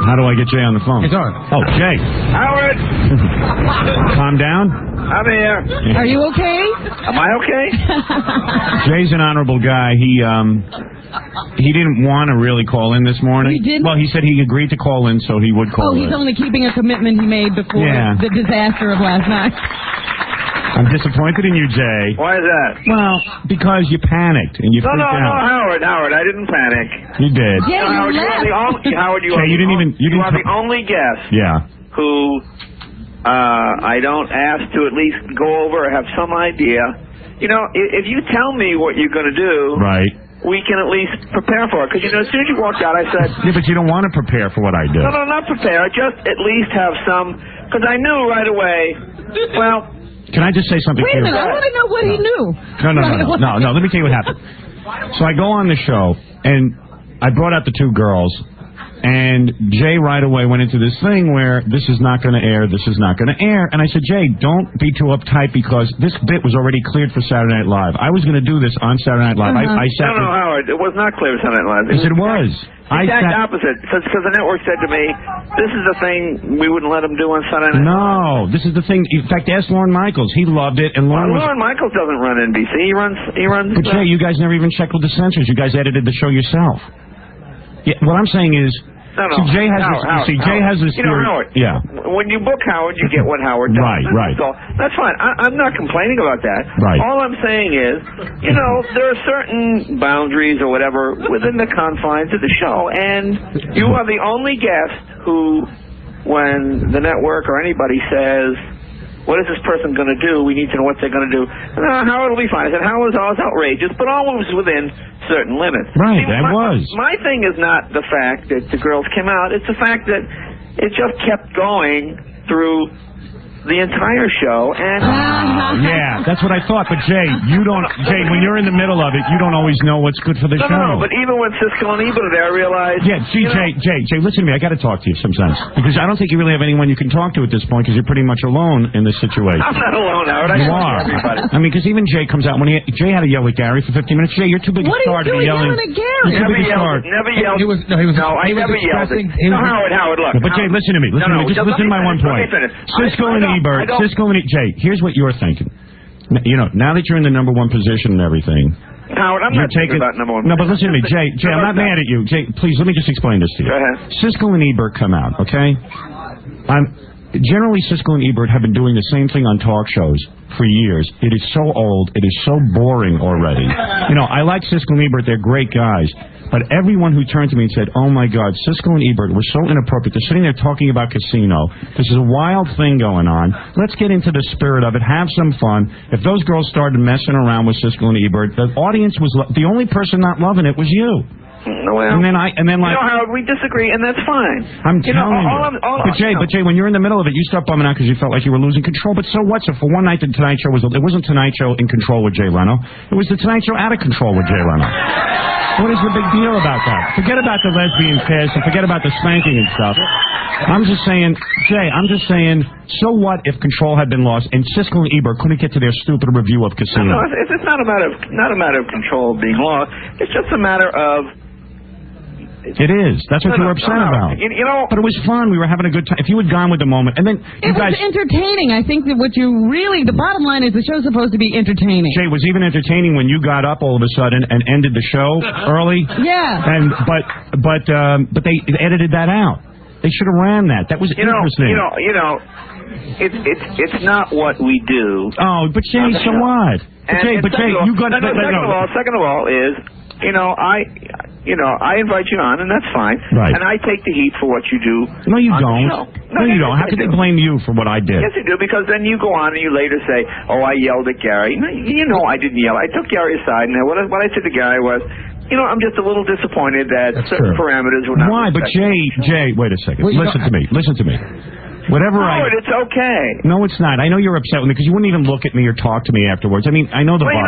How do I get Jay on the phone? It's on. Oh, Jay. Howard! Calm down. I'm here. Are you okay? Am I okay? Jay's an honorable guy. He didn't want to really call in this morning. He didn't? Well, he said he agreed to call in, so he would call in. Oh, he's only keeping a commitment he made before the disaster of last night. I'm disappointed in you, Jay. Why is that? Well, because you panicked and you freaked out. No, Howard, I didn't panic. You did. Yeah, Howard, you are the only guest who I don't ask to at least go over or have some idea. You know, if you tell me what you're going to do, right, we can at least prepare for it. Because, you know, as soon as you walked out, I said... Yeah, but you don't want to prepare for what I do. No, not prepare. Just at least have some... Because I knew right away, well... Can I just say something? Wait a minute, I want to know what he knew. No, let me tell you what happened. So I go on the show, and I brought out the two girls, and Jay right away went into this thing where this is not going to air, this is not going to air. And I said, Jay, don't be too uptight because this bit was already cleared for Saturday Night Live. I was going to do this on Saturday Night Live. I sat No, Howard, it was not clear for Saturday Night Live. Yes, it was. Exact opposite. Because the network said to me, this is the thing we wouldn't let him do on Saturday Night Live. No, this is the thing. In fact, ask Lorne Michaels. He loved it. And Lorne Michaels doesn't run NBC. He runs. But Jay, you guys never even checked with the censors. You guys edited the show yourself. Yeah, what I'm saying is... No. See, Jay has this you know, theory. Howard, yeah. When you book Howard, you get what Howard does. Right. So that's fine. I'm not complaining about that. Right. All I'm saying is, you know, there are certain boundaries or whatever within the confines of the show, and you are the only guest who, when the network or anybody says, what is this person going to do? We need to know what they're going to do. Howard will be fine. I said, Howard's always outrageous, but always within certain limits. Right, See, that was. My thing is not the fact that the girls came out. It's the fact that it just kept going through the entire show, and... Yeah, that's what I thought. But, Jay, when you're in the middle of it, you don't always know what's good for the show. No, but even when Siskel and Ebert are there, I realized... Yeah, Jay, listen to me. I got to talk to you sometimes. Because I don't think you really have anyone you can talk to at this point, because you're pretty much alone in this situation. I'm not alone, Howard. You are. I mean, because even Jay comes out, Jay had to yell at Gary for 15 minutes. Jay, you're too big a star to be yelling. What are you doing yelling at Gary? Never yelled. I never yelled. Howard, look. But, Jay, listen to me. Just listen to my one point. Siskel and Ebert, Jay, here's what you're thinking. You know, now that you're in the #1 position and everything... Howard, I'm not thinking about #1. No, but listen to me. Jay, I'm not mad at you. Jay, please, let me just explain this to you. Go ahead. Siskel and Ebert come out, okay? Generally, Siskel and Ebert have been doing the same thing on talk shows for years. It is so old. It is so boring already. You know, I like Siskel and Ebert. They're great guys. But everyone who turned to me and said, oh, my God, Siskel and Ebert were so inappropriate. They're sitting there talking about casino. This is a wild thing going on. Let's get into the spirit of it. Have some fun. If those girls started messing around with Siskel and Ebert, the audience was... the only person not loving it was you. Well, and then like, you know, Howard, we disagree, and that's fine. I'm telling you. But Jay, when you're in the middle of it, you start bumming out because you felt like you were losing control. But so what? So for one night, the Tonight Show it wasn't Tonight Show in control with Jay Leno. It was the Tonight Show out of control with Jay Leno. What is the big deal about that? Forget about the lesbian kiss and forget about the spanking and stuff. I'm just saying, Jay, so what if control had been lost and Siskel and Ebert couldn't get to their stupid review of Casino? No, it's not a matter of control being lost. It's just a matter of... It is. That's what you were upset about. You know, but it was fun. We were having a good time. If you had gone with the moment, and then it was entertaining. I think that the bottom line is the show's supposed to be entertaining. Jay, it was even entertaining when you got up all of a sudden and ended the show early. Yeah. And but they edited that out. They should have ran that. That was interesting. It's not what we do. Oh, but Jay, so what? But Jay, you got second of all is. I invite you on, and that's fine. Right. And I take the heat for what you do. No, you don't. No, you don't. How can they blame you for what I did? Yes, you do, because then you go on and you later say, oh, I yelled at Gary. You know I didn't yell. I took Gary aside, and what I said to Gary was, I'm just a little disappointed that certain parameters were not... Why? But Jay, wait a second. Listen to me. Howard, it's okay. No, it's not. I know you're upset with me because you wouldn't even look at me or talk to me afterwards. I mean, I know the you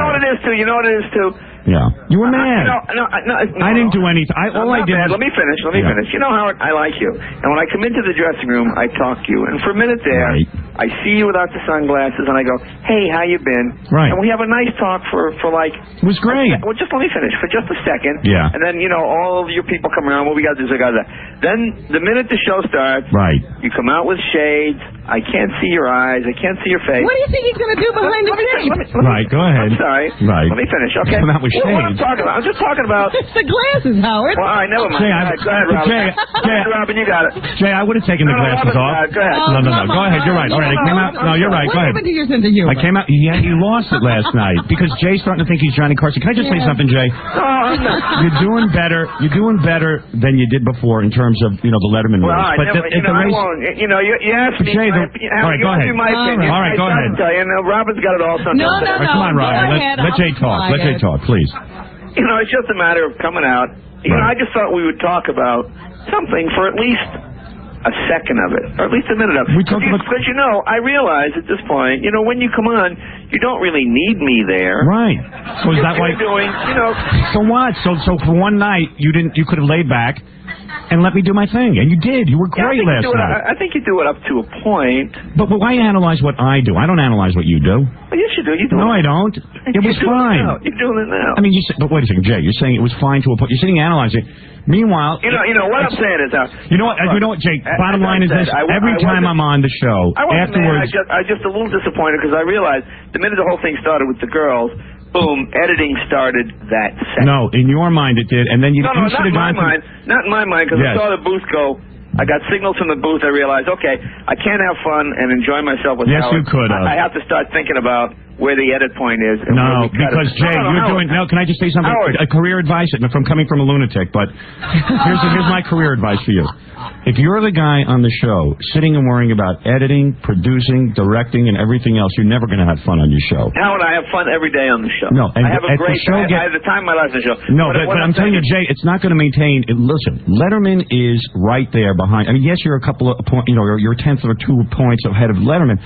know what it is, too. Yeah. You were mad. No, I didn't do anything. All I did was... Let me finish. You know, Howard, I like you. And when I come into the dressing room, I talk to you. And for a minute there, I see you without the sunglasses, and I go, hey, how you been? Right. And we have a nice talk for like... It was great. Well, just let me finish for just a second. Yeah. And then, all of your people come around, what we got to do, so I got that. Then, the minute the show starts, right, you come out with shades. I can't see your eyes. I can't see your face. What do you think he's going to do behind the shades? Right, go ahead. I'm sorry. Right. Let me finish, okay? Come out with shades. What I'm talking about, I'm just talking about... It's the glasses, Howard. Well, all right, never mind. Jay, Go ahead, Robin. Jay, Robin, you got it. Jay, I would have taken the glasses off. Go ahead. No. Go ahead. You're right. All right, I came out. No, you're right. Go ahead. What happened to your sense of humor? I came out. He lost it last night because Jay's starting to think he's Johnny Carson. Can I just say something, Jay? No, I'm not. You're doing better. You're doing better than you did before in terms of the Letterman race. Well, I but never, I won't. You asked me. Jay, all right, go ahead. My opinion. All right, go ahead. Robin's got it all. No. Come on, Robin. Let Jay talk. Let Jay talk, please. It's just a matter of coming out. I just thought we would talk about something for at least a second of it, or at least a minute of it. Because I realize at this point, when you come on, you don't really need me there. Right. So is that why you're doing, So what? So for one night you could have laid back and let me do my thing, and you did. You were great last night. I think you do it up to a point. But why analyze what I do? I don't analyze what you do. Well, yes, you do. You do. No, I don't. It was fine. You're doing it now. I mean, but wait a second, Jay. You're saying it was fine to a point. You're sitting analyzing. Meanwhile, what I'm saying is, you know what, Jake? Bottom line is this: every time I'm on the show, afterwards, I was just a little disappointed because I realized the minute the whole thing started with the girls, boom, editing started that second. No, in your mind it did, and then you should have gone. Not in my mind, because I saw the booth go. I got signals from the booth. I realized, okay, I can't have fun and enjoy myself with Howard. Yes, you could have. I have to start thinking about where the edit point is. No, because Jay, you're doing. No, can I just say something? Howard. A career advice from coming from a lunatic, but here's my career advice for you. If you're the guy on the show sitting and worrying about editing, producing, directing, and everything else, you're never going to have fun on your show. Howard, I have fun every day on the show. No, and I have a great show. I have the time of my life on the show. No, but I'm telling you, Jay, it's not going to maintain. Listen, Letterman is right there behind. I mean, yes, you're a couple of points. You're a tenth or 2 points ahead of Letterman.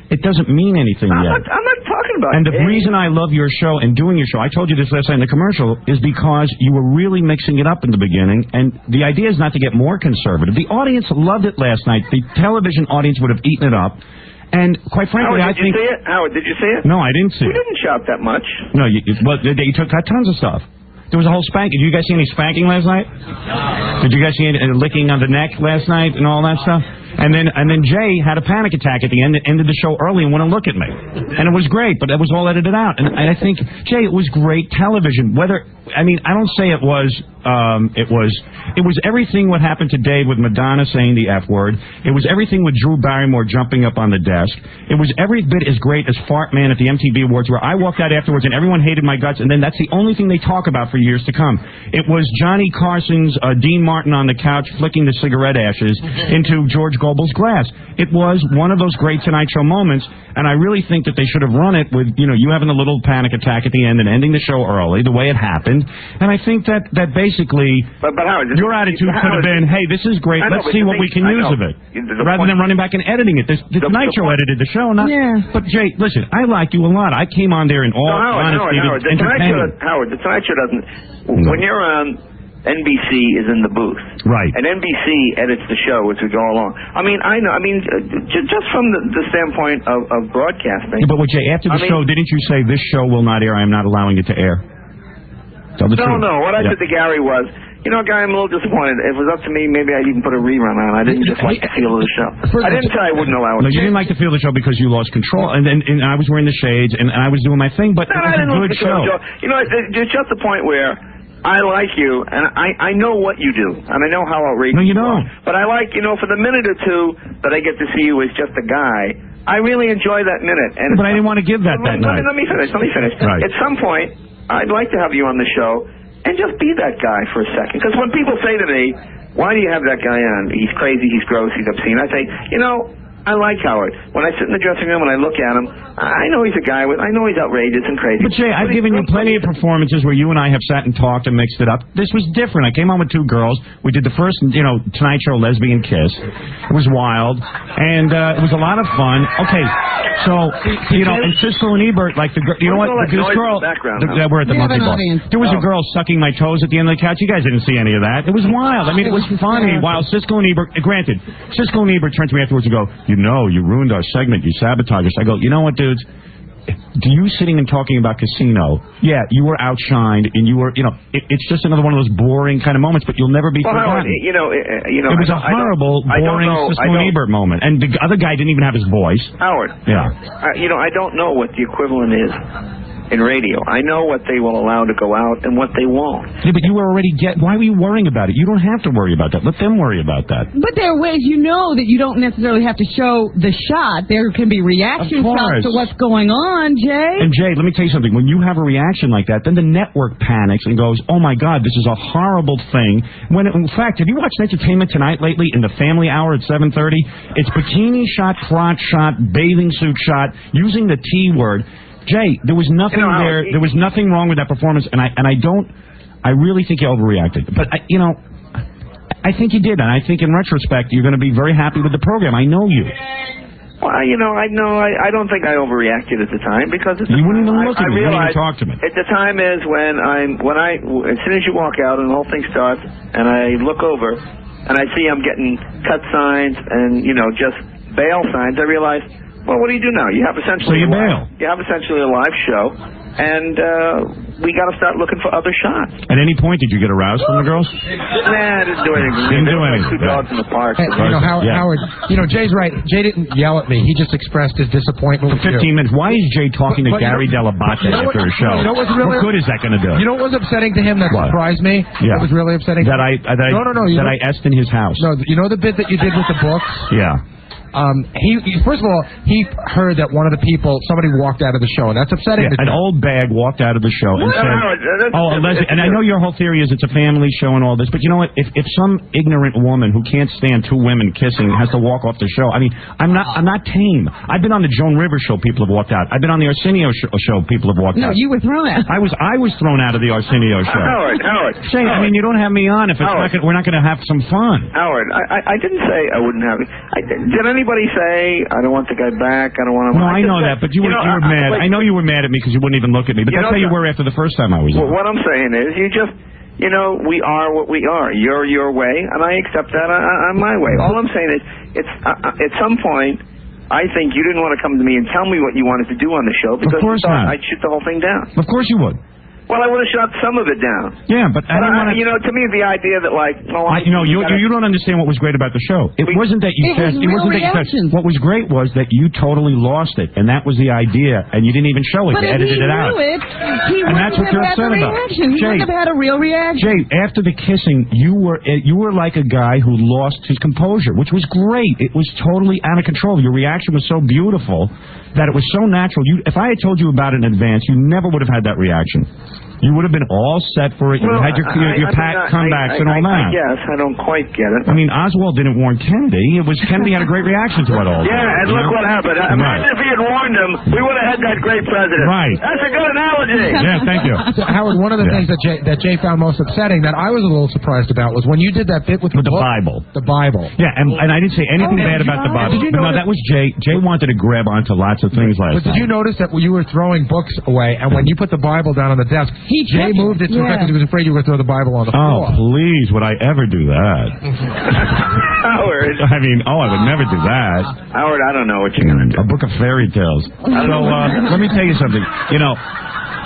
It doesn't mean anything yet. I'm not talking about it. And the reason I love your show and doing your show, I told you this last night in the commercial, is because you were really mixing it up in the beginning. And the idea is not to get more conservative. The audience loved it last night. The television audience would have eaten it up. And quite frankly, Howard, did you see it? Howard, did you see it? No, I didn't see it. We didn't shout that much. No, you took tons of stuff. There was a whole spanking. Did you guys see any spanking last night? Did you guys see any licking on the neck last night and all that stuff? And then Jay had a panic attack at the end. It ended the show early and wouldn't look at me. And it was great, but it was all edited out. And I think, Jay, it was great television. I don't say it was. It was everything what happened today with Madonna saying the F word. It was everything with Drew Barrymore jumping up on the desk. It was every bit as great as Fart Man at the MTV Awards, where I walked out afterwards and everyone hated my guts, and then that's the only thing they talk about for years to come. It was Johnny Carson's Dean Martin on the couch flicking the cigarette ashes into George Gobel's glass. It was one of those great Tonight Show moments, and I really think that they should have run it with, you having a little panic attack at the end and ending the show early, the way it happened. And I think that basically but Howard, your attitude could have been, hey, this is great, let's see what we can use of it. Rather than running back and editing it. The Tonight Show edited the show, not... Yeah. But, Jay, listen, I like you a lot. I came on there in all honesty to entertain. Howard, the Tonight Show doesn't... When you're on... NBC is in the booth. Right. And NBC edits the show as we go along. I mean, just from the standpoint of broadcasting. Yeah, but Jay, after the show, didn't you say, this show will not air, I am not allowing it to air? Tell the truth. No. What I said to Gary was, Gary, I'm a little disappointed. If it was up to me, maybe I'd even put a rerun on. I didn't just like the feel of the show. I didn't say I wouldn't allow it. No, you didn't like the feel of the show because you lost control, and I was wearing the shades, and I was doing my thing, but it was a good show. It's just the point where I like you, and I know what you do, and I know how outrageous you don't. But I like, for the minute or two that I get to see you as just a guy, I really enjoy that minute. And but I didn't want to give that night. Let me finish. Right. At some point, I'd like to have you on the show and just be that guy for a second. Because when people say to me, why do you have that guy on? He's crazy, he's gross, he's obscene. I say, I like Howard. When I sit in the dressing room and I look at him, I know he's a guy I know he's outrageous and crazy. But Jay, I've given you plenty of performances where you and I have sat and talked and mixed it up. This was different. I came on with 2 girls. We did the first, Tonight Show lesbian kiss. It was wild, and it was a lot of fun. Okay, so and Siskel and Ebert, like this girl. We're at the monkey bar. There was a girl sucking my toes at the end of the couch. You guys didn't see any of that. It was wild. I mean, it was funny. While Siskel and Ebert, granted, Siskel and Ebert turned to me afterwards and go, "You know, you ruined our segment, you sabotaged us. I go, you know what, dudes? Do you sitting and talking about Casino? Yeah, you were outshined, and you were, it's just another one of those boring kind of moments, but you'll never be forgotten. Howard, it was a horrible, boring Siskel and Ebert moment, and the other guy didn't even have his voice. Howard. Yeah. I don't know what the equivalent is in radio. I know what they will allow to go out and what they won't. Yeah, but you were already why were you worrying about it? You don't have to worry about that. Let them worry about that. But there are ways that you don't necessarily have to show the shot. There can be reaction shots to what's going on, Jay. And Jay, let me tell you something. When you have a reaction like that, then the network panics and goes, oh my God, this is a horrible thing. When in fact, have you watched Entertainment Tonight lately in the Family Hour at 7:30? It's bikini shot, crotch shot, bathing suit shot, using the T word. Jay, there was nothing there. There was nothing wrong with that performance, and I really think you overreacted. But I think you did, and I think in retrospect you're going to be very happy with the program. I know you. Well, I don't think I overreacted at the time because you wouldn't even look at me. You wouldn't even talk to me. At the time is when as soon as you walk out and the whole thing starts, and I look over and I see I'm getting cut signs and just bail signs, I realize. Well, what do you do now? You have essentially a live show, and we got to start looking for other shots. At any point, did you get aroused from the girls? Nah, didn't do anything. Didn't do anything. Two dogs in the park. Hey, Howard, Jay's right. Jay didn't yell at me. He just expressed his disappointment. For 15 minutes. Why is Jay talking to Gary Dell'Abate after a show? What good is that going to do? You know what was upsetting to him that surprised me? Yeah. What was really upsetting? That I S'd in his house. No, you know the bit that you did with the books? Yeah. First of all, he heard that one of the people, somebody walked out of the show, and that's upsetting. Yeah, an old bag walked out of the show and said, Leslie, and I know your whole theory is it's a family show and all this, but you know what? If some ignorant woman who can't stand two women kissing has to walk off the show, I mean, I'm not tame. I've been on the Joan Rivers show, people have walked out. I've been on the Arsenio show, people have walked out. No, you were thrown out. I was thrown out of the Arsenio show. Howard. Say, I mean, you don't have me on if we're not going to have some fun. Howard, I didn't say I wouldn't have it. Did anybody say I don't want the guy back? I don't want him. No, I know that, but you were mad. I know you were mad at me because you wouldn't even look at me. But that's how you were after the first time I was on. What I'm saying is, we are what we are. You're your way, and I accept that. I'm my way. All I'm saying is, it's at some point, I think you didn't want to come to me and tell me what you wanted to do on the show because you thought I'd shoot the whole thing down. Of course you would. Well, I would have shot some of it down. Yeah, but I didn't want to... to me, the idea that, you don't understand what was great about the show. It wasn't that you said... It wasn't that you said... What was great was that you totally lost it, and that was the idea, and you didn't even show it. You edited it out. He wouldn't have had the reaction. He wouldn't have had a real reaction. Jay, after the kissing, you were like a guy who lost his composure, which was great. It was totally out of control. Your reaction was so beautiful that it was so natural. If I had told you about it in advance, you never would have had that reaction. You would have been all set for it. You had your comebacks and all that. Yes, I don't quite get it. I mean, Oswald didn't warn Kennedy. Kennedy had a great reaction to it all. Yeah, and look what happened. Imagine if he had warned him, we would have had that great president. Right. That's a good analogy. Yeah, thank you. So, Howard, one of the things that Jay found most upsetting that I was a little surprised about was when you did that bit with the Bible. The Bible. Yeah, and I didn't say anything bad about the Bible. No, that was Jay. Jay wanted to grab onto lots of things last time. But did you notice that you were throwing books away, and when you put the Bible down on the desk, Jay moved it to the fact that he was afraid you were going to throw the Bible on the floor. Oh, please, would I ever do that? Howard. I mean, I would never do that. Howard, I don't know what you're going to do. A book of fairy tales. So, let me tell you something.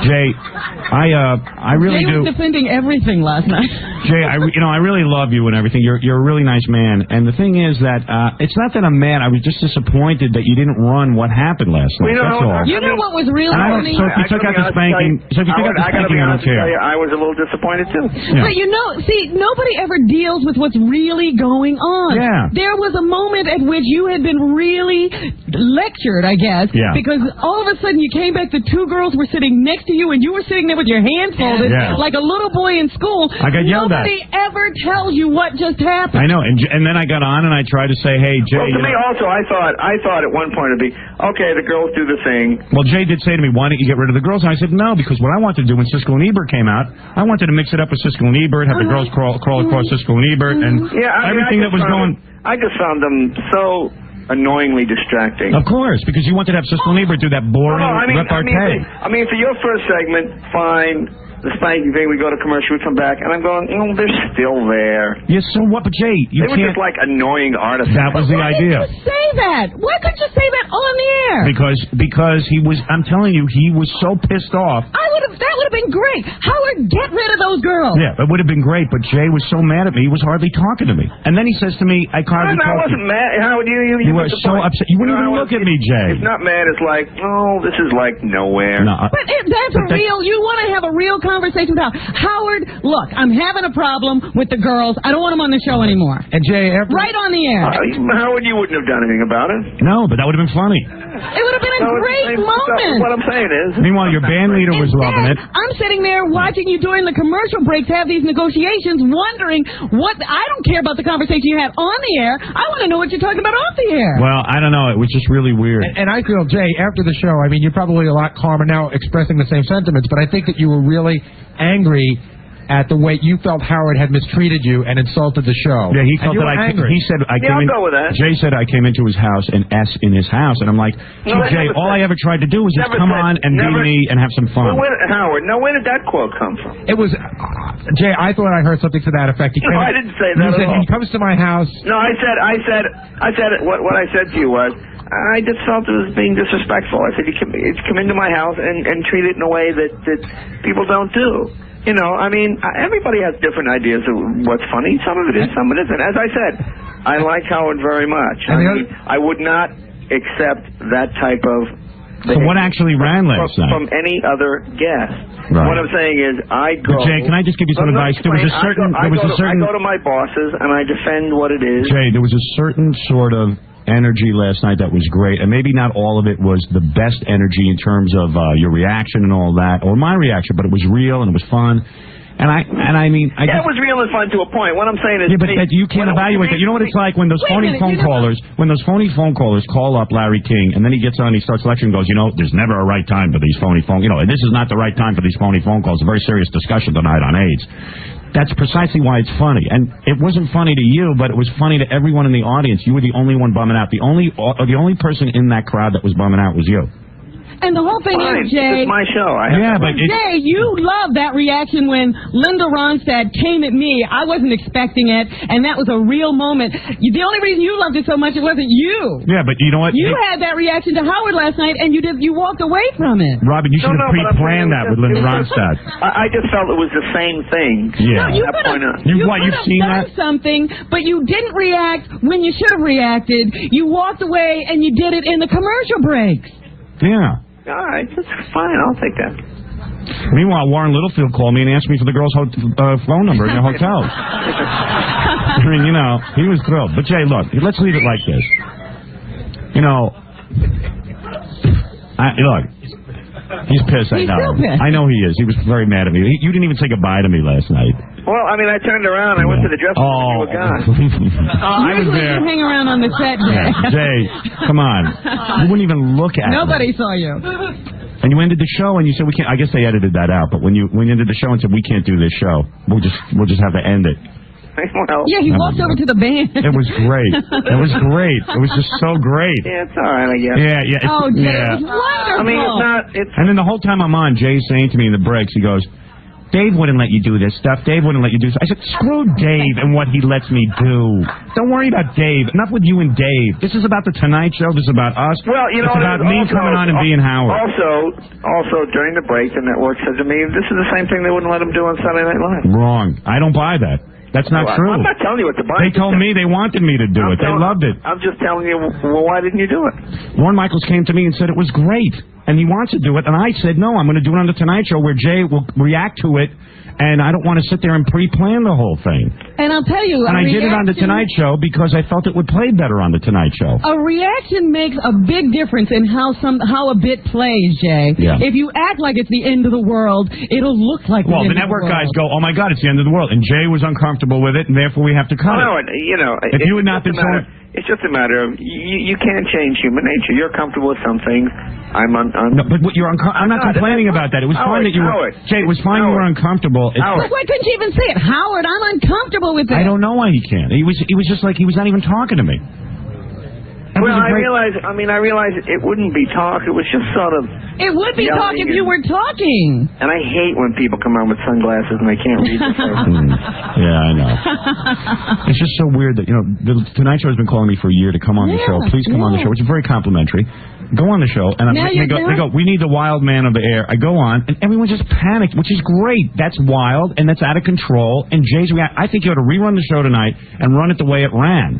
Jay, I really do. Jay was defending everything last night. Jay, I really love you and everything. You're a really nice man. And the thing is that it's not that I'm mad. I was just disappointed that you didn't run what happened last night. That's all. You know what was really funny? So if you took out the spanking, I don't care. I was a little disappointed too. Yeah. But nobody ever deals with what's really going on. Yeah. There was a moment at which you had been really lectured, I guess, because all of a sudden you came back, the two girls were sitting next to you, and you were sitting there with your hands folded like a little boy in school. I got yelled at. Nobody ever tells you what just happened. I know, and then I got on and I tried to say, hey, Jay. Well, to me also, I thought at one point it'd be, okay, the girls do the thing. Well, Jay did say to me, why don't you get rid of the girls? And I said, no, because what I wanted to do when Siskel and Ebert came out, I wanted to mix it up with Siskel and Ebert, have the girls crawl across Siskel and Ebert, and everything that was going... I just found them so annoyingly distracting. Of course, because you wanted to have Siskel and Ebert do that boring repartee. I mean, for your first segment, fine. the spanking thing, we go to commercial, we come back, and I'm going, they're still there. Yes, so what? But Jay, you They were just like annoying artists. That was the idea. Why did you say that? Why couldn't you say that on the air? Because he was, I'm telling you, he was so pissed off. That would have been great. Howard, get rid of those girls. Yeah, it would have been great, but Jay was so mad at me, he was hardly talking to me. And then he says to me, I wasn't mad. Howard, you were so upset. You wouldn't even look at me, Jay. It's not mad. It's like, this is like nowhere. No, but you want to have a real conversation about Howard, look, I'm having a problem with the girls. I don't want them on the show anymore. And Jay, right on the air. Howard, you wouldn't have done anything about it. No, but that would have been funny. It would have been a great moment. What I'm saying is... Meanwhile, your band leader was loving it. I'm sitting there watching you during the commercial breaks have these negotiations, wondering I don't care about the conversation you had on the air. I want to know what you're talking about off the air. Well, I don't know. It was just really weird. And I feel, Jay, after the show, I mean, you're probably a lot calmer now expressing the same sentiments, but I think that you were really angry at the way you felt Howard had mistreated you and insulted the show. Yeah, he felt that he said I came in. I'll go with that. Jay said I came into his house and S in his house, and I'm like, Jay, all I ever tried to do was just come on and be me and have some fun. Howard, where did that quote come from? It was, Jay, I thought I heard something to that effect. I didn't say that. You said he comes to my house. No, I said what I said to you was, I just felt it was being disrespectful. I said, you come into my house and treat it in a way that people don't do. You know, I mean, everybody has different ideas of what's funny. Some of it is, some of it isn't. As I said, I like Howard very much. I would not accept that type of... So what actually ran last night? From any other guest. Right. What I'm saying is, I go... Jay, can I just give you some advice? I go to my bosses and I defend what it is. Jay, there was a certain sort of energy last night that was great, and maybe not all of it was the best energy in terms of your reaction and all that, or my reaction, but it was real and it was fun. And I mean, it was real and fun to a point. What I'm saying is, but you can't evaluate that. You know what it's like when those phony phone callers call up Larry King, and then he gets on, he starts lecturing, and goes, there's never a right time for these phony phone. This is not the right time for these phony phone calls. A very serious discussion tonight on AIDS. That's precisely why it's funny. And it wasn't funny to you, but it was funny to everyone in the audience. You were the only one bumming out. The only person in that crowd that was bumming out was you. And the whole thing is, Jay... It's my show. Jay, you loved that reaction when Linda Ronstadt came at me. I wasn't expecting it, and that was a real moment. The only reason you loved it so much, it wasn't you. Yeah, but you know what? You had that reaction to Howard last night, and you walked away from it. Robin, you should have pre-planned that with Linda Ronstadt. I just felt it was the same thing. Yeah. No, you've seen that? Something, but you didn't react when you should have reacted. You walked away, and you did it in the commercial breaks. Yeah. All right, that's fine. I'll take that. Meanwhile, Warren Littlefield called me and asked me for the girl's phone number in the hotel. I mean, he was thrilled. But, Jay, look, let's leave it like this. Look, he's pissed. He's still pissed. I know he is. He was very mad at me. You didn't even say goodbye to me last night. Well, I mean, I turned around. I went to the dressing room and you were gone. I was there. You hang around on the set, Jay. Jay, come on. You wouldn't even look at Nobody me. saw you. And you ended the show, and you said we can't. I guess they edited that out. But when you ended the show and said we can't do this show, we'll just have to end it. Well, yeah, he walked over to the band. It was great. It was great. It was just so great. Yeah, it's all right, I guess. Yeah. Oh, Jay, it was wonderful. I mean, it's not. And then the whole time I'm on, Jay's saying to me in the breaks, he goes, Dave wouldn't let you do this stuff. Dave wouldn't let you do this. I said, screw Dave and what he lets me do. Don't worry about Dave. Enough with you and Dave. This is about the Tonight Show. This is about us. Well, it's about me coming on and being Howard. Also, during the break, the network said to me, this is the same thing they wouldn't let him do on Saturday Night Live. Wrong. I don't buy that. That's not true. I'm not telling you what to buy. They told me they wanted me to do it. They loved it. I'm just telling you, well, why didn't you do it? Lorne Michaels came to me and said it was great, and he wants to do it. And I said, no, I'm going to do it on The Tonight Show where Jay will react to it, and I don't want to sit there and pre-plan the whole thing. And I'll tell you, and I did it on The Tonight Show because I felt it would play better on The Tonight Show. A reaction makes a big difference in how a bit plays, Jay. Yeah. If you act like it's the end of the world, it'll look like the end of the world. Well, the network guys go, oh, my God, it's the end of the world. And Jay was uncomfortable with it, and therefore we have to cut it. If you had not been so... It's just a matter of you can't change human nature. You're comfortable with some things. No, but you're I'm not complaining about that. It was fine that you were... Jay, it was fine you were uncomfortable. But why couldn't you even say it? Howard, I'm uncomfortable with it. I don't know why he can't. He was just like, he was not even talking to me. And Well, I realize it wouldn't be talk. It was just sort of. It would be talk if you were talking. And I hate when people come on with sunglasses and they can't read the face. Yeah, I know. It's just so weird that, the Tonight Show has been calling me for a year to come on the show. Please come on the show, which is very complimentary. Go on the show, and they go, we need the wild man of the air. I go on, and everyone just panicked, which is great. That's wild, and that's out of control. And Jay's I think you ought to rerun the show tonight and run it the way it ran.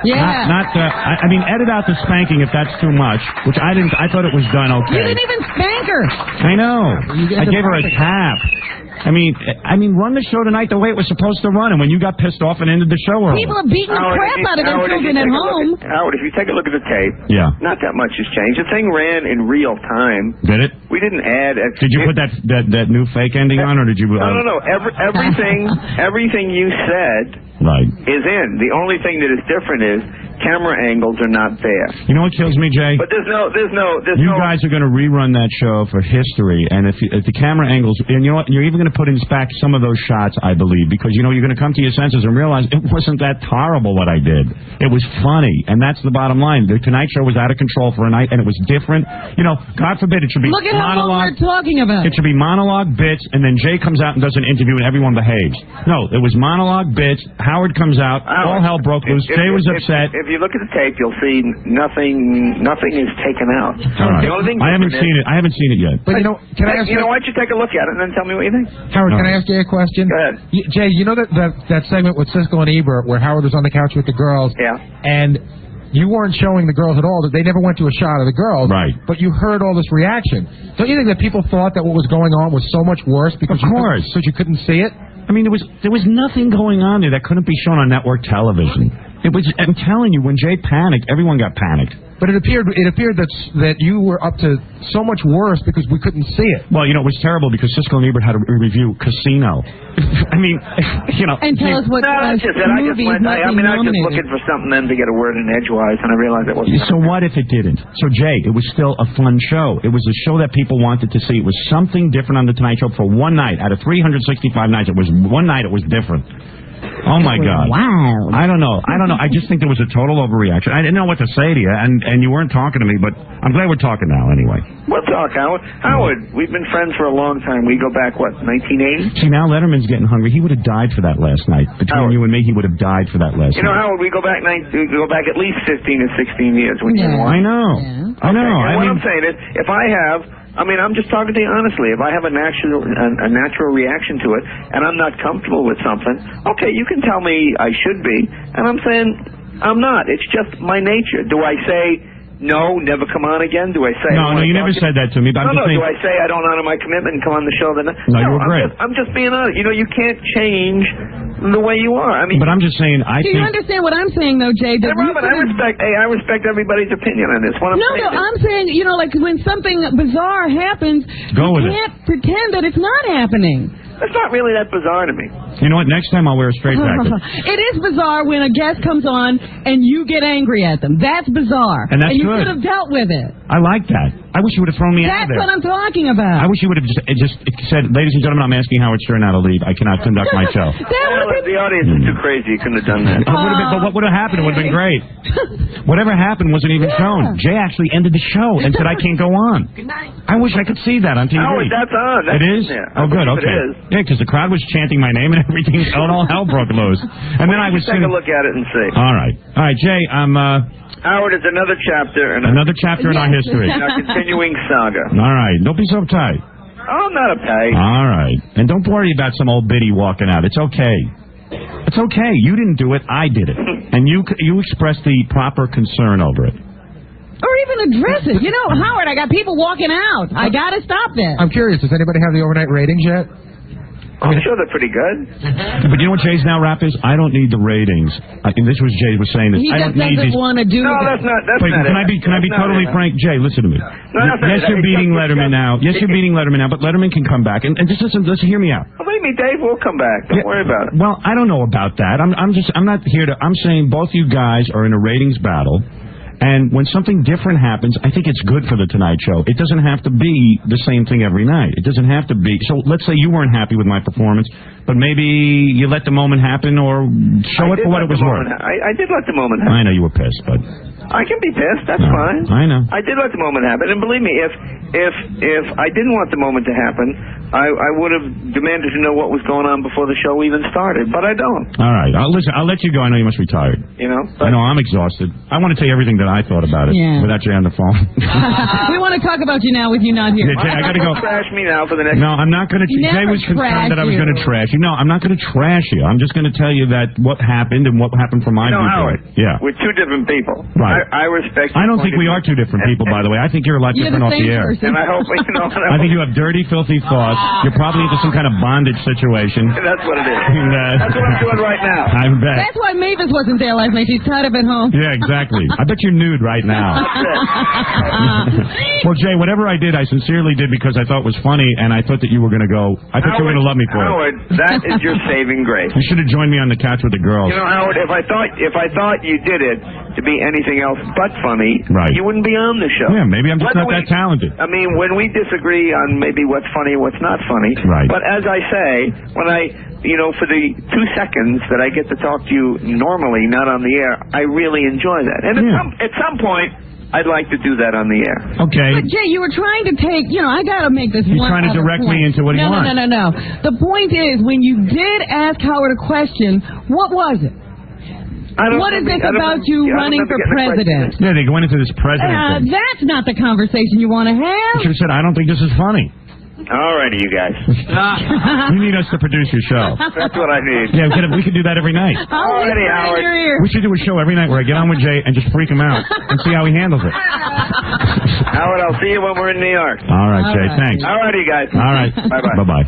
Yeah. I mean, edit out the spanking if that's too much, which I didn't. I thought it was done okay. You didn't even spank her. I know. I gave her a tap. I mean, run the show tonight the way it was supposed to run, and when you got pissed off and ended the show early. People are beating the crap out of their children at home. Howard, if you take a look at the tape, not that much has changed. The thing ran in real time. Did it? We didn't add. Did you put that new fake ending on, or did you? No. Everything you said is in. The only thing that is different is camera angles are not there. You know what kills me, Jay? But there's no. You guys are going to rerun that show for history, and if the camera angles, and you know what, you're even going to put in back some of those shots, I believe, because you're going to come to your senses and realize it wasn't that horrible what I did. It was funny, and that's the bottom line. The Tonight Show was out of control for a night, and it was different. God forbid it should be Look at monologue. how long we're talking about. It should be monologue bits, and then Jay comes out and does an interview, and everyone behaves. No, it was monologue bits. Howard comes out, all hell broke loose. Jay was upset. If you look at the tape, you'll see nothing is taken out. All right. The only thing I haven't seen it. I haven't seen it yet. But can I ask you? Why don't you take a look at it and then tell me what you think? Howard, can I ask you a question? Go ahead. Jay, you know that segment with Siskel and Ebert where Howard was on the couch with the girls? Yeah. And you weren't showing the girls at all. They never went to a shot of the girls. Right. But you heard all this reaction. Don't you think that people thought that what was going on was so much worse because you couldn't see it? I mean, there was nothing going on there that couldn't be shown on network television. I'm telling you, when Jay panicked, everyone got panicked. But it appeared that you were up to so much worse because we couldn't see it. Well, it was terrible because Siskel and Ebert had to review Casino. I mean, And tell us what movie is I was just looking for something then to get a word in edgewise, and I realized it wasn't. So what if it didn't? So, Jay, it was still a fun show. It was a show that people wanted to see. It was something different on The Tonight Show for one night. Out of 365 nights, it was one night it was different. Oh, my God. Wow. I don't know. I just think there was a total overreaction. I didn't know what to say to you, and you weren't talking to me, but I'm glad we're talking now anyway. We'll talk, Howard. Howard, we've been friends for a long time. We go back, 1980? See, now Letterman's getting hungry. He would have died for that last night. Between you and me, he would have died for that last night. Howard, we go back at least 15 or 16 years. I know. Yeah. I know. What I'm saying is, if I have... I'm just talking to you honestly. If I have a natural reaction to it, and I'm not comfortable with something, okay, you can tell me I should be, and I'm saying I'm not. It's just my nature. Do I say no, never come on again? Do I say no? You never said that to me. But I'm just saying, do I say I don't honor my commitment and come on the show? Then no, you were great. I'm just being honest. You can't change the way you are. But I'm just saying. Do you understand what I'm saying, though, Jay? Hey, Robin, I respect everybody's opinion on this. I'm saying, like when something bizarre happens, you can't pretend that it's not happening. That's not really that bizarre to me. You know what? Next time I'll wear a straight jacket. It is bizarre when a guest comes on and you get angry at them. That's bizarre. And you could have dealt with it. I like that. I wish you would have thrown me out of there. That's what I'm talking about. I wish you would have just said, ladies and gentlemen, I'm asking Howard Stern now to leave. I cannot conduct my show. The audience is too crazy. You couldn't have done that. But what would have happened? It would have been great. Whatever happened wasn't even shown. Jay actually ended the show and said, I can't go on. Good night. I wish I could see that on TV. Howard, that's on. It is? Yeah. Oh, good. Okay. It is. Yeah, because the crowd was chanting my name and everything, and all hell broke loose. And then I was take a look at it and see. All right, Jay. Howard, it's another chapter. Another chapter in our history. In our continuing saga. All right, don't be so uptight. Oh, I'm not uptight. All right, and don't worry about some old biddy walking out. It's okay. It's okay. You didn't do it. I did it, and you expressed the proper concern over it. Or even address it. Howard, I got people walking out. I got to stop this. I'm curious. Does anybody have the overnight ratings yet? I'm sure they're pretty good. But you know what Jay's now rap is? I don't need the ratings. And this was Jay was saying this. He I don't need doesn't want to do No, that. that's not. Can I be totally frank? Jay, listen to me. Yes, you're beating Letterman now. Yes, you're beating Letterman now, but Letterman can come back. And just listen, hear me out. Believe me, Dave will come back. Don't worry about it. Well, I don't know about that. I'm not here to. I'm saying both you guys are in a ratings battle. And when something different happens, I think it's good for the Tonight Show. It doesn't have to be the same thing every night. It doesn't have to be. So let's say you weren't happy with my performance, but maybe you let the moment happen or show it for what it was worth. I did let the moment happen. I know you were pissed, but... I can be pissed. That's fine. I know. I did let the moment happen, and believe me, if I didn't want the moment to happen, I would have demanded to know what was going on before the show even started. But I don't. All right. Listen, I'll let you go. I know you must be tired. You know. I know I'm exhausted. I want to tell you everything that I thought about it without you on the phone. We want to talk about you now with you not here. Yeah, Jay, I got to go. Trash me now for the next. No, I'm not going to. Jay was concerned that I was going to trash you. No, I'm not going to trash you. I'm just going to tell you that what happened and what happened from my viewpoint. Yeah. We're two different people. Right. I respect. I don't think we are two different people, by the way. I think you're a lot different off the air. And I hope, I think you have dirty, filthy thoughts. You're probably into some kind of bondage situation. That's what it is. That's what I'm doing right now. I bet. That's why Mavis wasn't there last night. She's tied up at home. Yeah, exactly. I bet you're nude right now. Well, Jay, whatever I did, I sincerely did because I thought was funny, and I thought that you were going to go. I thought you were going to love me for it. Howard, that is your saving grace. You should have joined me on the couch with the girls. You know, Howard, if I thought you did it to be anything else but funny, you wouldn't be on the show. Yeah, maybe I'm just not that talented. I mean, when we disagree on maybe what's funny and what's not funny. Right. But as I say, when for the 2 seconds that I get to talk to you normally, not on the air, I really enjoy that. And at some point, I'd like to do that on the air. Okay. But, Jay, you were trying to take, I got to make this He's trying to direct me into what he wants. No. The point is, when you did ask Howard a question, what was it? What is this about you running for president? Yeah, they went into this president thing. That's not the conversation you want to have. You should have said, I don't think this is funny. All righty, you guys. You need us to produce your show. That's what I need. Yeah, we could do that every night. Alrighty, Howard. We should do a show every night where I get on with Jay and just freak him out and see how he handles it. Howard, I'll see you when we're in New York. All right, Jay. Thanks. All righty, guys. All right. Bye-bye. Bye-bye.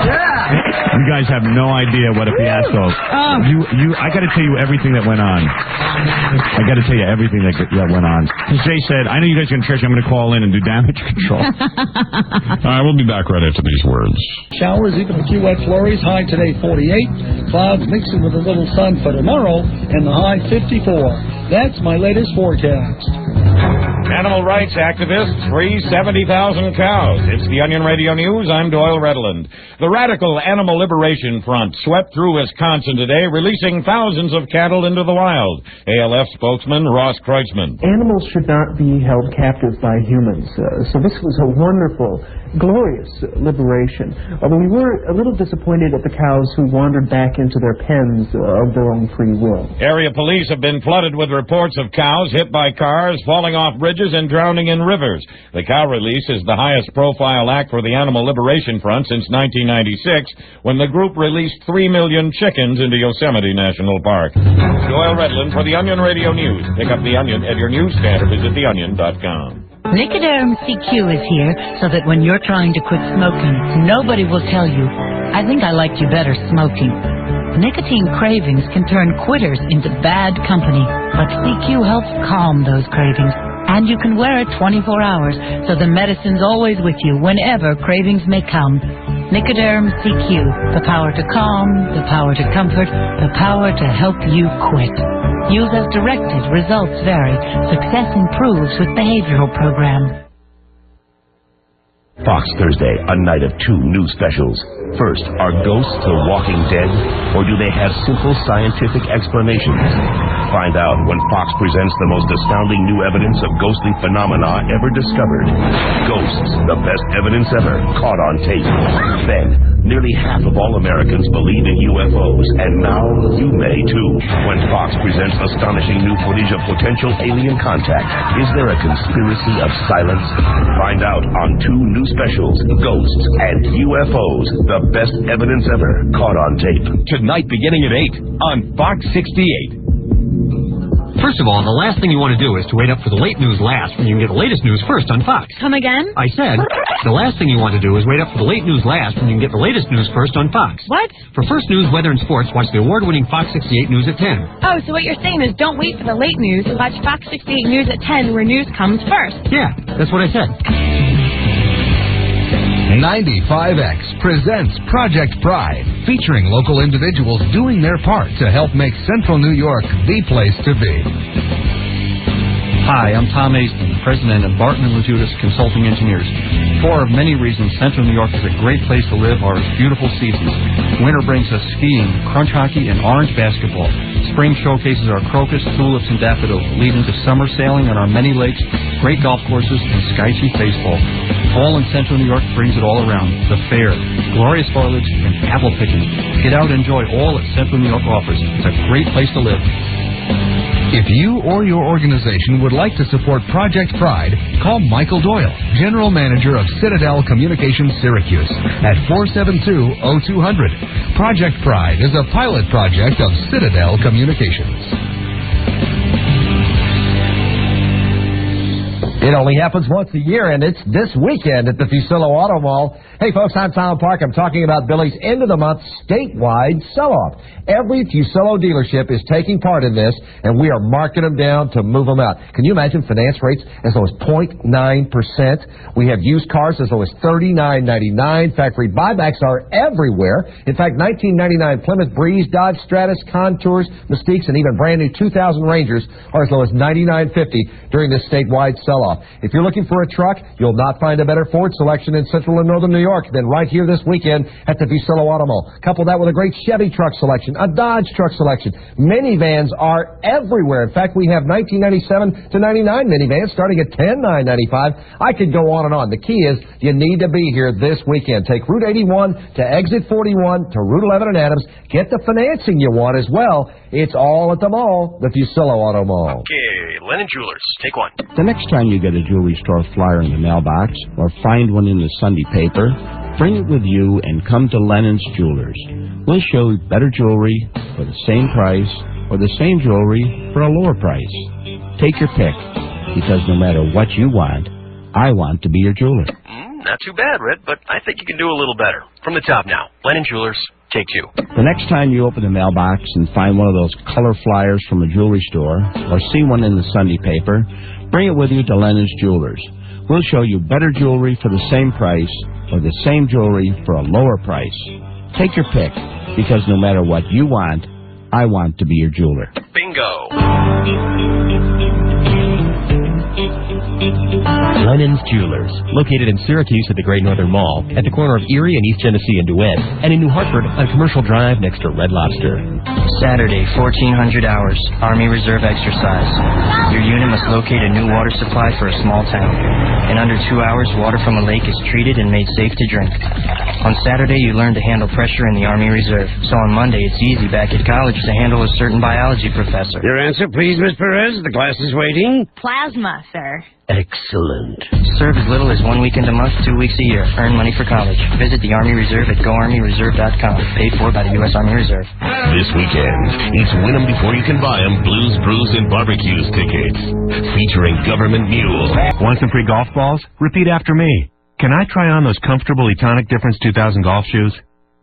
Yeah. You guys have no idea what a fiasco. I got to tell you everything that went on. I got to tell you everything that went on. Jay said, I know you guys are going to trash. I'm going to call in and do damage control. All right, we'll be back right after these words. Showers, even a few wet flurries. High today, 48. Clouds mixing with a little sun for tomorrow, and the high, 54. That's my latest forecast. Animal rights activists free 70,000 cows. It's the Onion Radio News. I'm Doyle Redland. The Radical Animal Liberation Front swept through Wisconsin today, releasing thousands of cattle into the wild. ALF spokesman Ross Kreutzmann. Animals should not be held captive by humans. So this was a wonderful, glorious liberation. Although we were a little disappointed at the cows who wandered back into their pens of their own free will. Area police have been flooded with reports of cows hit by cars, falling off bridges, and drowning in rivers. The cow release is the highest profile act for the Animal Liberation Front since 1996, when the group released 3 million chickens into Yosemite National Park. Doyle Redland for the Onion Radio News. Pick up the Onion at your newsstand or visit theonion.com. Nicoderm CQ is here so that when you're trying to quit smoking, nobody will tell you, I think I liked you better smoking. Nicotine cravings can turn quitters into bad company, but CQ helps calm those cravings. And you can wear it 24 hours, so the medicine's always with you whenever cravings may come. Nicoderm CQ, the power to calm, the power to comfort, the power to help you quit. Use as directed, results vary. Success improves with behavioral program. Fox Thursday, a night of 2 new specials. First, are ghosts the walking dead, or do they have simple scientific explanations? Find out when Fox presents the most astounding new evidence of ghostly phenomena ever discovered. Ghosts, the best evidence ever, caught on tape. Then, nearly half of all Americans believe in UFOs, and now you may too. When Fox presents astonishing new footage of potential alien contact, is there a conspiracy of silence? Find out on 2 new specials, Ghosts and UFOs, the best evidence ever, caught on tape. Tonight beginning at 8 on Fox 68. First of all, the last thing you want to do is to wait up for the late news last when you can get the latest news first on Fox. Come again? I said, the last thing you want to do is wait up for the late news last when you can get the latest news first on Fox. What? For first news, weather, and sports, watch the award-winning Fox 68 News at 10. Oh, so what you're saying is don't wait for the late news. Watch Fox 68 News at 10 where news comes first. Yeah, that's what I said. 95X presents Project Pride, featuring local individuals doing their part to help make Central New York the place to be. Hi, I'm Tom Aisman, president of Barton & Lejudas Consulting Engineers. For many reasons, Central New York is a great place to live our beautiful seasons. Winter brings us skiing, crunch hockey, and orange basketball. Spring showcases our crocus, tulips, and daffodils, leading to summer sailing on our many lakes, great golf courses, and sky-chief baseball. Fall in Central New York brings it all around. The fair, glorious foliage, and apple picking. Get out and enjoy all that Central New York offers. It's a great place to live. If you or your organization would like to support Project Pride, call Michael Doyle, General Manager of Citadel Communications Syracuse, at 472-0200. Project Pride is a pilot project of Citadel Communications. It only happens once a year, and it's this weekend at the Fusillo Auto Mall. Hey, folks, I'm Tom Park. I'm talking about Billy's end-of-the-month statewide sell-off. Every Fusillo dealership is taking part in this, and we are marking them down to move them out. Can you imagine finance rates as low as 0.9%? We have used cars as low as $39.99. Factory buybacks are everywhere. In fact, 1999 Plymouth Breeze, Dodge Stratus, Contours, Mystiques, and even brand-new 2000 Rangers are as low as $99.50 during this statewide sell-off. If you're looking for a truck, you'll not find a better Ford selection in Central and Northern New York than right here this weekend at the Fusillo Auto Mall. Couple that with a great Chevy truck selection, a Dodge truck selection. Minivans are everywhere. In fact, we have 1997 to 99 minivans starting at $10,995. I could go on and on. The key is you need to be here this weekend. Take Route 81 to Exit 41 to Route 11 and Adams. Get the financing you want as well. It's all at the mall, the Fusillo Auto Mall. Okay, Lennon Jewelers, take one. The next time you get a jewelry store flyer in the mailbox or find one in the Sunday paper, bring it with you and come to Lennon's Jewelers. We'll show you better jewelry for the same price or the same jewelry for a lower price. Take your pick, because no matter what you want, I want to be your jeweler. Not too bad, Red, but I think you can do a little better. From the top now, Lennon Jewelers, take two. The next time you open the mailbox and find one of those color flyers from a jewelry store or see one in the Sunday paper, bring it with you to Lennon's Jewelers. We'll show you better jewelry for the same price or the same jewelry for a lower price. Take your pick, because no matter what you want, I want to be your jeweler. Bingo. Lennon's Jewelers, located in Syracuse at the Great Northern Mall, at the corner of Erie and East Genesee and DeWitt, and in New Hartford on Commercial Drive next to Red Lobster. Saturday, 1400 hours, Army Reserve exercise. Your unit must locate a new water supply for a small town. In under 2 hours, water from a lake is treated and made safe to drink. On Saturday, you learn to handle pressure in the Army Reserve. So on Monday, it's easy back at college to handle a certain biology professor. Your answer, please, Miss Perez. The class is waiting. Plasma, sir. Excellent. Serve as little as 1 weekend a month, 2 weeks a year. Earn money for college. Visit the Army Reserve at GoArmyReserve.com. Paid for by the U.S. Army Reserve. This weekend, it's Win 'em Before You Can Buy 'em Blues, Brews, and Barbecues tickets. Featuring Government Mule. Want some free golf balls? Repeat after me. Can I try on those comfortable Etonic Difference 2000 golf shoes?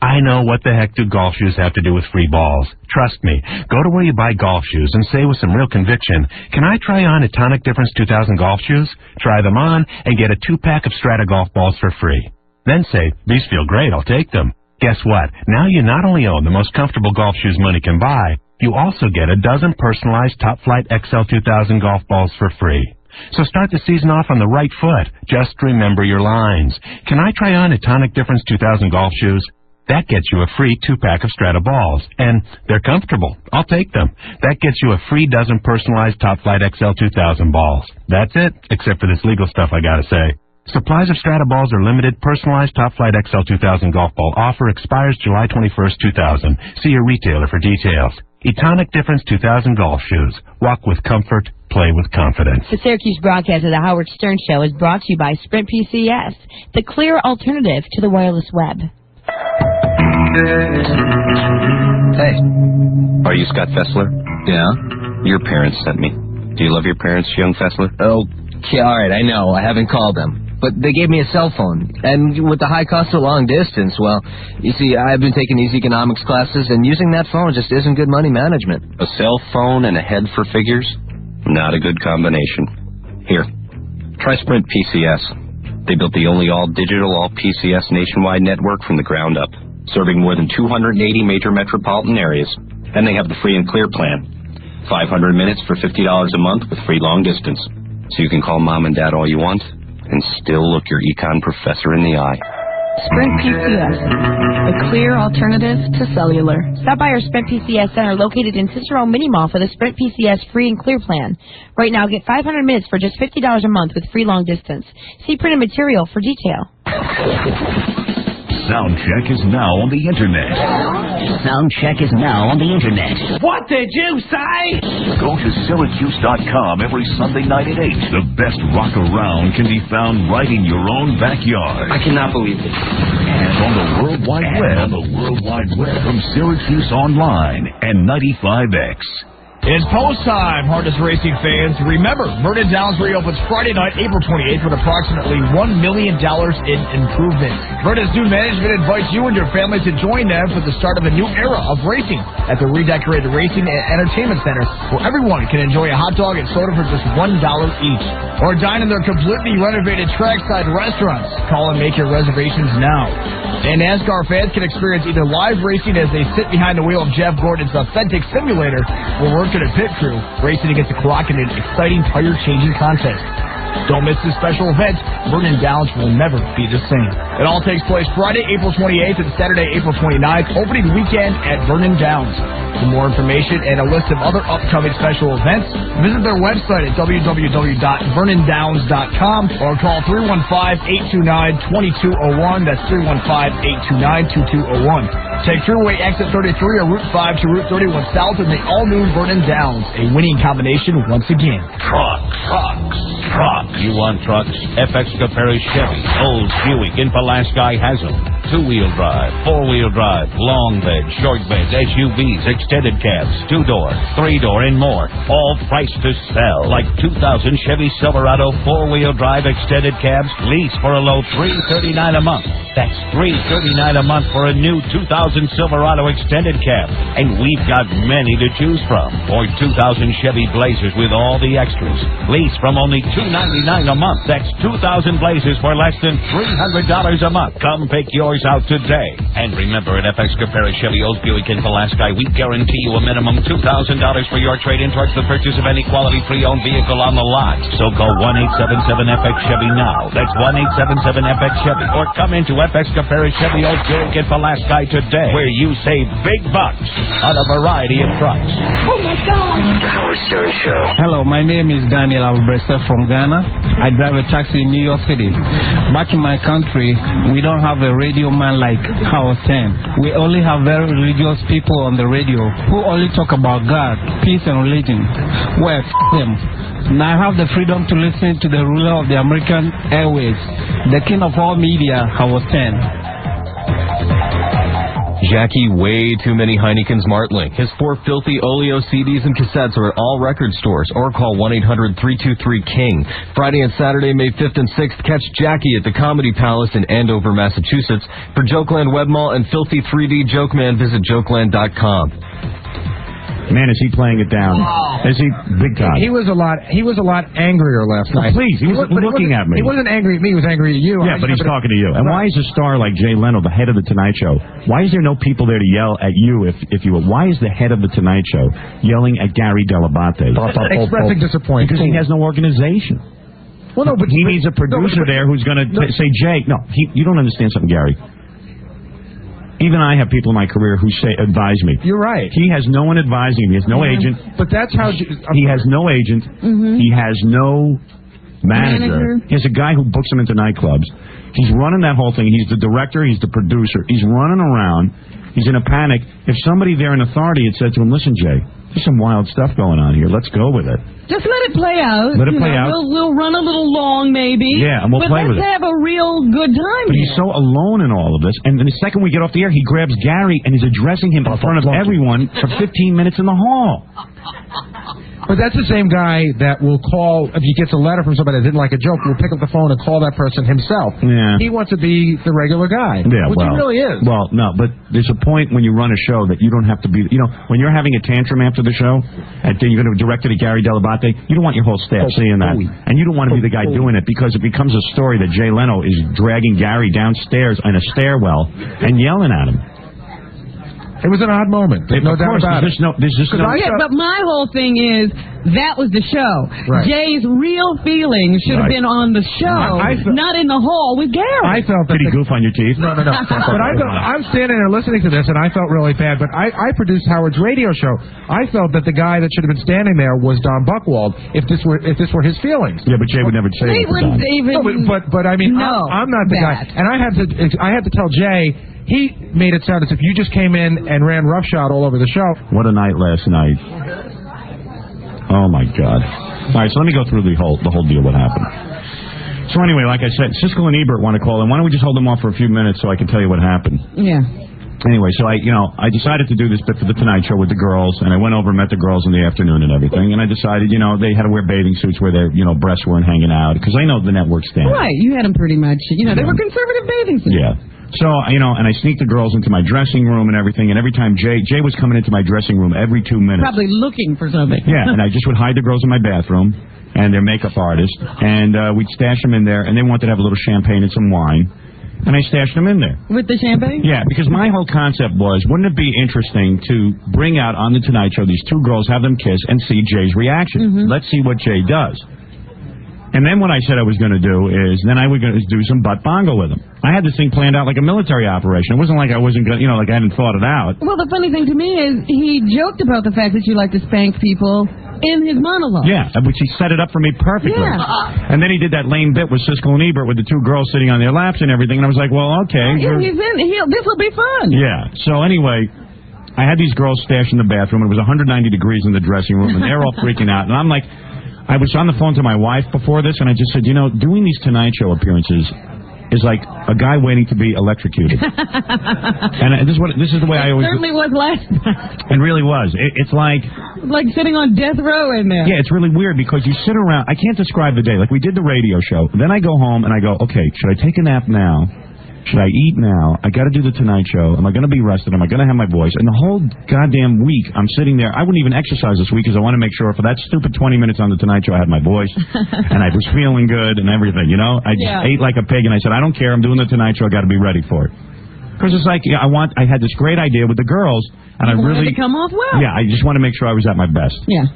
I know, what the heck do golf shoes have to do with free balls? Trust me. Go to where you buy golf shoes and say with some real conviction, can I try on Etonic Difference 2000 golf shoes? Try them on and get a 2-pack of Strata golf balls for free. Then say, these feel great, I'll take them. Guess what? Now you not only own the most comfortable golf shoes money can buy, you also get a dozen personalized Top Flight XL 2000 golf balls for free. So start the season off on the right foot. Just remember your lines. Can I try on Etonic Difference 2000 golf shoes? That gets you a free 2-pack of Strata balls. And they're comfortable. I'll take them. That gets you a free dozen personalized Top Flight XL 2000 balls. That's it, except for this legal stuff I gotta say. Supplies of Strata balls are limited. Personalized Top Flight XL 2000 golf ball offer expires July 21st, 2000. See your retailer for details. Etonic Difference 2000 golf shoes. Walk with comfort. Play with confidence. The Syracuse broadcast of the Howard Stern Show is brought to you by Sprint PCS, the clear alternative to the wireless web. Hey. Are you Scott Fessler? Yeah? Your parents sent me. Do you love your parents, young Fessler? Okay, all right, I know. I haven't called them. But they gave me a cell phone. And with the high cost of long distance, well, you see, I've been taking these economics classes, and using that phone just isn't good money management. A cell phone and a head for figures? Not a good combination. Here, try Sprint PCS. They built the only all-digital, all-PCS nationwide network from the ground up, serving more than 280 major metropolitan areas, and they have the free and clear plan. 500 minutes for $50 a month with free long distance. So you can call Mom and Dad all you want and still look your econ professor in the eye. Sprint PCS, the clear alternative to cellular. Stop by our Sprint PCS Center located in Cicero Mini Mall for the Sprint PCS free and clear plan. Right now, get 500 minutes for just $50 a month with free long distance. See printed material for detail. Soundcheck is now on the Internet. Soundcheck is now on the Internet. What did you say? Go to Syracuse.com every Sunday night at 8. The best rock around can be found right in your own backyard. I cannot believe it. And on the World Wide Web. From Syracuse Online and 95X. It's post time, Hardest Racing fans. Remember, Vernon Downs reopens Friday night, April 28th, with approximately $1 million in improvements. Vernon's new management invites you and your family to join them for the start of a new era of racing at the redecorated Racing and Entertainment Center, where everyone can enjoy a hot dog and soda for just $1 each. Or dine in their completely renovated trackside restaurants. Call and make your reservations now. And NASCAR fans can experience either live racing as they sit behind the wheel of Jeff Gordon's authentic simulator, or work in a pit crew racing against the clock in an exciting tire-changing contest. Don't miss this special event. Vernon Downs will never be the same. It all takes place Friday, April 28th and Saturday, April 29th, opening weekend at Vernon Downs. For more information and a list of other upcoming special events, visit their website at www.vernondowns.com or call 315-829-2201. That's 315-829-2201. Take Thruway Exit 33 or Route 5 to Route 31 South in the all-new Vernon Downs. A winning combination once again. Trucks. You want trucks? FX Caperi Chevy, Old Buick, in Pulaski has them. 2-wheel drive, 4-wheel drive, long bed, short bed, SUVs, extended cabs, 2-door, 3-door, and more. All priced to sell. Like 2000 Chevy Silverado 4-wheel drive extended cabs, lease for a low $339 a month. That's $339 a month for a new 2000 Silverado extended cab. And we've got many to choose from. Or 2000 Chevy Blazers with all the extras. Lease from only $299 a month. That's 2,000 Blazers for less than $300 a month. Come pick yours out today. And remember, at FX Caperi Chevy Old Buick in Pulaski, we guarantee you a minimum $2,000 for your trade-in towards the purchase of any quality pre-owned vehicle on the lot. So call 1-877-FX Chevy now. That's 1-877-FX Chevy. Or come into FX Caperi Chevy Old Buick in Pulaski today, where you save big bucks on a variety of trucks. Oh, my God. The Howard Stern Show. Hello, my name is Daniel Albresta from Ghana. I drive a taxi in New York City. Back in my country, we don't have a radio man like Howard Stern. We only have very religious people on the radio who only talk about God, peace, and religion. Well, them. Now I have the freedom to listen to the ruler of the American airways, the king of all media, Howard Stern. Jackie, way too many Heineken's Martlink. His 4 filthy Oleo CDs and cassettes are at all record stores, or call 1-800-323-KING. Friday and Saturday, May 5th and 6th, catch Jackie at the Comedy Palace in Andover, Massachusetts. For Jokeland Web Mall and Filthy 3D Jokeman, visit jokeland.com. Man, is he playing it down? Is he big time? He was a lot angrier last night. Please, he was looking at me. He wasn't angry at me. He was angry at you. Yeah, but he's talking to you. And why is a star like Jay Leno, the head of the Tonight Show, why is there no people there to yell at you if you were? Why is the head of the Tonight Show yelling at Gary Dell'Abate? Expressing disappointment. Because he has no organization. Well, no, but he needs a producer there who's going to say, Jay, you don't understand something, Gary. Even I have people in my career who advise me. You're right. He has no one advising him. He has no agent. But that's how... He has no agent. Mm-hmm. He has no manager. He has a guy who books him into nightclubs. He's running that whole thing. He's the director. He's the producer. He's running around. He's in a panic. If somebody there in authority had said to him, listen, Jay, there's some wild stuff going on here. Let's go with it. Just let it play out. Let it play out. We'll run a little long, maybe. Yeah, and we'll play with it. But let's have a real good time. But he's so alone in all of this. And then the second we get off the air, he grabs Gary and he's addressing him in front of everyone for 15 minutes in the hall. But that's the same guy that will call, if he gets a letter from somebody that didn't like a joke, will pick up the phone and call that person himself. Yeah. He wants to be the regular guy. Yeah, which he really is. Well, no, but there's a point when you run a show that you don't have to be, when you're having a tantrum after the show, and then you're going to direct it to Gary Dell'Abate, you don't want your whole staff seeing that. And you don't want to be the guy doing it, because it becomes a story that Jay Leno is dragging Gary downstairs in a stairwell and yelling at him. It was an odd moment. There's no doubt about it. But my whole thing is, that was the show. Right. Jay's real feelings should have been on the show, not in the hall with Gary. I felt that... Did he goof on your teeth? No. But I'm standing there listening to this, and I felt really bad. But I produced Howard's radio show. I felt that the guy that should have been standing there was Don Buchwald, if this were his feelings. Yeah, but Jay would never say They that. wouldn't even... No, but I mean, I'm not the guy. And I had to tell Jay, he made it sound as if you just came in and ran roughshod all over the show. What a night last night. Oh, my God. All right, so let me go through the whole deal, what happened. So anyway, like I said, Siskel and Ebert want to call in. Why don't we just hold them off for a few minutes so I can tell you what happened? Yeah. Anyway, so I decided to do this bit for the Tonight Show with the girls, and I went over and met the girls in the afternoon and everything, and I decided, they had to wear bathing suits where their, breasts weren't hanging out, because I know the network standard. Right, you had them pretty much, they were conservative bathing suits. Yeah. So, and I sneaked the girls into my dressing room and everything, and every time Jay was coming into my dressing room every 2 minutes. Probably looking for something. Yeah, and I just would hide the girls in my bathroom, and their makeup artist, and we'd stash them in there, and they wanted to have a little champagne and some wine. And I stashed them in there. With the champagne? Yeah, because my whole concept was, wouldn't it be interesting to bring out on the Tonight Show these two girls, have them kiss, and see Jay's reaction? Mm-hmm. Let's see what Jay does. And then what I said I was going to do is, then I was going to do some butt bongo with them. I had this thing planned out like a military operation. It wasn't like I wasn't going to, like I hadn't thought it out. Well, the funny thing to me is, he joked about the fact that you like to spank people in his monologue. Yeah, which he set it up for me perfectly. Yeah. And then he did that lame bit with Siskel and Ebert with the two girls sitting on their laps and everything, and I was like, well, okay. This will be fun. Yeah, so anyway, I had these girls stashed in the bathroom, and it was 190 degrees in the dressing room, and they're all freaking out, and I'm like, I was on the phone to my wife before this, and I just said, doing these Tonight Show appearances is like a guy waiting to be electrocuted. And this is the way I always... Certainly was last night. It really was. It's like sitting on death row in there. Yeah, it's really weird because you sit around... I can't describe the day. Like, we did the radio show. Then I go home and I go, okay, should I take a nap now? Should I eat now? I got to do the Tonight Show. Am I going to be rested? Am I going to have my voice? And the whole goddamn week, I'm sitting there. I wouldn't even exercise this week because I want to make sure for that stupid 20 minutes on the Tonight Show, I had my voice and I was feeling good and everything. I just ate like a pig, and I said, I don't care. I'm doing the Tonight Show. I got to be ready for it. Because it's like I had this great idea with the girls, and I really wanted to come off well. Yeah, I just want to make sure I was at my best. Yeah.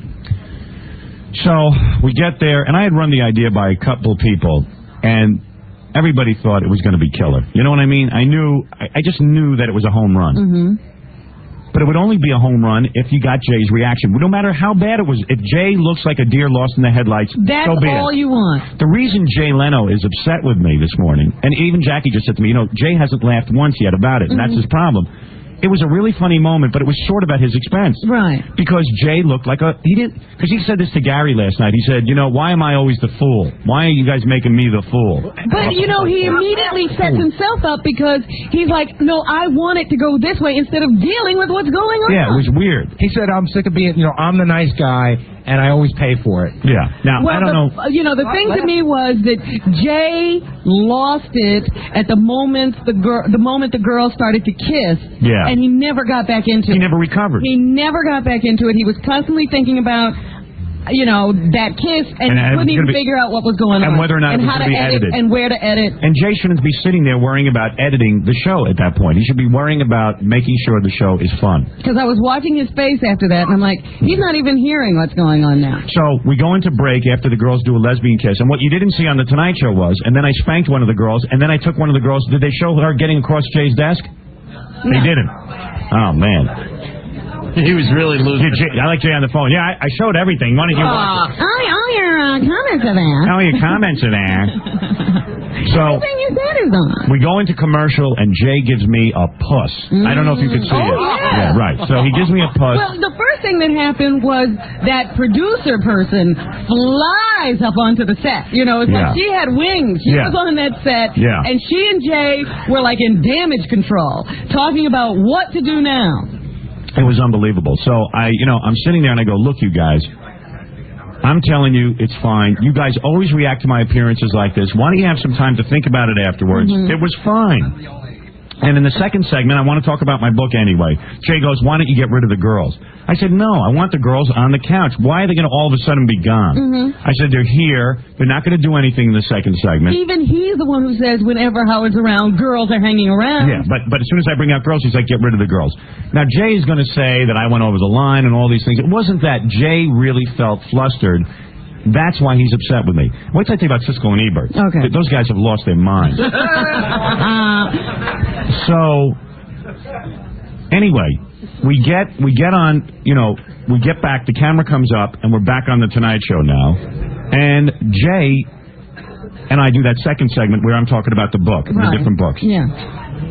So we get there, and I had run the idea by a couple people, and everybody thought it was going to be killer. You know what I mean? I just knew that it was a home run. Mm-hmm. But it would only be a home run if you got Jay's reaction. No matter how bad it was, if Jay looks like a deer lost in the headlights, that's so be all it. you want. The reason Jay Leno is upset with me this morning, and even Jackie just said to me, Jay hasn't laughed once yet about it, and that's his problem. It was a really funny moment, but it was sort of at his expense. Right. Because Jay looked like because he said this to Gary last night. He said, why am I always the fool? Why are you guys making me the fool? But, he immediately sets himself up because he's like, no, I want it to go this way instead of dealing with what's going on. Yeah, it was weird. He said, I'm sick of being, I'm the nice guy, and I always pay for it. Yeah. Now, I don't know. The thing to me was that Jay lost it at the moment the girl started to kiss. Yeah. And he never got back into it. He never recovered. He never got back into it. He was constantly thinking about, that kiss, and he couldn't even figure out what was going on. And whether or not it was how going to be edited. And where to edit. And Jay shouldn't be sitting there worrying about editing the show at that point. He should be worrying about making sure the show is fun. Because I was watching his face after that, and I'm like, he's not even hearing what's going on now. So we go into break after the girls do a lesbian kiss. And what you didn't see on the Tonight Show was, and then I spanked one of the girls, and then I took one of the girls. Did they show her getting across Jay's desk? No. They didn't. Oh, man. He was really losing. I like Jay on the phone. Yeah, I showed everything. Why don't you watch it? All your comments are there. All your comments are there. So everything you said is on. We go into commercial, and Jay gives me a puss. I don't know if you could see it. Yeah. Right. So he gives me a puss. Well, the first thing that happened was that producer person flies up onto the set. It's like she had wings. She was on that set. Yeah. And she and Jay were like in damage control, talking about what to do now. It was unbelievable. So I'm sitting there and I go, look, you guys, I'm telling you, it's fine. You guys always react to my appearances like this. Why don't you have some time to think about it afterwards? Mm-hmm. It was fine. And in the second segment, I want to talk about my book anyway. Jay goes, why don't you get rid of the girls? I said, no, I want the girls on the couch. Why are they going to all of a sudden be gone? I said, they're here. They're not going to do anything in the second segment. Even he's the one who says whenever Howard's around, girls are hanging around. Yeah, but as soon as I bring out girls, he's like, get rid of the girls. Now, Jay's going to say that I went over the line and all these things. It wasn't that. Jay really felt flustered. That's why he's upset with me. Wait till I tell you about Siskel and Ebert. Okay. Those guys have lost their minds. So, anyway, we get on, we get back, the camera comes up, and we're back on the Tonight Show now. And Jay and I do that second segment where I'm talking about the book, the different books. Yeah.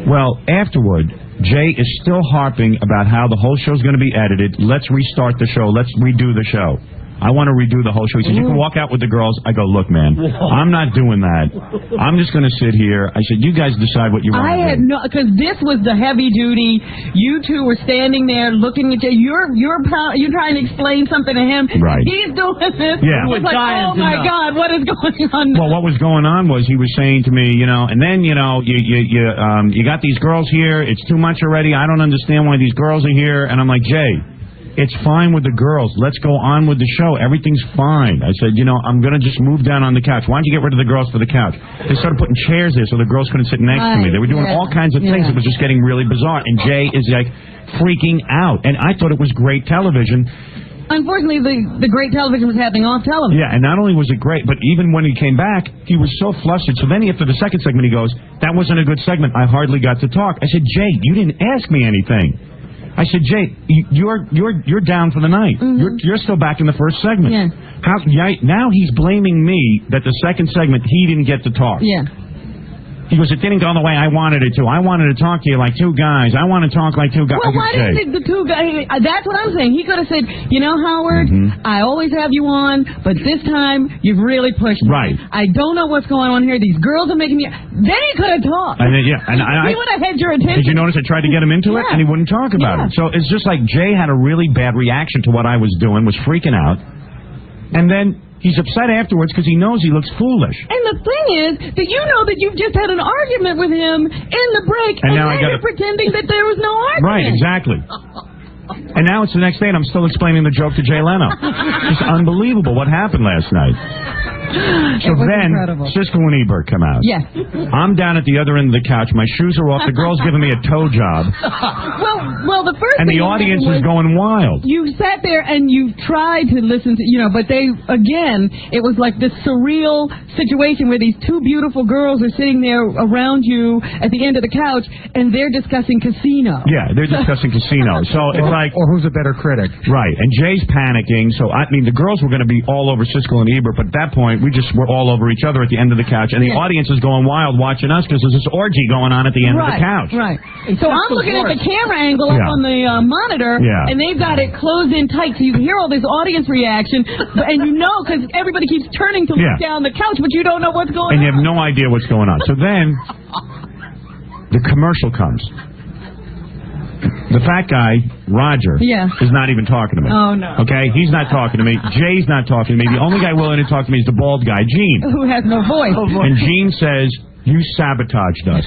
Well, afterward, Jay is still harping about how the whole show's going to be edited. Let's restart the show. Let's redo the show. I want to redo the whole show. He says, you can walk out with the girls. I go, look, man, I'm not doing that. I'm just going to sit here. I said, you guys decide what you want to do. I had no, because this was the heavy duty. You two were standing there looking at you. You're trying to explain something to him. Right. He's doing this. Yeah. It's like, oh my God, what is going on? Well, what was going on was he was saying to me, and then, you got these girls here. It's too much already. I don't understand why these girls are here. And I'm like, Jay, it's fine with the girls. Let's go on with the show. Everything's fine. I said, I'm going to just move down on the couch. Why don't you get rid of the girls for the couch? They started putting chairs there so the girls couldn't sit next to me. They were doing all kinds of things. It was just getting really bizarre. And Jay is like freaking out. And I thought it was great television. Unfortunately, the great television was happening off television. Yeah, and not only was it great, but even when he came back, he was so flustered. So then after the second segment, he goes, that wasn't a good segment. I hardly got to talk. I said, Jay, you didn't ask me anything. I said, Jay, you're down for the night. You're still back in the first segment. Yeah. Now he's blaming me that the second segment he didn't get to talk. Yeah. He goes, it didn't go the way I wanted it to. I wanted to talk to you like two guys. I want to talk like two guys. Well, why didn't the two guys... That's what I'm saying. He could have said, Howard, I always have you on, but this time you've really pushed me. Right. I don't know what's going on here. These girls are making me... Then he could have talked. And then, he would have had your attention. Did you notice I tried to get him into it? And he wouldn't talk about it. So it's just like Jay had a really bad reaction to what I was doing, was freaking out. And then... he's upset afterwards because he knows he looks foolish. And the thing is that you know that you've just had an argument with him in the break, and now you're pretending that there was no argument. Right, exactly. And now it's the next day, and I'm still explaining the joke to Jay Leno. It's unbelievable what happened last night. So then, Siskel and Ebert come out. Yes. I'm down at the other end of the couch. My shoes are off. The girl's giving me a toe job. Well, the first and thing the audience is going wild. You sat there and you tried to listen to, but they, again, it was like this surreal situation where these two beautiful girls are sitting there around you at the end of the couch, and they're discussing Casino. Yeah, they're discussing Casino. So it's like... Or who's a better critic. Right, and Jay's panicking. So, the girls were going to be all over Siskel and Ebert, but at that point, we just were all over each other at the end of the couch, and the audience is going wild watching us because there's this orgy going on at the end of the couch. Right. So I'm looking at the camera angle up on the monitor, and they've got it closed in tight, so you can hear all this audience reaction, and because everybody keeps turning to look down the couch, but you don't know what's going on. And you have no idea what's going on. So then, the commercial comes. The fat guy, Roger, is not even talking to me. Oh, no. Okay? He's not talking to me. Jay's not talking to me. The only guy willing to talk to me is the bald guy, Gene. Who has no voice. And Gene says, you sabotaged us.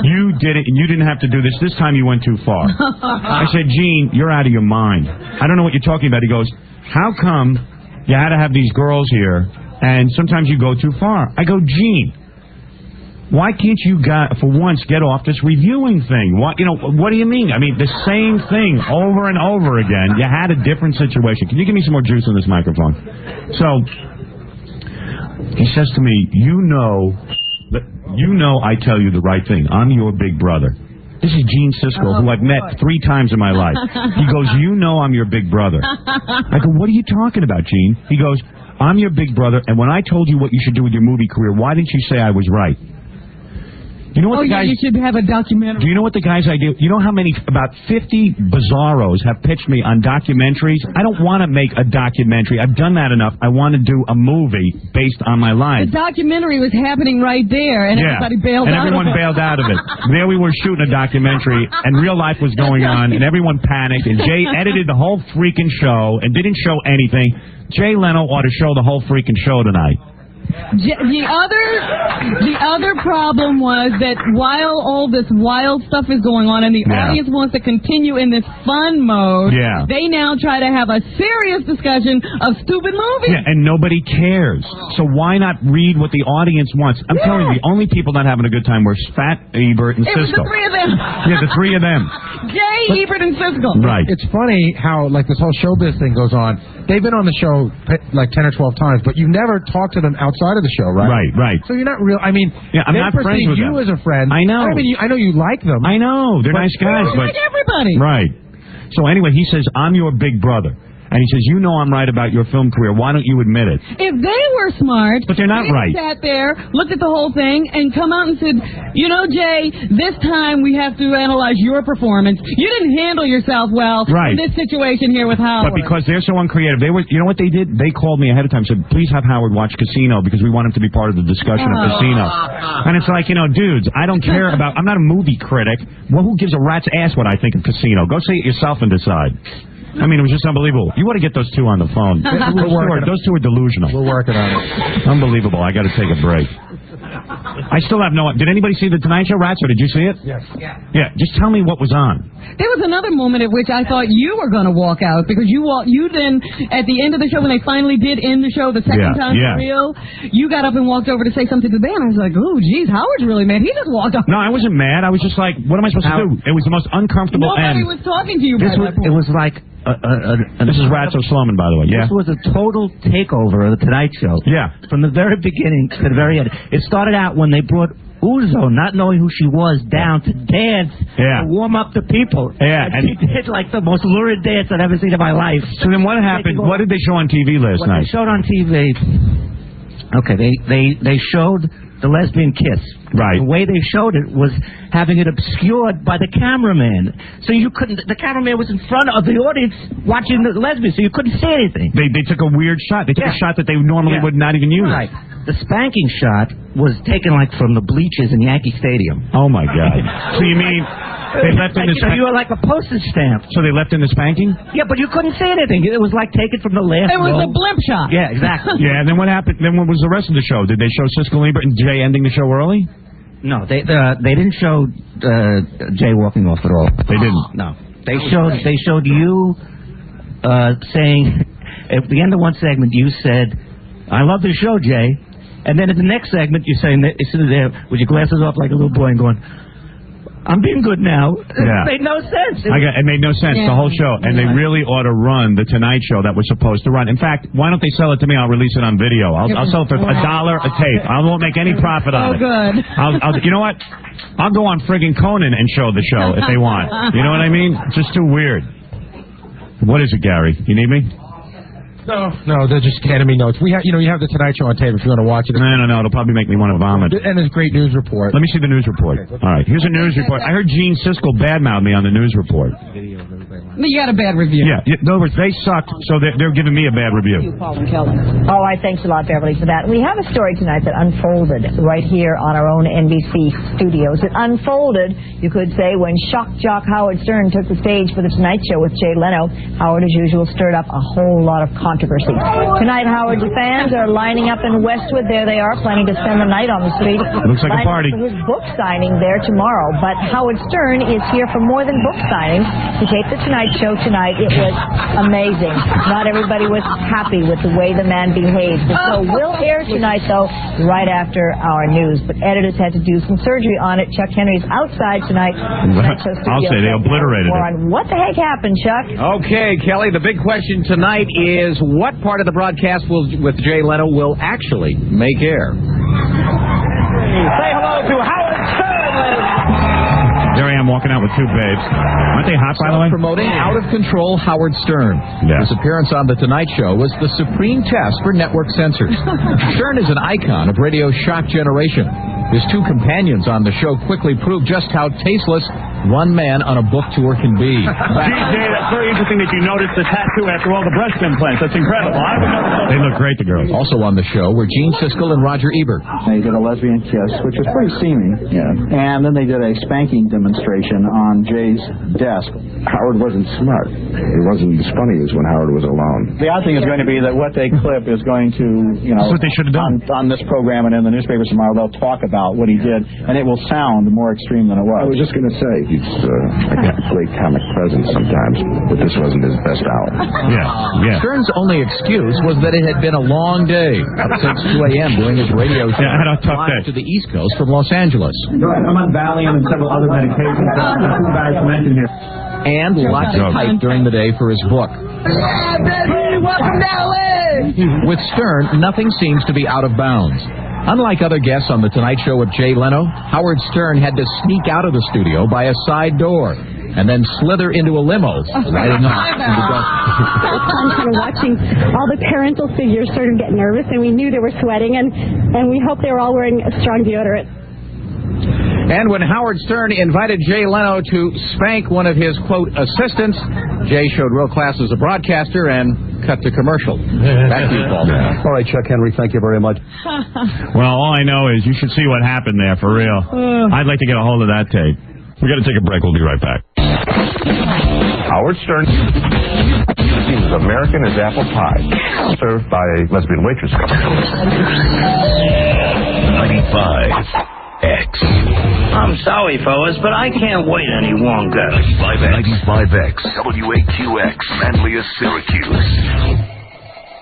You did it, and you didn't have to do this. This time you went too far. I said, Gene, you're out of your mind. I don't know what you're talking about. He goes, how come you had to have these girls here, and sometimes you go too far? I go, Gene, why can't you, for once, get off this reviewing thing? What do you mean? I mean, the same thing over and over again. You had a different situation. Can you give me some more juice on this microphone? So, he says to me, you know I tell you the right thing. I'm your big brother. This is Gene Siskel, who I've met 3 times in my life. He goes, you know I'm your big brother. I go, what are you talking about, Gene? He goes, I'm your big brother, and when I told you what you should do with your movie career, why didn't you say I was right? You know what you should have a documentary. Do you know what the guy's idea? You know how many, about 50 bizarros have pitched me on documentaries? I don't want to make a documentary. I've done that enough. I want to do a movie based on my life. The documentary was happening right there, and everybody bailed out of it. And everyone bailed out of it. There we were shooting a documentary, and real life was going on, and everyone panicked, and Jay edited the whole freaking show and didn't show anything. Jay Leno ought to show the whole freaking show tonight. The other problem was that while all this wild stuff is going on and the audience wants to continue in this fun mode, they now try to have a serious discussion of stupid movies. Yeah, and nobody cares. So why not read what the audience wants? I'm telling you, the only people not having a good time were Fat, Ebert, and Siskel. It was the three of them. Yeah, the three of them. Jay, Ebert, and Siskel. Right. It's funny how, like, this whole showbiz thing goes on. They've been on the show, like, 10 or 12 times, but you never talk to them outside of the show, right? Right. So you're not real. I mean, I'm not friends with you them. as a friend. I know. I mean, I know you like them. I know. They're nice guys. They like everybody. Right. So anyway, he says, I'm your big brother. And he says, you know I'm right about your film career. Why don't you admit it? If they were smart, but they're not right. Sat there, looked at the whole thing, and come out and said, you know, Jay, this time we have to analyze your performance. You didn't handle yourself well in this situation here with Howard. But because they're so uncreative, they were. You know what they did? They called me ahead of time and said, please have Howard watch Casino because we want him to be part of the discussion of Casino. And it's like, you know, dudes, I don't care about. I'm not a movie critic. Well, who gives a rat's ass what I think of Casino? Go see it yourself and decide. I mean, it was just unbelievable. You want to get those two on the phone. Those two are delusional. We're working on it. Unbelievable. I got to take a break. I still have no... Did anybody see The Tonight Show, Rats, or did you see it? Yes. Yeah, just tell me what was on. There was another moment at which I thought you were going to walk out because you then, at the end of the show, when they finally did end the show the second time for real, you got up and walked over to say something to the band. I was like, oh, geez, Howard's really mad. He just walked off. No, I wasn't mad. I was just like, what am I supposed to do? It was the most uncomfortable Nobody end. was talking to you by that point. It was like... this is Ratso Sloman, by the way. Yeah. This was a total takeover of the Tonight Show. Yeah. From the very beginning to the very end. It started out when they brought Uzo, not knowing who she was, down to dance to warm up the people. Yeah. And she did like the most lurid dance I've ever seen in my life. So then what happened? What did they show on TV last night? They showed on TV... Okay, they showed the lesbian kiss. Right. The way they showed it was having it obscured by the cameraman. So you couldn't... The cameraman was in front of the audience watching the lesbian, so you couldn't see anything. They took a weird shot. They took a shot that they normally would not even use. Right. The spanking shot was taken like from the bleachers in Yankee Stadium. Oh, my God. So you mean... They left in the spanking? You were like a postage stamp. So they left in the spanking? Yeah, but you couldn't see anything. It was like taken from the last It was row. a blimp shot. Yeah, exactly. Yeah, and then what happened? Then what was the rest of the show? Did they show Siskel Ebert and Jay ending the show early? No, they didn't show Jay walking off at all. They didn't? No. They showed you saying, at the end of one segment, you said, I love the show, Jay. And then at the next segment, you're sitting there with your glasses off like a little boy and going, I'm being good now. Yeah. It made no sense. It made no sense, the whole show. And they really ought to run the Tonight Show that was supposed to run. In fact, why don't they sell it to me? I'll release it on video. I'll sell it for $1 a tape. I won't make any profit on it. good. You know what? I'll go on friggin' Conan and show the show if they want. You know what I mean? It's just too weird. What is it, Gary? You need me? No, they're just enemy notes. You have the Tonight Show on tape if you want to watch it. No, it'll probably make me want to vomit. And there's a great news report. Let me see the news report. All right, here's a news report. I heard Gene Siskel badmouth me on the news report. You got a bad review. Yeah, in other words, they sucked, so they're giving me a bad review. All right, thanks a lot, Beverly, for that. We have a story tonight that unfolded right here on our own NBC studios. It unfolded, you could say, when shock jock Howard Stern took the stage for The Tonight Show with Jay Leno. Howard, as usual, stirred up a whole lot of controversy. Tonight, Howard's fans are lining up in Westwood. There they are, planning to spend the night on the street. Looks like a party. For his book signing there tomorrow. But Howard Stern is here for more than book signings. He taped The Tonight Show tonight. It was amazing. Not everybody was happy with the way the man behaved. The show will air tonight, though, right after our news. But editors had to do some surgery on it. Chuck Henry's outside tonight. I'll say they obliterated it. What the heck happened, Chuck? Okay, Kelly, the big question tonight is what part of the broadcast with Jay Leno will actually make air? Say hello to Howard Stern. There I am walking out with two babes. Aren't they hot, by the way? Promoting out-of-control Howard Stern. Yeah. His appearance on The Tonight Show was the supreme test for network censors. Stern is an icon of radio's shock generation. His two companions on the show quickly proved just how tasteless one man on a book tour can be. Jay, that's very interesting that you noticed the tattoo after all the breast implants. That's incredible. They look great, the girls. Also on the show were Gene Siskel and Roger Ebert. They did a lesbian kiss, which was pretty steamy. Yeah. And then they did a spanking demonstration on Jay's desk. Howard wasn't smart. It wasn't as funny as when Howard was alone. The odd thing is going to be that what they clip is going to, that's what they should have done. On this program and in the newspapers tomorrow, they'll talk about what he did, and it will sound more extreme than it was. I was just going to say, he's got great comic presence sometimes, but this wasn't his best hour. Yeah. Stern's only excuse was that it had been a long day, up since 2 a.m. doing his radio show live to the East Coast from Los Angeles. I'm on Valium and several other medications. That's what I mentioned here. And lots of hype during the day for his book. Welcome to LA! With Stern, nothing seems to be out of bounds. Unlike other guests on The Tonight Show with Jay Leno, Howard Stern had to sneak out of the studio by a side door and then slither into a limo, riding off in the dust. I'm kind of watching all the parental figures sort of get nervous, and we knew they were sweating, and we hoped they were all wearing a strong deodorant. And when Howard Stern invited Jay Leno to spank one of his, quote, assistants, Jay showed real class as a broadcaster and cut to commercial. Back to you, Paul. All right, Chuck Henry, thank you very much. Well, all I know is you should see what happened there, for real. I'd like to get a hold of that tape. We've got to take a break. We'll be right back. Howard Stern is as American as apple pie, served by a lesbian waitress. 95X. I'm sorry, fellas, but I can't wait any longer. 95X, WAQX, Manlius, Syracuse.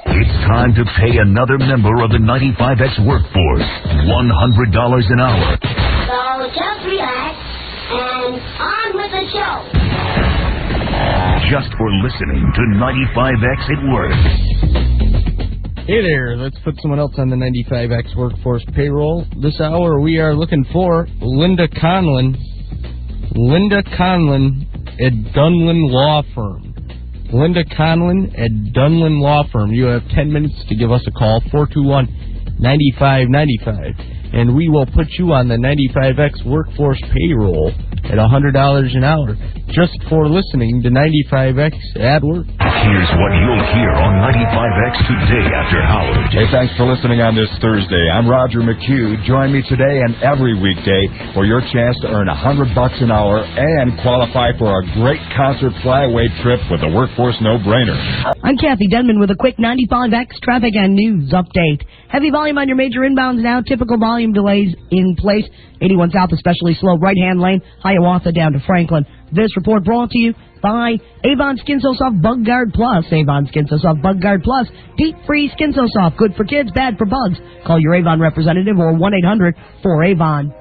It's time to pay another member of the 95X workforce $100 an hour. So just relax and on with the show. Just for listening to 95X at work. Hey there, let's put someone else on the 95X workforce payroll. This hour we are looking for Linda Conlon. Linda Conlon at Dunlin Law Firm. Linda Conlon at Dunlin Law Firm. You have 10 minutes to give us a call, 421-9595. And we will put you on the 95X workforce payroll at $100 an hour just for listening to 95X at work. Here's what you'll hear on 95X today after Howard. Hey, thanks for listening on this Thursday. I'm Roger McHugh. Join me today and every weekday for your chance to earn $100 an hour and qualify for a great concert flyaway trip with a workforce no-brainer. I'm Kathy Denman with a quick 95X traffic and news update. Heavy volume on your major inbounds now. Typical volume delays in place. 81 South especially slow. Right-hand lane, Hiawatha down to Franklin. This report brought to you by Avon Skin So Soft Bug Guard Plus. Avon Skin So Soft Bug Guard Plus. Deep freeze Skin So Soft. Good for kids, bad for bugs. Call your Avon representative or 1-800-4AVON.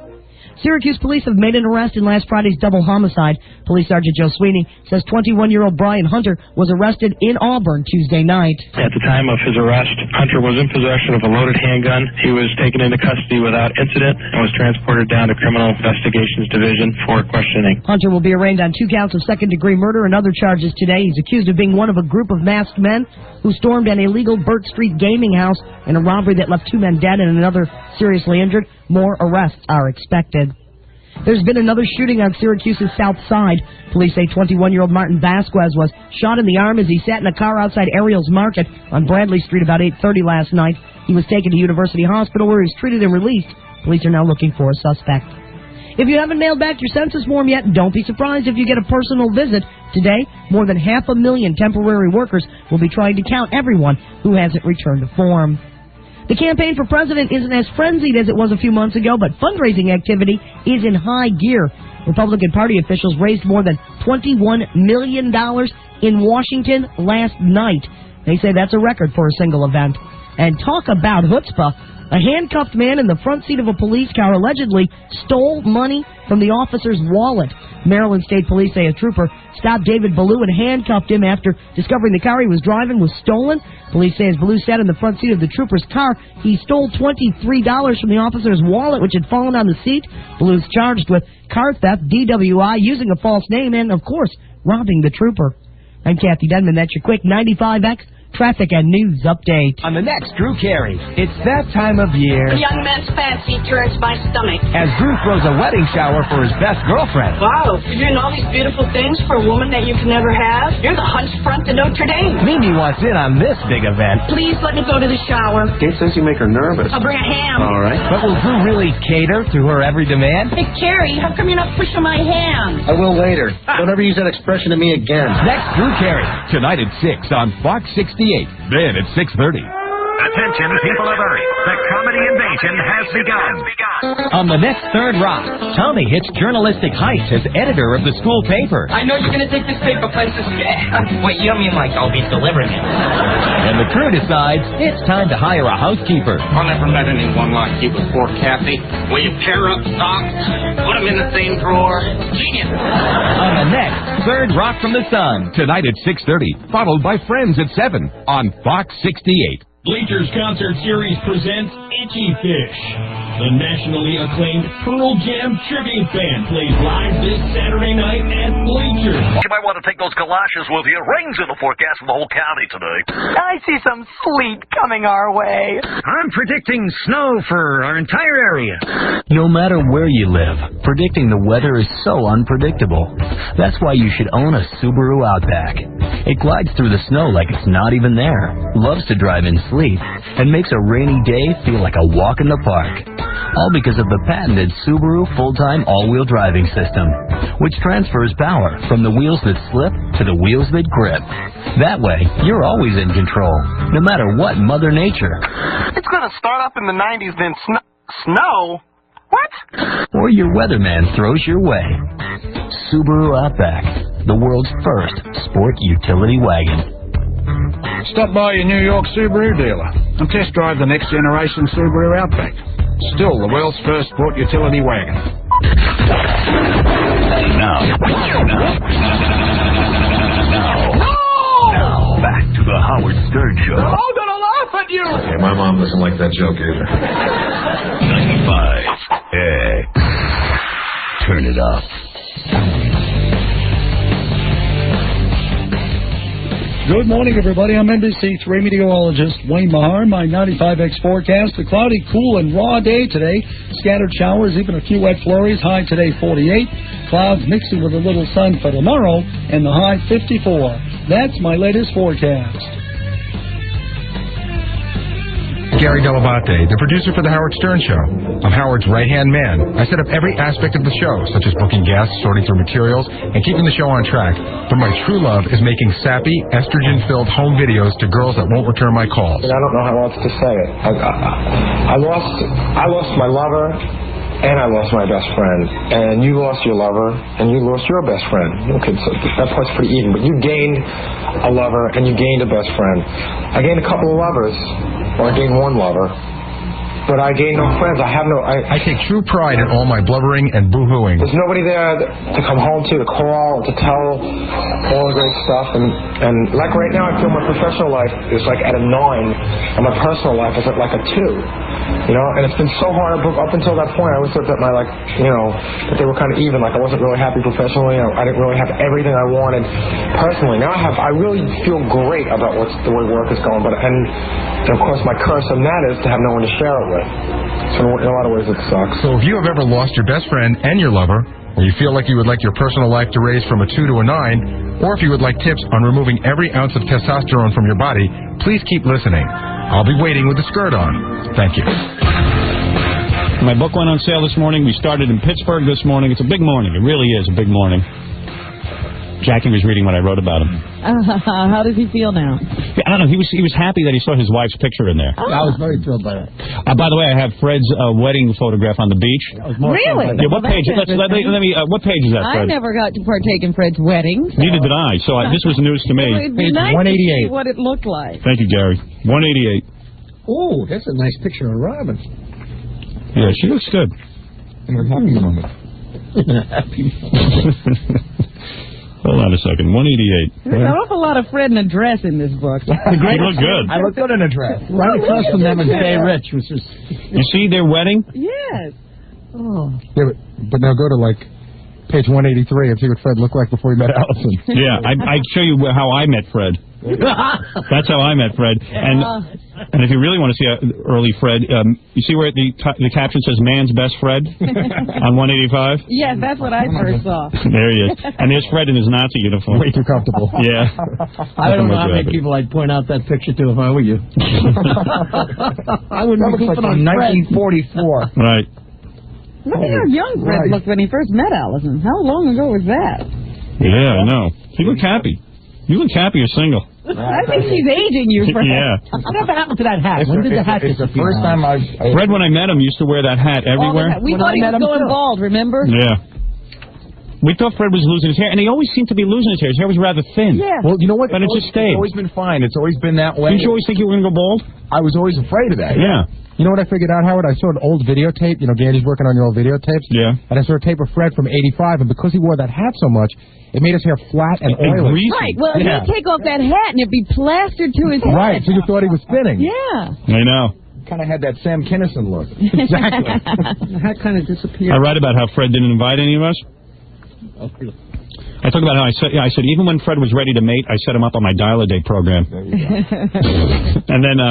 Syracuse police have made an arrest in last Friday's double homicide. Police Sergeant Joe Sweeney says 21-year-old Brian Hunter was arrested in Auburn Tuesday night. At the time of his arrest, Hunter was in possession of a loaded handgun. He was taken into custody without incident and was transported down to Criminal Investigations Division for questioning. Hunter will be arraigned on 2 counts of second-degree murder and other charges today. He's accused of being one of a group of masked men who stormed an illegal Burt Street gaming house in a robbery that left 2 men dead and another seriously injured. More arrests are expected. There's been another shooting on Syracuse's south side. Police say 21-year-old Martin Vasquez was shot in the arm as he sat in a car outside Ariel's Market on Bradley Street about 8:30 last night. He was taken to University Hospital where he was treated and released. Police are now looking for a suspect. If you haven't mailed back your census form yet, don't be surprised if you get a personal visit. Today, more than 500,000 temporary workers will be trying to count everyone who hasn't returned a form. The campaign for president isn't as frenzied as it was a few months ago, but fundraising activity is in high gear. Republican Party officials raised more than $21 million in Washington last night. They say that's a record for a single event. And talk about chutzpah. A handcuffed man in the front seat of a police car allegedly stole money from the officer's wallet. Maryland State Police say a trooper stopped David Ballou and handcuffed him after discovering the car he was driving was stolen. Police say as Ballou sat in the front seat of the trooper's car, he stole $23 from the officer's wallet, which had fallen on the seat. Ballou's charged with car theft, DWI, using a false name, and, of course, robbing the trooper. I'm Kathy Denman. That's your quick 95X traffic and news update. On the next Drew Carey, it's that time of year. Young man's fancy turns my stomach. As Drew throws a wedding shower for his best girlfriend. Wow, you're doing all these beautiful things for a woman that you can never have? You're the hunch front to Notre Dame. Mimi wants in on this big event. Please let me go to the shower. Kate says you make her nervous. I'll bring a ham. All right. But will Drew really cater to her every demand? Hey, Carrie, how come you're not pushing my ham? I will later. Don't ever use that expression to me again. Next, Drew Carey. Tonight at 6 on Fox 68. Then at 6:30. Attention, people of Earth. The comedy invasion has begun. On the next Third Rock, Tommy hits journalistic heights as editor of the school paper. I know you're going to take this paper places. Wait, you don't mean like I'll be delivering it? And the crew decides it's time to hire a housekeeper. I never met anyone like you before, Kathy. Will you pair up socks? Put them in the same drawer? Genius. On the next Third Rock from the Sun. Tonight at 6:30. Followed by Friends at 7 on Fox 68. Bleachers Concert Series presents Itchy Fish. The nationally acclaimed Pearl Jam tribute band plays live this Saturday night at Bleachers. You might want to take those galoshes with you. Rain's in the forecast for the whole county today. I see some sleet coming our way. I'm predicting snow for our entire area. No matter where you live, predicting the weather is so unpredictable. That's why you should own a Subaru Outback. It glides through the snow like it's not even there, loves to drive in sleet, and makes a rainy day feel like a walk in the park. All because of the patented Subaru full-time all-wheel driving system, which transfers power from the wheels that slip to the wheels that grip. That way, you're always in control, no matter what Mother Nature. It's going to start up in the 90s, then snow? What? Or your weatherman throws your way. Subaru Outback, the world's first sport utility wagon. Stop by your New York Subaru dealer and test drive the next generation Subaru Outback. Still the world's first sport utility wagon. Now, back to the Howard Stern Show. They're all going to laugh at you. Okay, my mom doesn't like that joke either. 95. Hey, turn it up. Good morning, everybody. I'm NBC3 meteorologist Wayne Mahar. My 95X forecast, a cloudy, cool, and raw day today. Scattered showers, even a few wet flurries. High today, 48. Clouds mixing with a little sun for tomorrow, and the high, 54. That's my latest forecast. Gary Dell'Abate, the producer for The Howard Stern Show. I'm Howard's right-hand man. I set up every aspect of the show, such as booking guests, sorting through materials, and keeping the show on track. But my true love is making sappy, estrogen-filled home videos to girls that won't return my calls. I don't know how else to say it. I lost my lover, and I lost my best friend. And you lost your lover, and you lost your best friend. Okay, so that part's pretty even. But you gained a lover, and you gained a best friend. I gained a couple of lovers. Or I gained one lover, but I gained no friends. I take true pride in all my blubbering and boo-hooing. There's nobody there to come home to call, to tell all the great stuff. And like right now, I feel my professional life is like at a 9, and my personal life is at like a 2. You know, and it's been so hard up until that point. I always thought that that they were kind of even. Like I wasn't really happy professionally. I didn't really have everything I wanted personally. Now I really feel great about the way work is going. And of course, my curse on that is to have no one to share it with. So in a lot of ways, it sucks. So if you have ever lost your best friend and your lover, or you feel like you would like your personal life to raise from a 2 to a 9, or if you would like tips on removing every ounce of testosterone from your body, please keep listening. I'll be waiting with the skirt on. Thank you. My book went on sale this morning. We started in Pittsburgh this morning. It's a big morning. It really is a big morning. Jackie was reading what I wrote about him. How does he feel now? Yeah, I don't know. He was happy that he saw his wife's picture in there. I was very thrilled by that. By the way, I have Fred's wedding photograph on the beach. Really? Yeah, what page? Let me. What page is that, Fred? I never got to partake in Fred's wedding. So. Neither did I. So this was news to me. It'd be nice 188. To see what it looked like. Thank you, Gary. 188. Oh, that's a nice picture of Robin. Yeah, she looks good. In her happy moment. Happy moment. Hold on a second. 188. There's an awful lot of Fred in a dress in this book. You look good. I look good in a dress. Right across from them is Jay Rich, which is... You see their wedding? Yes. Oh. Yeah, but now go to page 183 and see what Fred looked like before he met Allison. Yeah, I'd show you how I met Fred. That's how I met Fred. And if you really want to see early Fred, you see where the caption says "Man's Best Fred" on 185? Yes, that's what I first saw. There he is. And there's Fred in his Nazi uniform. Way too comfortable. Yeah. I don't know how many people I'd point out that picture to if I were you. I wouldn't be Looks like goofing on Fred. 1944. Right. Look at how young Fred looked when he first met Allison. How long ago was that? Yeah, I know. He looked happy. You look happy you're single. I think she's aging you, Fred. Yeah. Whatever happened to that hat? When did the hat It's the disappear? first time Fred, when I met him, used to wear that hat everywhere. We thought he was going bald, remember? Yeah. We thought Fred was losing his hair, and he always seemed to be losing his hair. His hair was rather thin. Yeah. Well, you know what? But it just stayed. It's always been fine. It's always been that way. Didn't you always think you were going to go bald? I was always afraid of that. Yeah. You know what I figured out, Howard? I saw an old videotape. You know, Gary's working on your old videotapes. Yeah. And I saw a tape of Fred from '85, and because he wore that hat so much, it made his hair flat and oily. Right. Well, he'd take off that hat and it'd be plastered to his head. Right. So you thought he was spinning. Yeah. I know. Kind of had that Sam Kinison look. Exactly. The hat kind of disappeared. I write about how Fred didn't invite any of us. I talk about how I said even when Fred was ready to mate, I set him up on my dial-a-day program. And then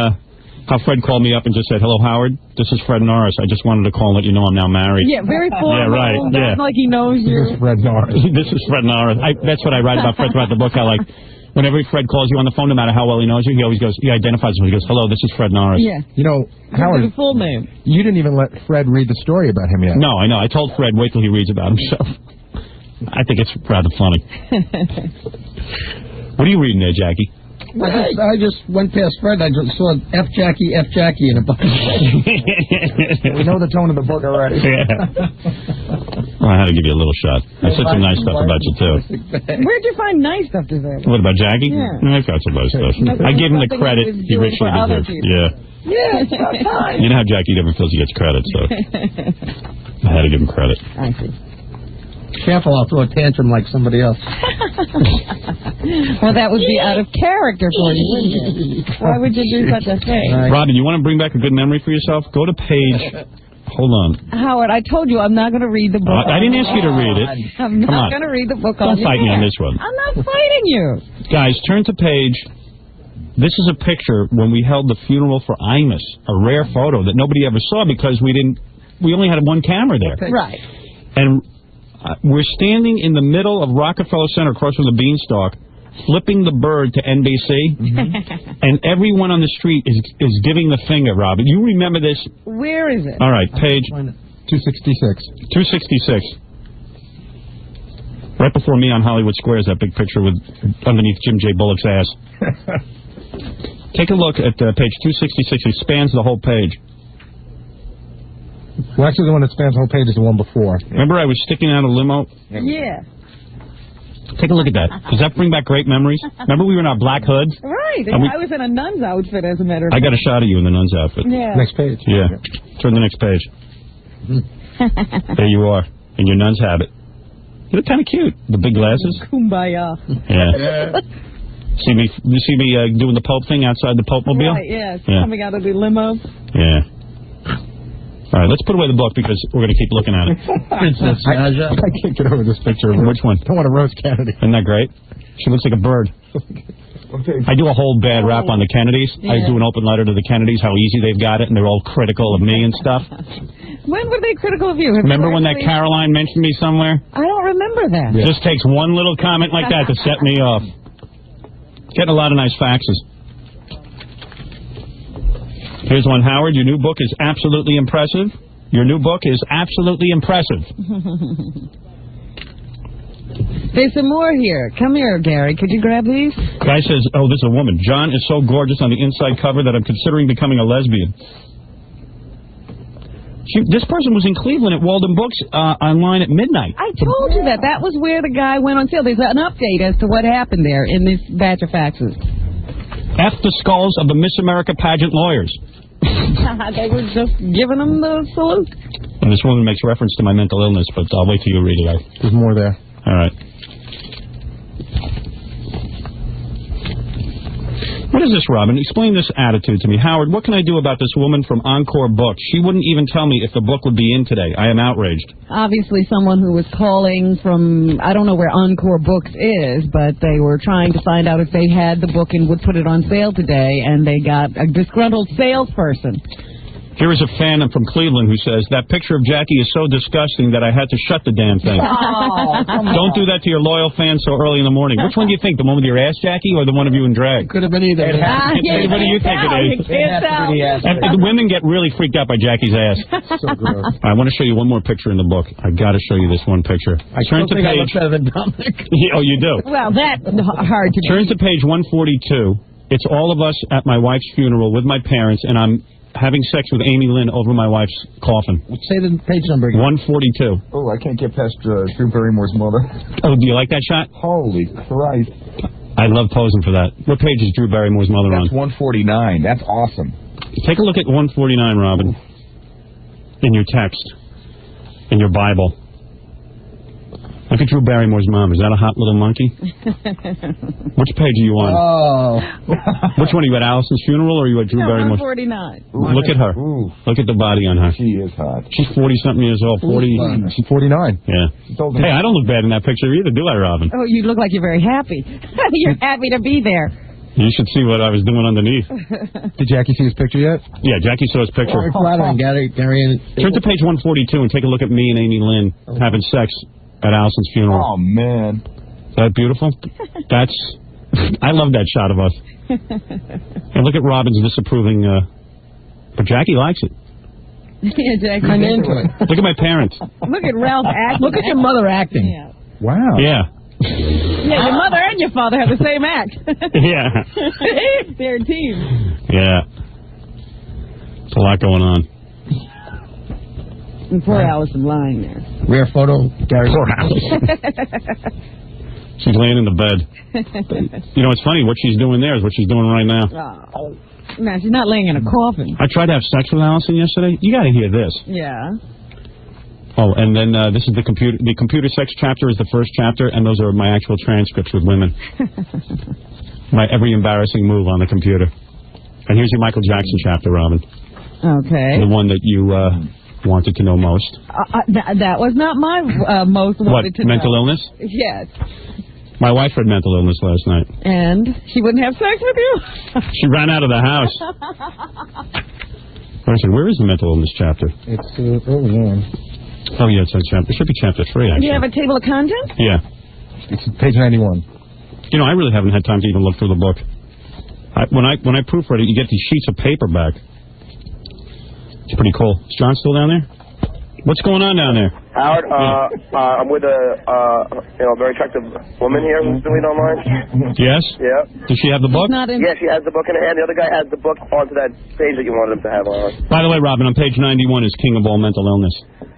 how Fred called me up and just said, "Hello, Howard. This is Fred Norris. I just wanted to call and let you know I'm now married." Yeah, very formal. Yeah, right. Yeah. Not like he knows you. This is Fred Norris. This is Fred Norris. That's what I write about Fred throughout the book. How, like, whenever Fred calls you on the phone, no matter how well he knows you, he always goes, he identifies him. He goes, "Hello, this is Fred Norris." Yeah. You know, Howard, His full name. you didn't even let Fred read the story about him yet. No, I know. I told Fred, wait till he reads about himself. I think it's rather funny. What are you reading there, Jackie? I just went past Fred. I just saw F. Jackie in a bunch. We know the tone of the book already. Yeah. Well, I had to give you a little shot. I said some nice stuff about you, too. Where'd you find nice stuff to say? What, about Jackie? Yeah. I've got some nice stuff. I give him the credit he richly deserves. Yeah. Yeah, it's about time. You know how Jackie never feels he gets credit, so I had to give him credit. I see. Careful, I'll throw a tantrum like somebody else. Well, that would be out of character for you, wouldn't it? Why would you do such a thing? Robin, you want to bring back a good memory for yourself? Go to page... Hold on. Howard, I told you I'm not going to read the book. I didn't ask you to read it. I'm Come not on. going to read the book Don't on fight me on this one. I'm not fighting you. Guys, turn to page... This is a picture when we held the funeral for Imus, a rare photo that nobody ever saw because we only had one camera there. Right. And we're standing in the middle of Rockefeller Center across from the Beanstalk, flipping the bird to NBC, and everyone on the street is giving the finger, Robin. You remember this? Where is it? All right, page 266. 266. Right before me on Hollywood Square is that big picture with underneath Jim J. Bullock's ass. Take a look at page 266. It spans the whole page. Well, actually, the one that spans the whole page is the one before. Remember I was sticking out a limo? Yeah. Take a look at that. Does that bring back great memories? Remember we were in our black hoods? Right. And I was in a nun's outfit, as a matter of fact. I got a shot of you in the nun's outfit. Yeah. Next page. Yeah. Turn the next page. There you are, in your nun's habit. You look kind of cute. The big glasses. Kumbaya. Yeah. You see me doing the Pope thing outside the Pope mobile? Right, yes. Coming out of the limo. Yeah. All right, let's put away the book because we're going to keep looking at it. Princess Naja. I can't get over this picture. Which one? I want to roast Kennedy. Isn't that great? She looks like a bird. I do a whole bad rap on the Kennedys. Yeah. I do an open letter to the Kennedys, how easy they've got it, and they're all critical of me and stuff. When were they critical of you? Remember when that Caroline mentioned me somewhere? I don't remember that. Yeah. Just takes one little comment like that to set me off. Getting a lot of nice faxes. Here's one, Howard. Your new book is absolutely impressive. Your new book is absolutely impressive. There's some more here. Come here, Gary. Could you grab these? Guy says, oh, this is a woman. John is so gorgeous on the inside cover that I'm considering becoming a lesbian. This person was in Cleveland at Walden Books online at midnight. I told you that. That was where the guy went on sale. There's an update as to what happened there in this batch of faxes. F the skulls of the Miss America pageant lawyers. They were just giving them the salute. And this woman makes reference to my mental illness, but I'll wait till you read it out. There's more there. All right. What is this, Robin? Explain this attitude to me. Howard, what can I do about this woman from Encore Books? She wouldn't even tell me if the book would be in today. I am outraged. Obviously someone who was calling from, I don't know where Encore Books is, but they were trying to find out if they had the book and would put it on sale today, and they got a disgruntled salesperson. Here is a fan from Cleveland who says, that picture of Jackie is so disgusting that I had to shut the damn thing. Oh, Don't do that to your loyal fans so early in the morning. Which one do you think, the one with your ass, Jackie, or the one of you in drag? Could have been either. What do you think it is? And the women get really freaked out by Jackie's ass. So gross. I want to show you one more picture in the book. I got to show you this one picture. I Turn still to think I page. look better than Dominic. Oh, you do. Well, that's hard to Turn to page 142. It's all of us at my wife's funeral with my parents, and I'm having sex with Amy Lynn over my wife's coffin. Say the page number again. 142. Oh, I can't get past Drew Barrymore's mother. Oh, do you like that shot? Holy Christ. I love posing for that. What page is Drew Barrymore's mother on? That's 149. That's awesome. Take a look at 149, Robin, in your text, in your Bible. Look at Drew Barrymore's mom. Is that a hot little monkey? Which page are you on? Oh. Which one are you at, Allison's funeral, or are you at Drew Barrymore's? 149. Look at her. Ooh. Look at the body on her. She is hot. She's 40-something years old. 40. She's 49. Yeah. Hey, I don't look bad in that picture either, do I, Robin? Oh, you look like you're very happy. You're happy to be there. You should see what I was doing underneath. Did Jackie see his picture yet? Yeah, Jackie saw his picture. Very flattering, Gary. Turn to page 142 and take a look at me and Amy Lynn having sex at Allison's funeral. Oh, man. Is that beautiful? That's... I love that shot of us. And look at Robin's disapproving... but Jackie likes it. Yeah, Jackie. I'm into it. Look at my parents. Look at Ralph acting. Look at your mother acting. Yeah. Wow. Yeah. Yeah, your mother and your father have the same act. Yeah. They're a team. Yeah. There's a lot going on. And poor Allison lying there. Rare photo, Gary. Poor Allison. She's laying in the bed. You know, it's funny. What she's doing there is what she's doing right now. Oh. No, she's not laying in a coffin. I tried to have sex with Allison yesterday. You got to hear this. Yeah. Oh, and then this is the computer sex chapter is the first chapter, and those are my actual transcripts with women. My every embarrassing move on the computer. And here's your Michael Jackson chapter, Robin. Okay. The one that you wanted to know most. That was not my most wanted to know. Mental illness? Yes. My wife had mental illness last night. And she wouldn't have sex with you? She ran out of the house. I said, where is the mental illness chapter? It's, yeah. Oh, yeah, it's on chapter. It should be chapter 3, actually. Do you have a table of contents? Yeah. It's page 91. You know, I really haven't had time to even look through the book. When I proofread it, you get these sheets of paper back. It's pretty cool. Is John still down there? What's going on down there? Howard, I'm with a very attractive woman here who's doing it online. Yes? Yeah. Does she have the book? Yeah, she has the book in her hand. The other guy has the book onto that page that you wanted him to have on. By the way, Robin, on page 91 is King of All Mental Illness.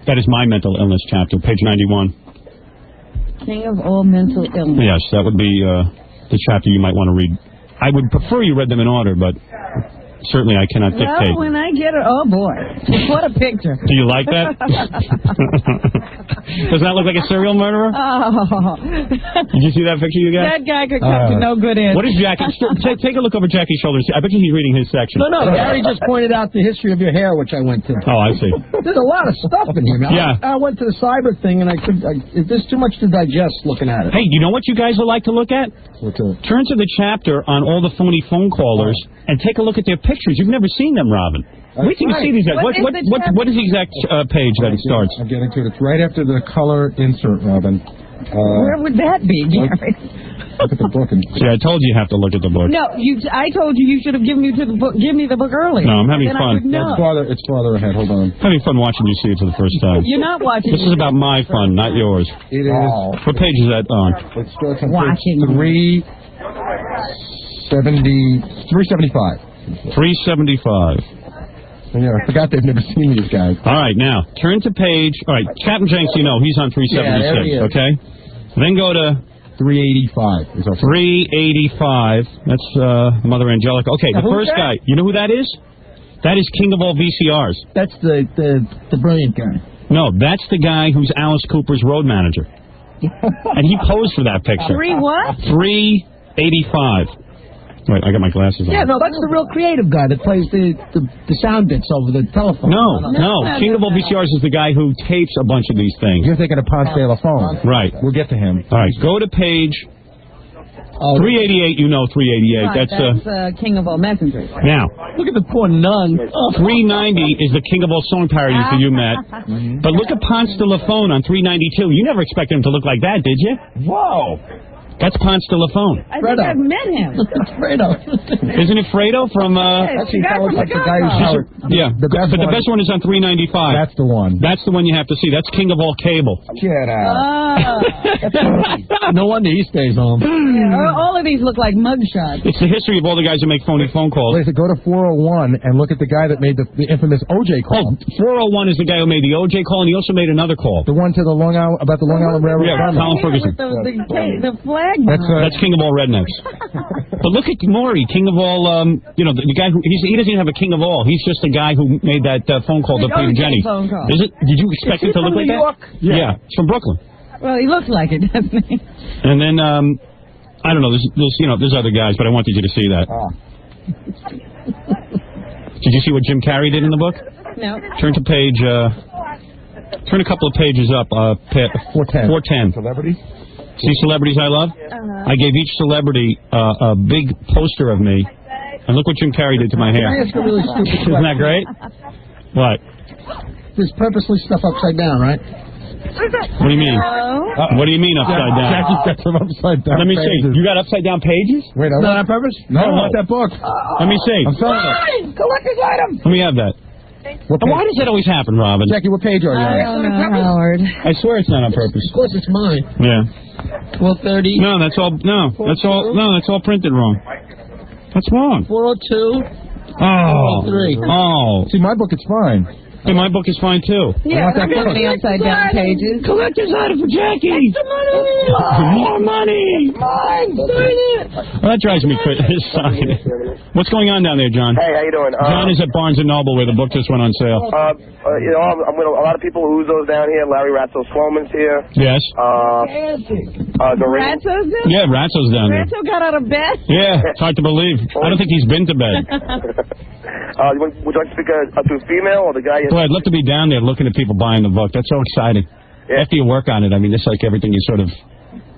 That is my mental illness chapter, page 91. King of All Mental Illness. Yes, that would be the chapter you might want to read. I would prefer you read them in order, but certainly I cannot dictate. Well, when I get her, oh boy, what a picture. Do you like that? Does that look like a serial murderer? Oh. Did you see that picture you got? That guy could come to no good end. What is Jackie? Take a look over Jackie's shoulders. I bet you he's reading his section. No, Gary just pointed out the history of your hair, which I went to. Oh, I see. There's a lot of stuff in here, man. Yeah. I went to the cyber thing, and there's too much to digest looking at it. Hey, you know what you guys would like to look at? Turn to the chapter on all the phony phone callers and take a look at their pictures. You've never seen them, Robin. Wait till you see these guys. What is the exact page that it starts? I'm getting to it. It's right after the color insert, Robin. Where would that be, Gary? Look at the book. See, I told you you have to look at the book. No, I told you should have given me the book earlier. No, I'm having then fun. It's farther ahead. Hold on. Having fun watching you see it for the first time. You're not watching. This is about my fun, not yours. It is. What page is that on? It starts on page 375. 375. Yeah, I forgot they've never seen these guys. All right, now, turn to page... All right, Captain Jenks, you know, he's on 376, yeah, there he is. okay? Then go to... 385. 385. That's Mother Angelica. Okay, now, the first guy, you know who that is? That is King of All VCRs. That's the brilliant guy. No, that's the guy who's Alice Cooper's road manager. And he posed for that picture. 3 what? 385. Wait, I got my glasses on. Yeah, no, that's the real creative guy that plays the sound bits over the telephone. No. King of all VCRs is the guy who tapes a bunch of these things. You're thinking of Ponce de la Phone. Right. We'll get to him. All right, go to page 388. You know 388. Right, That's King of all messengers. now. Look at the poor nun. 390 is the King of all song parodies that you met. But look at Ponce de la Phone on 392. You never expected him to look like that, did you? Whoa. That's Ponce de la Phone. I think I've met him. It's Fredo. Isn't it Fredo from... Actually, that looks like the guy who's Howard. Yeah, but the best one is on 395. That's the one. That's the one you have to see. That's King of all cable. Get out. No wonder he stays home. Yeah, all of these look like mugshots. It's the history of all the guys who make phony phone calls. Wait, so go to 401 and look at the guy that made the infamous OJ call. 401 is the guy who made the OJ call, and he also made another call. The one to the Long Island, about the Long Island Railroad. Yeah, Colin Ferguson. The flag. That's King of all rednecks. But look at Maury, King of all, the guy who, he doesn't even have a King of all. He's just the guy who made that phone call to Peter Jenny. Is it? Did you expect him to look like that? Yeah, it's from Brooklyn. Well, he looks like it, doesn't he? And then, I don't know, there's other guys, but I wanted you to see that. Did you see what Jim Carrey did in the book? No. Turn a couple of pages up, 410. Celebrities? See Celebrities I Love? I gave each celebrity a big poster of me, and look what Jim Carrey did to my hair. Can I ask a really stupid question? Isn't that great? What? There's purposely stuff upside down, right? What do you mean? What do you mean upside down? Jackie's got some upside down. Let me see. You got upside down pages? Wait, Not on purpose? No, I want that book. Let me see. I'm selling it. Collector's item. Let me have that. Why does that always happen, Robin? Jackie, what page are you I on? don't know, Howard. I swear it's not on purpose. Of course, it's mine. Yeah. 1230. No, that's all printed wrong. That's wrong. 402. Oh. 403. Oh. See, my book is fine. Hey, my book is fine too. Yeah, I'm getting the upside down pages. Collector's item for Jackie. Extra money. More money. Mine. Sign it. Well, that drives me crazy. What's going on down there, John? Hey, how you doing? John is at Barnes & Noble where the book just went on sale. I'm with a lot of people who Uzo's down here. Larry Ratso Sloman's here. Yes. Doreen. Ratso's there? Yeah, Ratso's down there. Ratso got out of bed? Yeah, it's hard to believe. I don't think he's been to bed. Would you like to speak to a female or the guy? Boy, I'd love to be down there looking at people buying the book. That's so exciting. Yeah. After you work on it, I mean, it's like everything you sort of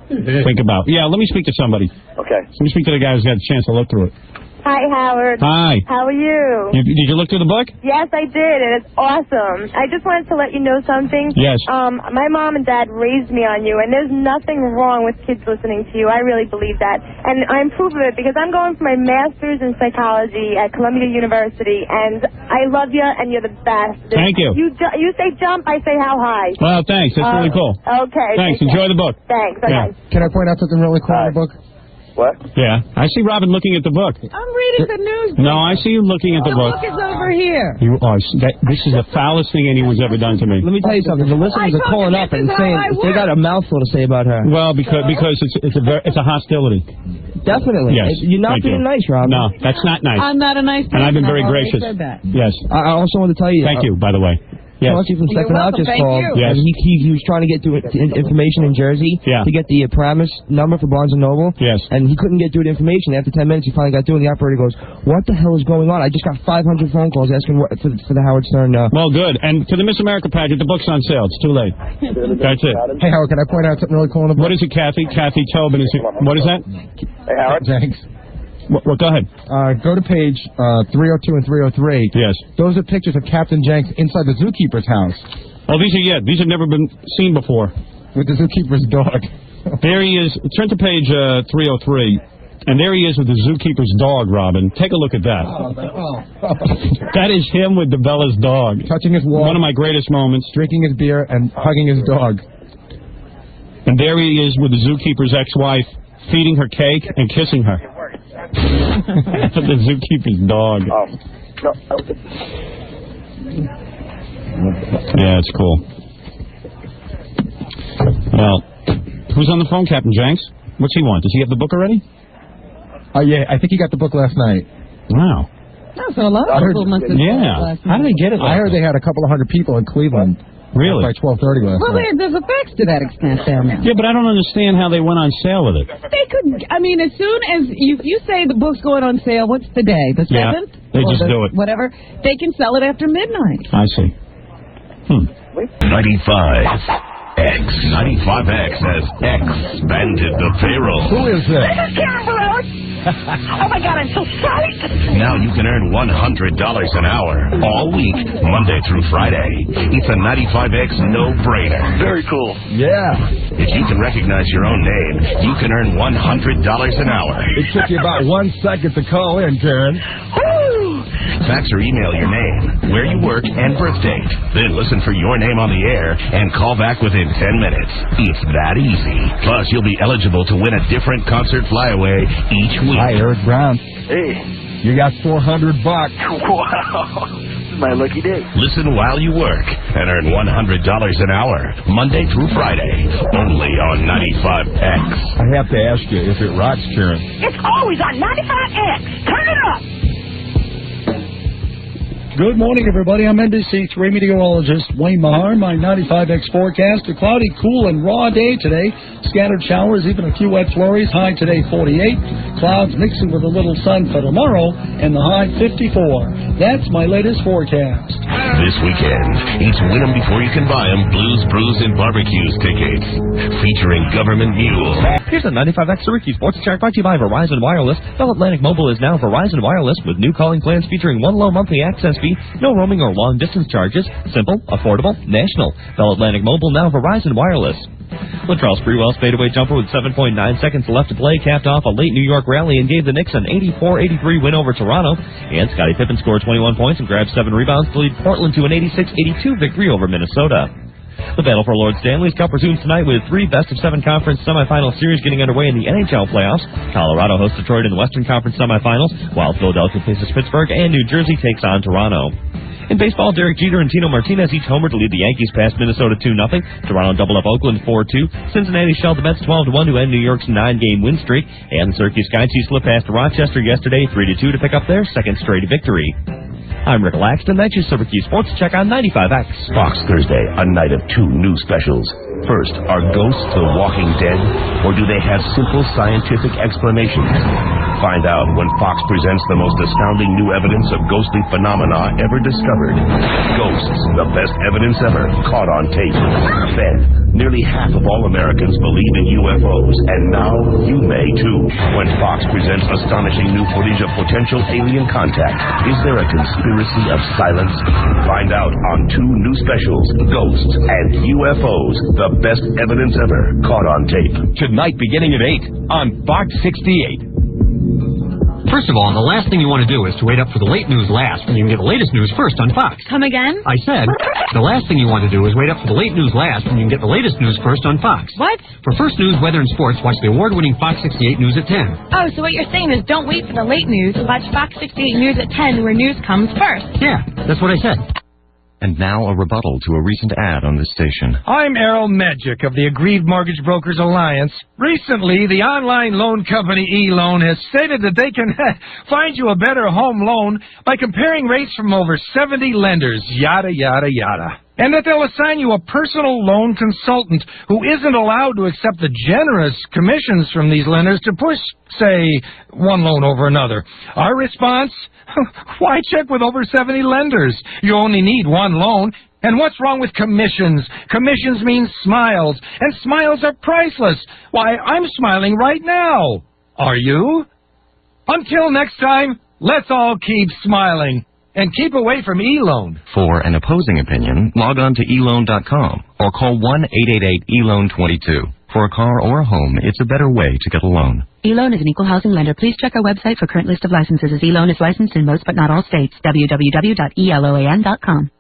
think about. Yeah, let me speak to somebody. Okay. Let me speak to the guy who's got a chance to look through it. Hi, Howard. Hi. How are you? Did you look through the book? Yes, I did, and it's awesome. I just wanted to let you know something. Yes. My mom and dad raised me on you, and there's nothing wrong with kids listening to you. I really believe that. And I'm proof of it because I'm going for my master's in psychology at Columbia University, and I love you, and you're the best. Thank you. You say jump, I say how high. Well, thanks. That's really cool. Okay. Thanks. Enjoy the book. Thanks. Yeah. Okay. Can I point out something really cool in the book? What? Yeah. I see Robin looking at the book. I'm reading the news. No, I see you looking at the book. The book is over here. You are. This is the foulest thing anyone's ever done to me. Let me tell you something. The listeners are calling up and saying they got a mouthful to say about her. Well, because it's a hostility. Definitely. Yes. You're not Thank being you. nice, Rob. No, that's not nice. I'm not a nice person. And I've been very I've already gracious. said that. Yes. I also want to tell you. Thank you, by the way. Yes. Artie from You're Second Out welcome. just Thank called. you. Yes. And he was trying to get to information in Jersey to get the Paramus number for Barnes & Noble. Yes. And he couldn't get to it information. After 10 minutes, he finally got to it, and the operator goes, what the hell is going on? I just got 500 phone calls asking for the Howard Stern. Well, good. And to the Miss America pageant, the book's on sale. It's too late. That's it. Hey, Howard, can I point out something really cool in the book? What is it, Kathy? Kathy Tobin. What is that? Hey, Howard. Thanks. Well, go ahead. Go to page 302 and 303. Yes. Those are pictures of Captain Jenks inside the zookeeper's house. Oh, these have never been seen before. With the zookeeper's dog. There he is. Turn to page 303. And there he is with the zookeeper's dog, Robin. Take a look at that. That is him with DeBella's dog. Touching his wall. One of my greatest moments. Drinking his beer and hugging his dog. And there he is with the zookeeper's ex-wife, feeding her cake and kissing her. The zookeeper's dog. Oh. No. Yeah, it's cool. Well, who's on the phone, Captain Jenks? What's he want? Does he have the book already? Yeah, I think he got the book last night. Wow. So a lot of people must have Yeah. How did they get it? I heard they had a couple of hundred people in Cleveland. Really? By 12:30 last Well, night. there's effects to that extent down there. Yeah, but I don't understand how they went on sale with it. They could, I mean, as soon as you say the book's going on sale, what's the day? The 7th? They just do it. Whatever. They can sell it after midnight. I see. 95X. 95X has expanded the payroll. Who is This that? is Karen Barros. Oh my God, I'm so sorry. Now you can earn $100 an hour all week, Monday through Friday. It's a 95X no-brainer. Very cool. Yeah. If you can recognize your own name, you can earn $100 an hour. It took you about 1 second to call in, Karen. Fax or email your name, where you work, and birth date. Then listen for your name on the air and call back within 10 minutes. It's that easy. Plus, you'll be eligible to win a different concert flyaway each week. Hi, Eric Brown. Hey. You got $400. Wow. This is my lucky day. Listen while you work and earn $100 an hour, Monday through Friday, only on 95X. I have to ask you if it rocks, Karen. It's always on 95X. Turn it up. Good morning, everybody. I'm NBC3 meteorologist Wayne Mahar. My 95X forecast, a cloudy, cool, and raw day today. Scattered showers, even a few wet flurries. High today, 48. Clouds mixing with a little sun for tomorrow, and the high, 54. That's my latest forecast. This weekend, it's win 'em before you can buy 'em Blues, Brews, and Barbecues tickets. Featuring Government Mule. Here's a 95X Syracuse Sports Chart brought to you by Verizon Wireless. Bell Atlantic Mobile is now Verizon Wireless with new calling plans featuring one low monthly access fee, no roaming or long distance charges. Simple, affordable, national. Bell Atlantic Mobile, now Verizon Wireless. Latrell Sprewell's fadeaway jumper with 7.9 seconds left to play capped off a late New York rally and gave the Knicks an 84-83 win over Toronto. And Scottie Pippen scored 21 points and grabbed 7 rebounds to lead Portland to an 86-82 victory over Minnesota. The battle for Lord Stanley's Cup resumes tonight with 3 best-of-7 conference semifinal series getting underway in the NHL playoffs. Colorado hosts Detroit in the Western Conference semifinals, while Philadelphia faces Pittsburgh and New Jersey takes on Toronto. In baseball, Derek Jeter and Tino Martinez each homered to lead the Yankees past Minnesota 2-0. Toronto doubled up Oakland 4-2. Cincinnati shelled the Mets 12-1 to end New York's 9-game win streak. And the Syracuse Skychiefs slipped past Rochester yesterday 3-2 to pick up their second straight victory. I'm Rick Laxton. That's your Syracuse Sports Check on 95X. Fox Thursday, a night of 2 new specials. First, are ghosts the walking dead, or do they have simple scientific explanations? Find out when Fox presents the most astounding new evidence of ghostly phenomena ever discovered. Ghosts, the best evidence ever, caught on tape. Then, nearly half of all Americans believe in UFOs, and now you may too. When Fox presents astonishing new footage of potential alien contact, is there a conspiracy of silence? Find out on 2 new specials, Ghosts and UFOs, the best evidence ever, caught on tape. Tonight beginning at 8 on Fox 68. First of all, the last thing you want to do is to wait up for the late news last when you can get the latest news first on Fox. Come again? I said, the last thing you want to do is wait up for the late news last when you can get the latest news first on Fox. What? For first news, weather, and sports, watch the award-winning Fox 68 News at 10. Oh, so what you're saying is don't wait for the late news. Watch Fox 68 News at 10 where news comes first. Yeah, that's what I said. And now a rebuttal to a recent ad on this station. I'm Errol Medjic of the Aggrieved Mortgage Brokers Alliance. Recently, the online loan company eLoan has stated that they can find you a better home loan by comparing rates from over 70 lenders, yada, yada, yada. And that they'll assign you a personal loan consultant who isn't allowed to accept the generous commissions from these lenders to push, say, one loan over another. Our response? Why check with over 70 lenders? You only need one loan. And what's wrong with commissions? Commissions mean smiles, and smiles are priceless. Why, I'm smiling right now. Are you? Until next time, let's all keep smiling. And keep away from eLoan. For an opposing opinion, log on to eLoan.com or call 1-888-ELOAN-22. For a car or a home, it's a better way to get a loan. eLoan is an equal housing lender. Please check our website for current list of licenses, as eLoan is licensed in most but not all states. www.eloan.com.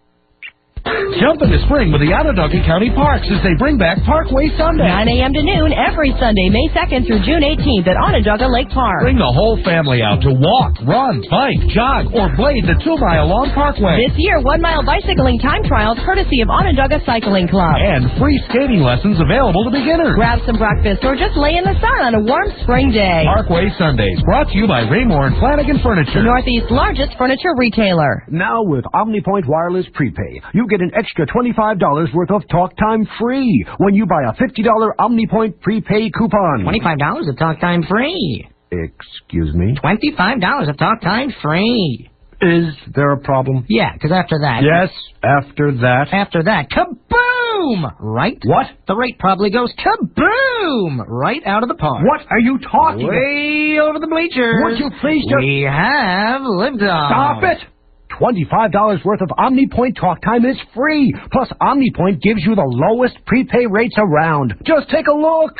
Jump into spring with the Onondaga County Parks as they bring back Parkway Sunday. 9 a.m. to noon every Sunday, May 2nd through June 18th at Onondaga Lake Park. Bring the whole family out to walk, run, bike, jog, or blade the 2-mile-long parkway. This year, 1-mile bicycling time trials courtesy of Onondaga Cycling Club. And free skating lessons available to beginners. Grab some breakfast or just lay in the sun on a warm spring day. Parkway Sundays, brought to you by Raymore and Flanagan Furniture. The Northeast's largest furniture retailer. Now with OmniPoint Wireless Prepay, you get an extra $25 worth of talk time free when you buy a $50 OmniPoint prepay coupon. $25 of talk time free. Excuse me? $25 of talk time free. Is there a problem? Yeah, because after that... Yes, after that. After that, kaboom! Right? What? The rate probably goes kaboom! Right out of the park. What are you talking about? Way over the bleachers. Would you please just... We have liftoff. Stop it! $25 worth of OmniPoint talk time is free. Plus, OmniPoint gives you the lowest prepay rates around. Just take a look.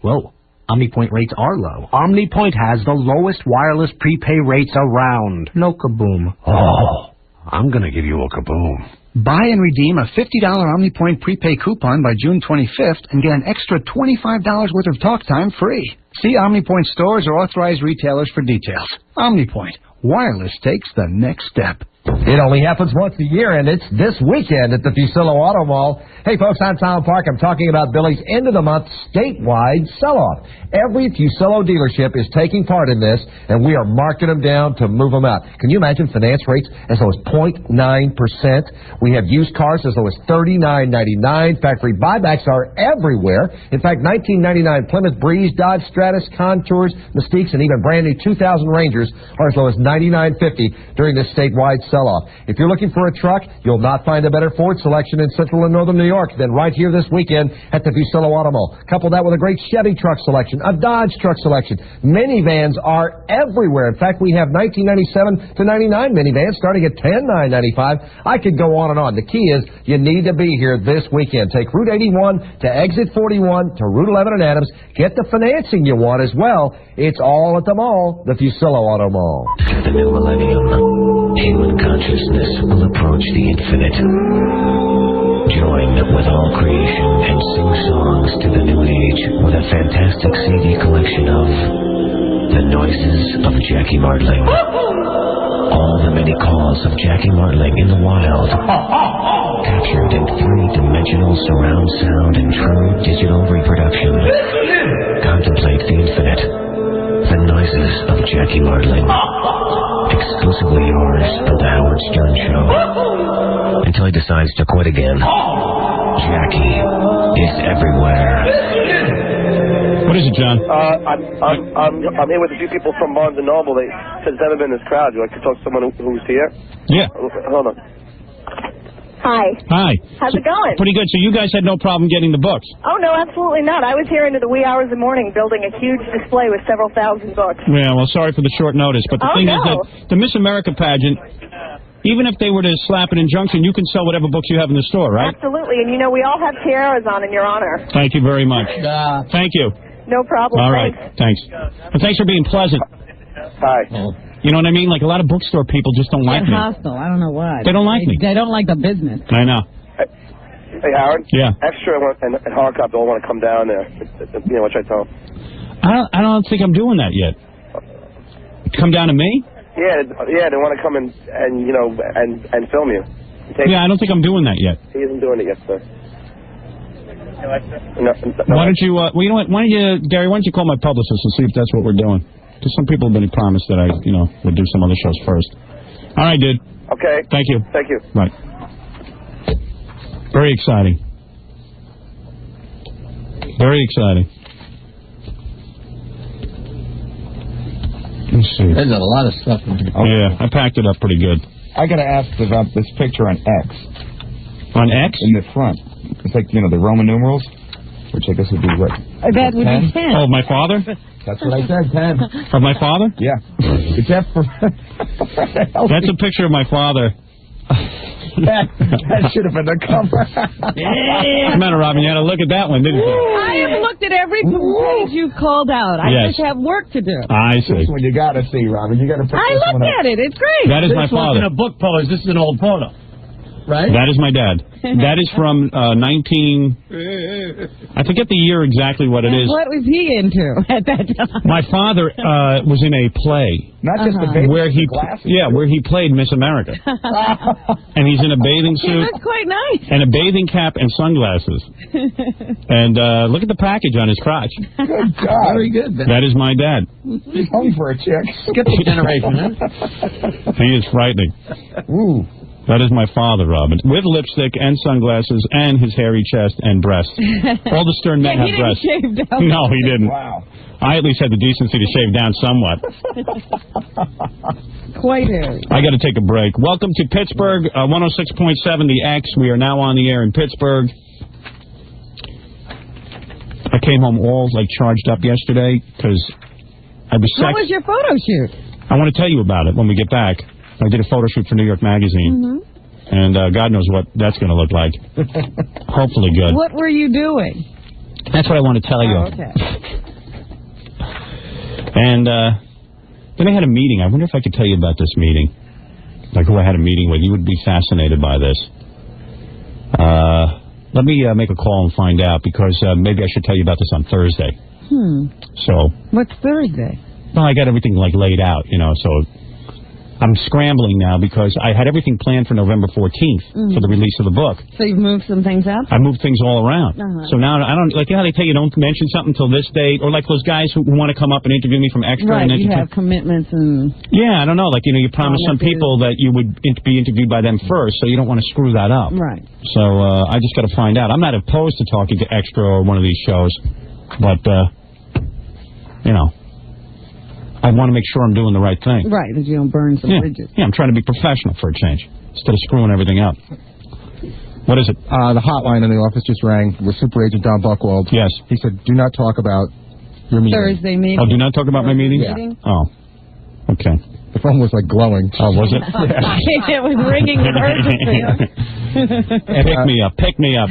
Whoa. OmniPoint rates are low. OmniPoint has the lowest wireless prepay rates around. No kaboom. Oh, I'm going to give you a kaboom. Buy and redeem a $50 OmniPoint prepay coupon by June 25th and get an extra $25 worth of talk time free. See OmniPoint stores or authorized retailers for details. OmniPoint. Wireless takes the next step. It only happens once a year, and it's this weekend at the Fusillo Auto Mall. Hey, folks, I'm Tom Park. I'm talking about Billy's end-of-the-month statewide sell-off. Every Fusillo dealership is taking part in this, and we are marking them down to move them out. Can you imagine finance rates as low as 0.9%? We have used cars as low as $39.99. Factory buybacks are everywhere. In fact, 1999 Plymouth Breeze, Dodge Stratus, Contours, Mystiques, and even brand-new 2000 Rangers are as low as $99.50 during this statewide sell-off. If you're looking for a truck, you'll not find a better Ford selection in Central and Northern New York than right here this weekend at the Fusillo Auto Mall. Couple that with a great Chevy truck selection, a Dodge truck selection. Minivans are everywhere. In fact, we have 1997 to 99 minivans starting at $10,995. I could go on and on. The key is you need to be here this weekend. Take Route 81 to Exit 41 to Route 11 and Adams. Get the financing you want as well. It's all at the mall, the Fusillo Auto Mall. The new millennium, human consciousness will approach the infinite. Join with all creation and sing songs to the new age with a fantastic CD collection of The Noises of Jackie Martling. All the many calls of Jackie Martling in the wild, captured in three-dimensional surround sound and true digital reproduction. Contemplate the infinite. The Noises of Jackie Martling. Exclusively yours on The Howard Stern Show. Until he decides to quit again. Jackie is everywhere. What is it, John? I'm here with a few people from Barnes & Noble. They said there's never been this crowd. Would you like to talk to someone who's here? Yeah. Hold on. Hi. Hi. How's it going? Pretty good. So you guys had no problem getting the books? Oh, no, absolutely not. I was here into the wee hours of the morning building a huge display with several thousand books. Yeah, well, sorry for the short notice. But the thing is that the Miss America pageant, even if they were to slap an injunction, you can sell whatever books you have in the store, right? Absolutely. And, you know, we all have tiaras on in your honor. Thank you very much. Thank you. No problem. All right. Thanks. And thanks for being pleasant. Hi. You know what I mean? Like, a lot of bookstore people just don't like me. Hostile. I don't know why. They don't like me. They don't like the business. I know. Hey, Howard? Yeah. Extra and Hardcop don't want to come down there. You know, what should I tell them? I don't think I'm doing that yet. Come down to me? Yeah, they want to come and you know, and film you. Yeah, I don't think I'm doing that yet. He isn't doing it yet, sir. No, why don't you, well, you know what, Gary, why don't you call my publicist and see if that's what we're doing? Because some people have been promised that I, you know, would do some other shows first. All right, dude. Okay. Thank you. Thank you. Right. Very exciting. Very exciting. Let's see. There's a lot of stuff in here. Yeah, I packed it up pretty good. I got to ask about this picture on X. On X? In the front. It's like, you know, the Roman numerals, which I guess would be what? That would be 10. Oh, my father? That's what I said, 10. Of my father? Yeah. It's F for... That's a picture of my father. That should have been the cover. What's the matter, Robin? You had to look at that one, didn't you? I have looked at every page you've called out. I just have work to do. I see. This one you got to see, Robin. You got to. I looked at it. It's great. That is my father. This wasn't a book pose. This is an old photo. Right? That is my dad. That is from I forget the year exactly what it is. What was he into at that time? My father was in a play. Not just the baby where he where he played Miss America. And he's in a bathing suit. That's quite nice. And a bathing cap and sunglasses. And look at the package on his crotch. Good God. Very good. That is my dad. He's home for a chick. Skip the generation, huh? He is frightening. Ooh. That is my father, Robin, with lipstick and sunglasses and his hairy chest and breasts. All the stern men have breasts. He didn't shave down. No, he didn't. Wow. I at least had the decency to shave down somewhat. Quite hairy. I got to take a break. Welcome to Pittsburgh, 106.7 The X. We are now on the air in Pittsburgh. I came home all charged up yesterday because I was. What was your photo shoot? I want to tell you about it when we get back. I did a photo shoot for New York Magazine, and God knows what that's going to look like. Hopefully good. What were you doing? That's what I want to tell you. Oh, okay. And then I had a meeting. I wonder if I could tell you about this meeting, like who I had a meeting with. You would be fascinated by this. Let me make a call and find out, because maybe I should tell you about this on Thursday. So. What's Thursday? Well, I got everything laid out, so I'm scrambling now because I had everything planned for November 14th for the release of the book. So you've moved some things up? I moved things all around. So now I don't, how they tell you don't mention something until this date, or those guys who want to come up and interview me from Extra. Right, and you have commitments and... Yeah, I don't know, you promised some people that you would be interviewed by them first, so you don't want to screw that up. Right. So I just got to find out. I'm not opposed to talking to Extra or one of these shows, but, I want to make sure I'm doing the right thing. Right, that you don't burn some bridges. Yeah, I'm trying to be professional for a change, instead of screwing everything up. What is it? The hotline in the office just rang with Super Agent Don Buchwald. Yes. He said, do not talk about your meeting. Thursday meeting. Oh, do not talk about my meeting? Yeah. Oh, okay. The phone was glowing. Oh, was it? It was ringing with urgency. Pick me up.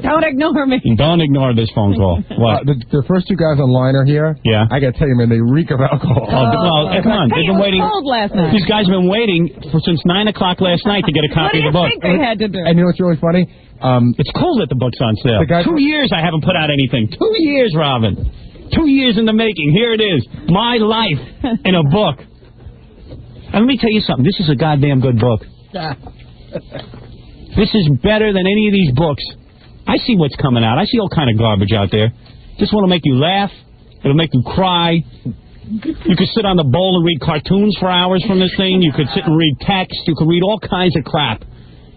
Don't ignore me. Don't ignore this phone call. What? The first two guys on line are here. Yeah. I got to tell you, man, they reek of alcohol. Well, come on. They've been waiting. Cold last night. These guys have been waiting since 9 o'clock last night to get a copy of the book. What do you think they had to do? And you know what's really funny? It's cool that the book's on sale. 2 years I haven't put out anything. 2 years, Robin. 2 years in the making. Here it is. My life in a book. And let me tell you something. This is a goddamn good book. This is better than any of these books. I see what's coming out. I see all kind of garbage out there. This one will make you laugh. It'll make you cry. You could sit on the bowl and read cartoons for hours from this thing. You could sit and read text. You could read all kinds of crap.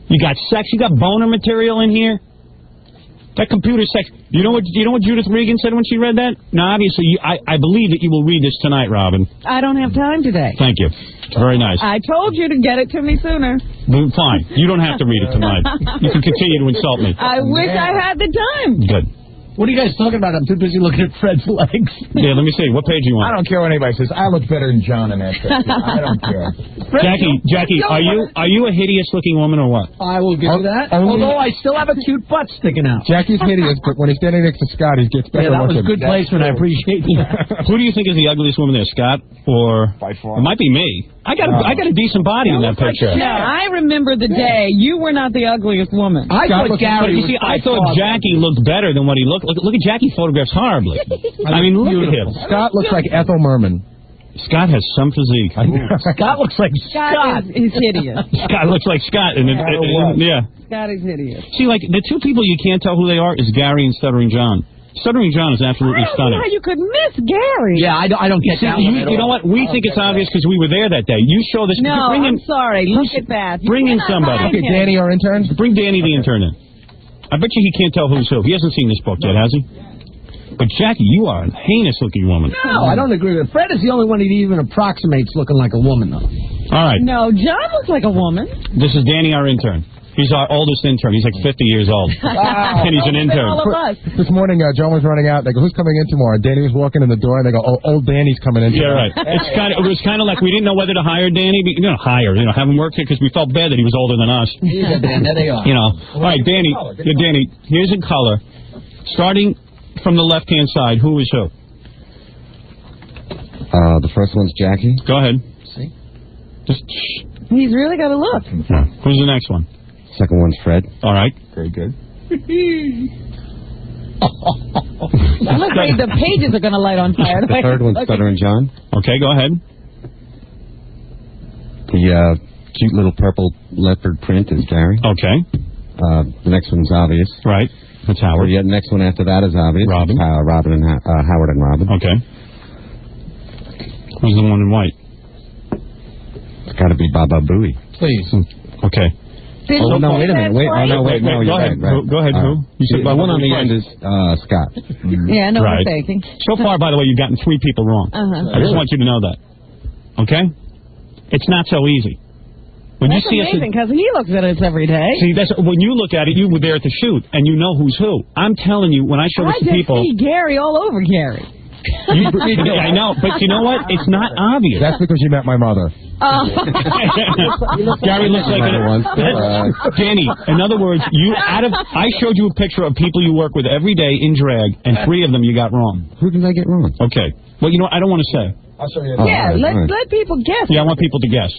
You got sex. You got boner material in here. That computer sex. You know what Judith Regan said when she read that? Now, obviously, I believe that you will read this tonight, Robin. I don't have time today. Thank you. Very nice. I told you to get it to me sooner. Fine. You don't have to read it tonight. You can continue to insult me. I wish I had the time. Good. What are you guys talking about? I'm too busy looking at Fred's legs. Yeah, let me see. What page you on? I don't care what anybody says. I look better than John in that picture. I don't care. Jackie, are you a hideous looking woman or what? I will give you that. Although I still have a cute butt sticking out. Jackie's hideous, but when he's standing next to Scott, he gets better. Yeah, that was looking. good placement. I appreciate that. Who do you think is the ugliest woman there, Scott or? By far. It might be me. I got a decent body in that picture. Yeah, I remember the day you were not the ugliest woman. I thought Gary. You see, I thought Jackie looked better than what he looked. Look at Jackie photographs horribly. I mean, look at him. Scott looks like Ethel Merman. Scott has some physique. Scott looks like Scott. He's hideous. Scott looks like Scott. Yeah. Scott is hideous. See, the two people you can't tell who they are is Gary and Stuttering John. Stuttering John is absolutely stunning. How you could miss Gary? Yeah, I don't get that. You know what? We think it's obvious because we were there that day. You show this. No, I'm sorry. Look at that. Bring in somebody. Okay, Danny, our intern. Bring Danny, the intern, in. I bet you he can't tell who's who. He hasn't seen this book yet, has he? But Jackie, you are a heinous-looking woman. No, I don't agree with it. Fred is the only one who even approximates looking like a woman, though. All right. No, John looks like a woman. This is Danny, our intern. He's our oldest intern. He's like 50 years old. Wow. And he's an intern. All of us. This morning, John was running out. They go, who's coming in tomorrow? Danny was walking in the door, and they go, oh, old Danny's coming in tomorrow. Yeah, right. It was kind of like we didn't know whether to hire Danny. Have him work here because we felt bad that he was older than us. Yeah, there they are. All right, Danny. Yeah, Danny, here's in color. Starting from the left-hand side, who is who? The first one's Jackie. Go ahead. See? He's really got to look. Who's the next one? Second one's Fred. All right. Very good. Look, the pages are going to light on fire. The third one's Stuttering John. Okay, go ahead. The cute little purple leopard print is Gary. Okay. The next one's obvious. Right. That's Howard. The next one after that is obvious. Robin. Robin and Howard and Robin. Okay. Who's the one in white? It's got to be Baba Booey. Please. Okay. Oh, no, wait a minute. Wait, oh, no, wait, no, go ahead. Go ahead, who? You said the one on the end is Scott. Yeah, no right. mistaking. So far, by the way, you've gotten 3 people wrong. I just want you to know that. Okay? It's not so easy. When That's you see amazing, because he looks at us every day. See, that's when you look at it, you were there at the shoot, and you know who's who. I'm telling you, when I show this to people... I just see Gary all over Gary. I know, but you know what? It's not obvious. That's because you met my mother. Gary looks like Danny, in other words, I showed you a picture of people you work with every day in drag, and 3 of them you got wrong. Who did I get wrong? Okay. Well, you know, I don't want to say. I'll show you. Let people guess. Yeah, I want people to guess.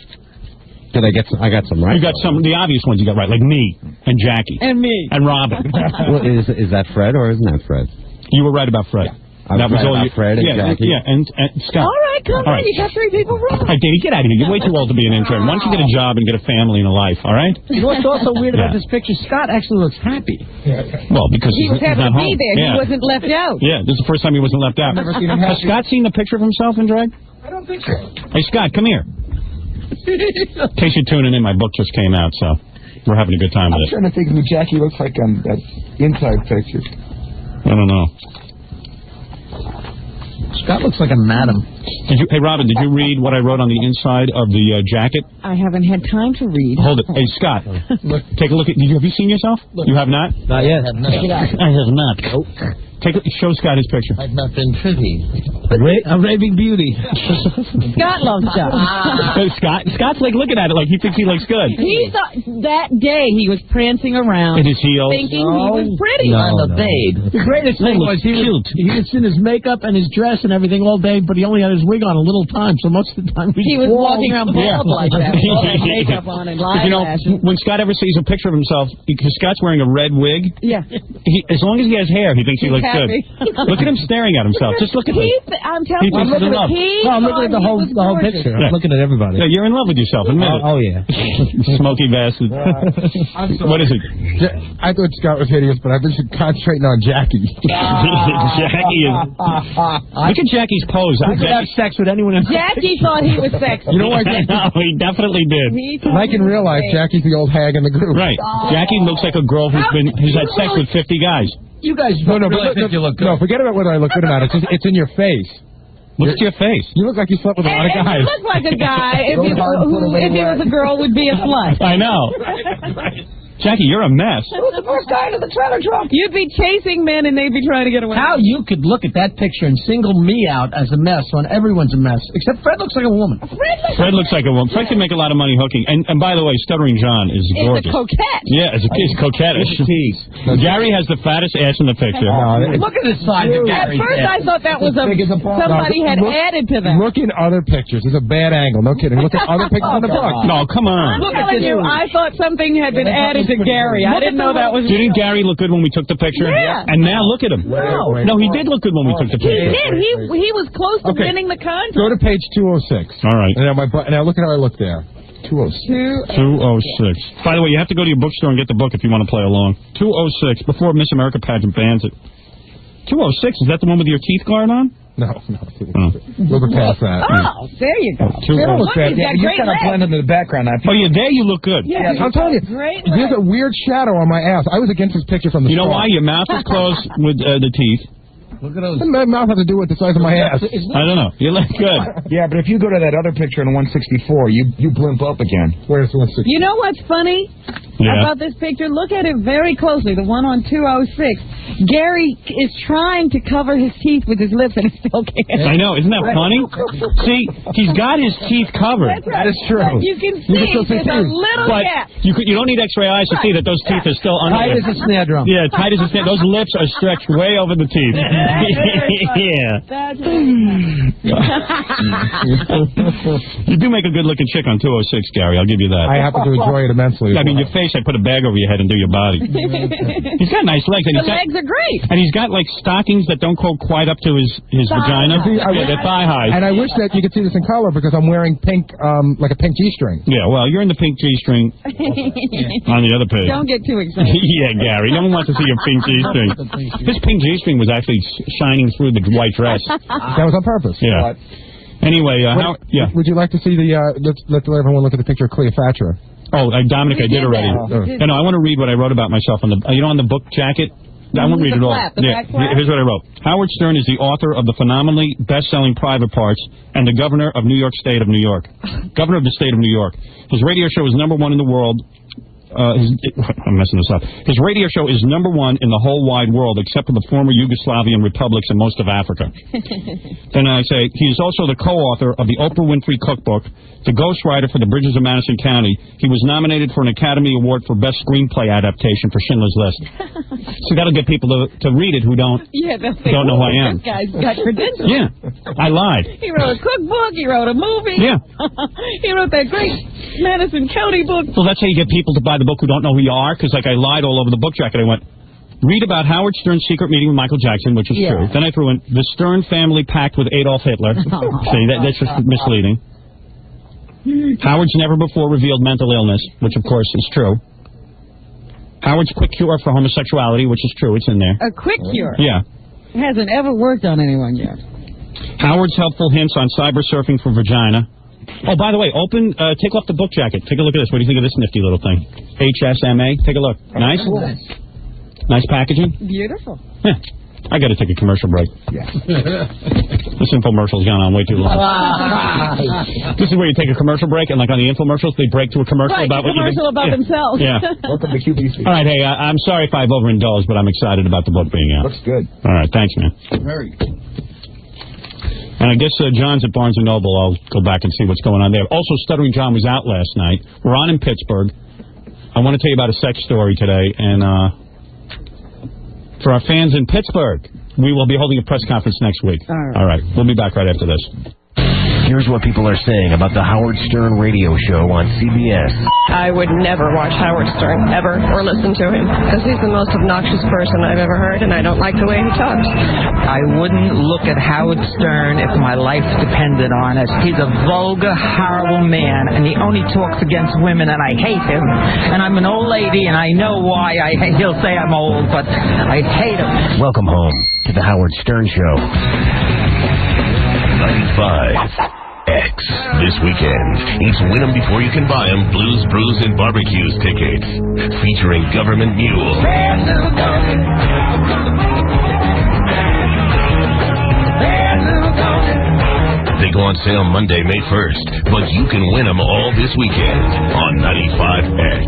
Did I get some? I got some right. You got some, the obvious ones you got right, like me and Jackie. And me. And Robin. Well, is that Fred or isn't that Fred? You were right about Fred. That was all you, Fred and Jackie. Yeah, and Scott. All right, come on. You got 3 people wrong. All right, Danny, get out of here. You're way too old to be an intern. Why don't you get a job and get a family and a life, all right? You know what's also weird about this picture? Scott actually looks happy. Well, because he was he's happy not to home. be there. Yeah. He wasn't left out. Yeah, this is the first time he wasn't left out. Has Scott seen the picture of himself in drag? I don't think so. Hey, Scott, come here. In case you're tuning in, my book just came out, so we're having a good time with it. I'm trying to think who Jackie looks like on that inside picture. I don't know. Scott looks like a madam. Hey, Robin, did you read what I wrote on the inside of the jacket? I haven't had time to read. Hold it. Hey, Scott, take a look at... Have you seen yourself? You have not? Not yet. I have not. Show Scott his picture. I've not been pretty. A raving beauty. Scott loves Scott. Scott's like looking at it like he thinks he looks good. He thought that day he was prancing around. In his heels. Thinking he was pretty. I'm a babe. The greatest thing was he was in his makeup and his dress and everything all day, but he only had his wig on a little time, so most of the time he was walking around bald like that with all that makeup on and eyelashes. When Scott ever sees a picture of himself, because Scott's wearing a red wig, as long as he has hair, he thinks he looks good. Look at him staring at himself. Just look at him. I'm telling you, I'm looking at the whole picture. I'm looking at everybody. Yeah, you're in love with yourself. Admit it. Oh yeah. Smoky bastard. What is it? I thought Scott was hideous, but I've been concentrating on Jackie. Jackie is... Look at Jackie's pose. I could have sex with anyone else. Jackie thought he was sexy. You know what? No, he definitely did. Like in real life, Jackie's the old hag in the group. Right. Jackie looks like a girl who's had sex with 50 guys. You guys really think you look good. No, forget about whether I look good or not. It's in your face. Look at your face. You look like you slept with a lot of guys. You look like a guy if he was a girl would be a slut. I know. Jackie, you're a mess. Who's the first guy into the trailer trunk? You'd be chasing men and they'd be trying to get away. How you could look at that picture and single me out as a mess when everyone's a mess, except Fred looks like a woman. Fred looks like a woman. Fred can make a lot of money hooking. And by the way, Stuttering John is gorgeous. It's a coquette. Yeah, it's coquettish. Gary has the fattest ass in the picture. Look at the size of Gary. At first I thought that was somebody had added to that. Look in other pictures. It's a bad angle. No kidding. Look at other pictures in the book. No, come on. I'm telling you, I thought something had been added to Gary. I didn't know that was... Didn't Gary look good when we took the picture? Yeah. And now look at him. No, he did look good when we took the picture. He did. He was close to winning the contest. Go to page 206. All right. Now look at how I look there. 206. 206. By the way, you have to go to your bookstore and get the book if you want to play along. 206, before Miss America pageant bans it. 206, is that the one with your teeth guard on? No. We'll go past that. Oh, there you go. You kind of blend into the background. Oh, yeah, there you look good. Yeah, I'm telling you, there's a weird shadow on my ass. I was against this picture from the start. You know why? Your mouth is closed with the teeth. Look at those. What does my mouth have to do with the size of my ass? I don't know. You look good. Yeah, but if you go to that other picture in 164, you blimp up again. Where's 164? You know what's funny about this picture? Look at it very closely, the one on 206. Gary is trying to cover his teeth with his lips and he still can't. I know. Isn't that funny? See, he's got his teeth covered. That's right. That is true. But you can see there's a little gap. You don't need x-ray eyes to see that those teeth are still under. Tight as a snare drum. Yeah, tight as a snare. Those lips are stretched way over the teeth. Yeah. That's You do make a good-looking chick on 206, Gary. I'll give you that. I happen to enjoy it immensely. I mean, your face, I put a bag over your head and do your body. He's got nice legs. And the legs are great. And he's got, like, stockings that don't go quite up to his vagina. They're thigh-high. And I wish that you could see this in color because I'm wearing pink, like a pink G-string. Yeah, well, you're in the pink G-string on the other page. Don't get too excited. Yeah, Gary. No one wants to see your pink G-string. This pink G-string was actually shining through the white dress. That was on purpose. Yeah. Anyway, would you like to see the, let everyone look at the picture of Cleopatra? Oh, Dominic, I did already. No, I want to read what I wrote about myself on the, on the book jacket. I won't read it all. Here's what I wrote. Howard Stern is the author of the phenomenally best-selling Private Parts and the governor of New York State of New York. Governor of the state of New York. His radio show is #1 in the world. I'm messing this up. His radio show is #1 in the whole wide world, except for the former Yugoslavian republics and most of Africa. Then I say, he is also the co-author of the Oprah Winfrey Cookbook, the ghostwriter for The Bridges of Madison County. He was nominated for an Academy Award for Best Screenplay Adaptation for Schindler's List. So that'll get people to read it who don't know who I am. This guy's got credentials. Yeah, I lied. He wrote a cookbook. He wrote a movie. Yeah. He wrote that great Madison County book. So that's how you get people to buy the book who don't know who you are, because I lied all over the book jacket. I went, read about Howard Stern's secret meeting with Michael Jackson, which is true. Then I threw in the Stern family pact with Adolf Hitler. See, that's just misleading. Howard's never before revealed mental illness, which of course is true. Howard's quick cure for homosexuality, which is true. It's in there. A quick cure? Yeah. It hasn't ever worked on anyone yet. Howard's helpful hints on cyber surfing for vagina. Oh, by the way, take off the book jacket. Take a look at this. What do you think of this nifty little thing? HSMA. Take a look. Nice? Nice packaging? Beautiful. Yeah. I got to take a commercial break. Yeah. This infomercial's gone on way too long. This is where you take a commercial break, and like on the infomercials, they break to a commercial about what you did. about themselves. Yeah. Welcome to QVC. All right, hey, I'm sorry if I've overindulged, but I'm excited about the book being out. Looks good. All right, thanks, man. Very good. And I guess John's at Barnes & Noble. I'll go back and see what's going on there. Also, Stuttering John was out last night. We're on in Pittsburgh. I want to tell you about a sex story today, and for our fans in Pittsburgh, we will be holding a press conference next week. All right. We'll be back right after this. Here's what people are saying about the Howard Stern radio show on CBS. I would never watch Howard Stern, ever, or listen to him, because he's the most obnoxious person I've ever heard, and I don't like the way he talks. I wouldn't look at Howard Stern if my life depended on it. He's a vulgar, horrible man, and he only talks against women, and I hate him. And I'm an old lady, and I know why. He'll say I'm old, but I hate him. Welcome home to the Howard Stern Show. 95X. This weekend, it's Win 'em Before You Can Buy 'em Blues, Brews, and Barbecues tickets. Featuring Government Mule. They go on sale Monday, May 1st, but you can win them all this weekend on 95X.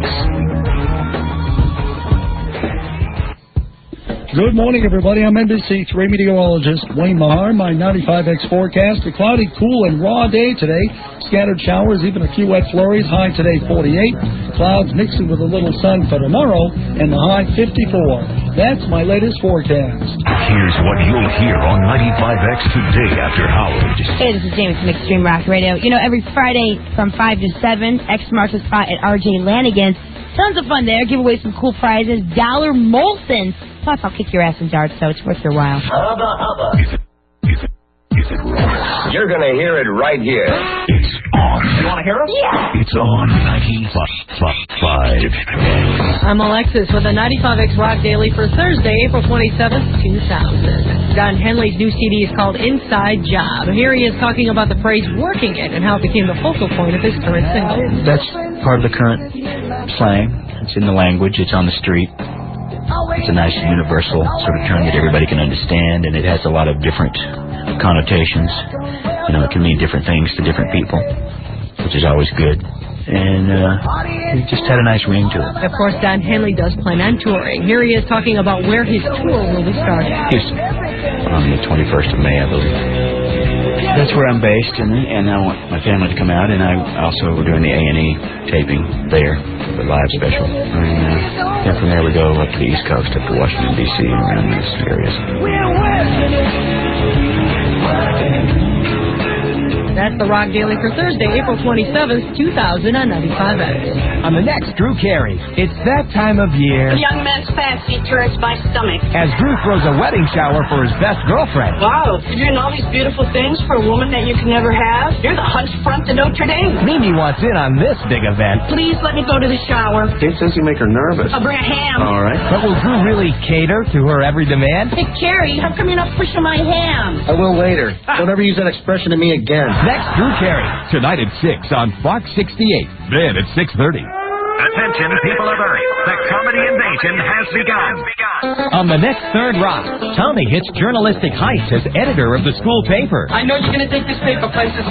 Good morning, everybody. I'm NBC3 meteorologist Wayne Mahar. My 95X forecast, a cloudy, cool, and raw day today. Scattered showers, even a few wet flurries. High today, 48. Clouds mixing with a little sun for tomorrow, and the high, 54. That's my latest forecast. Here's what you'll hear on 95X today after Howard. Hey, this is James from Extreme Rock Radio. You know, every Friday from 5 to 7, X marks the spot at RJ Lanigan's. Tons of fun there. Give away some cool prizes. $1 Molson. Plus, I'll kick your ass in darts, so it's worth your while. You're going to hear it right here. It's on. You want to hear it? Yeah. It's on 95. I'm Alexis with the 95X Rock Daily for Thursday, April 27th, 2000. Don Henley's new CD is called Inside Job. Here he is talking about the phrase working it and how it became the focal point of his current single. That's part of the current slang. It's in the language. It's on the street. It's a nice universal sort of term that everybody can understand, and it has a lot of different connotations. You know, it can mean different things to different people, which is always good. And it just had a nice ring to it. Of course, Don Henley does plan on touring. Here he is talking about where his tour will be starting. Houston, on the 21st of May, I believe. That's where I'm based, and I want my family to come out, and I also we're doing the A&E taping there, the live special. And then from there we go up to the East Coast, up to Washington, D.C., and around those areas. That's the Rock Daily for Thursday, April 27th, 2000 on 95X. On the next Drew Carey, it's that time of year. A young man's fancy turns my stomach. As Drew throws a wedding shower for his best girlfriend. Wow, you're doing all these beautiful things for a woman that you can never have. You're the hunch front to Notre Dame. Mimi wants in on this big event. Please let me go to the shower. Kate says you make her nervous. I'll bring a ham. All right. But will Drew really cater to her every demand? Hey, Carrie, how come you're not pushing my ham? I will later. Don't ever use that expression to me again. Next, Drew Carey. Tonight at 6 on Fox 68. Then at 6:30. Attention, people of Earth. The comedy invasion has begun. On the next Third Rock, Tommy hits journalistic heights as editor of the school paper. I know you're going to take this paper places.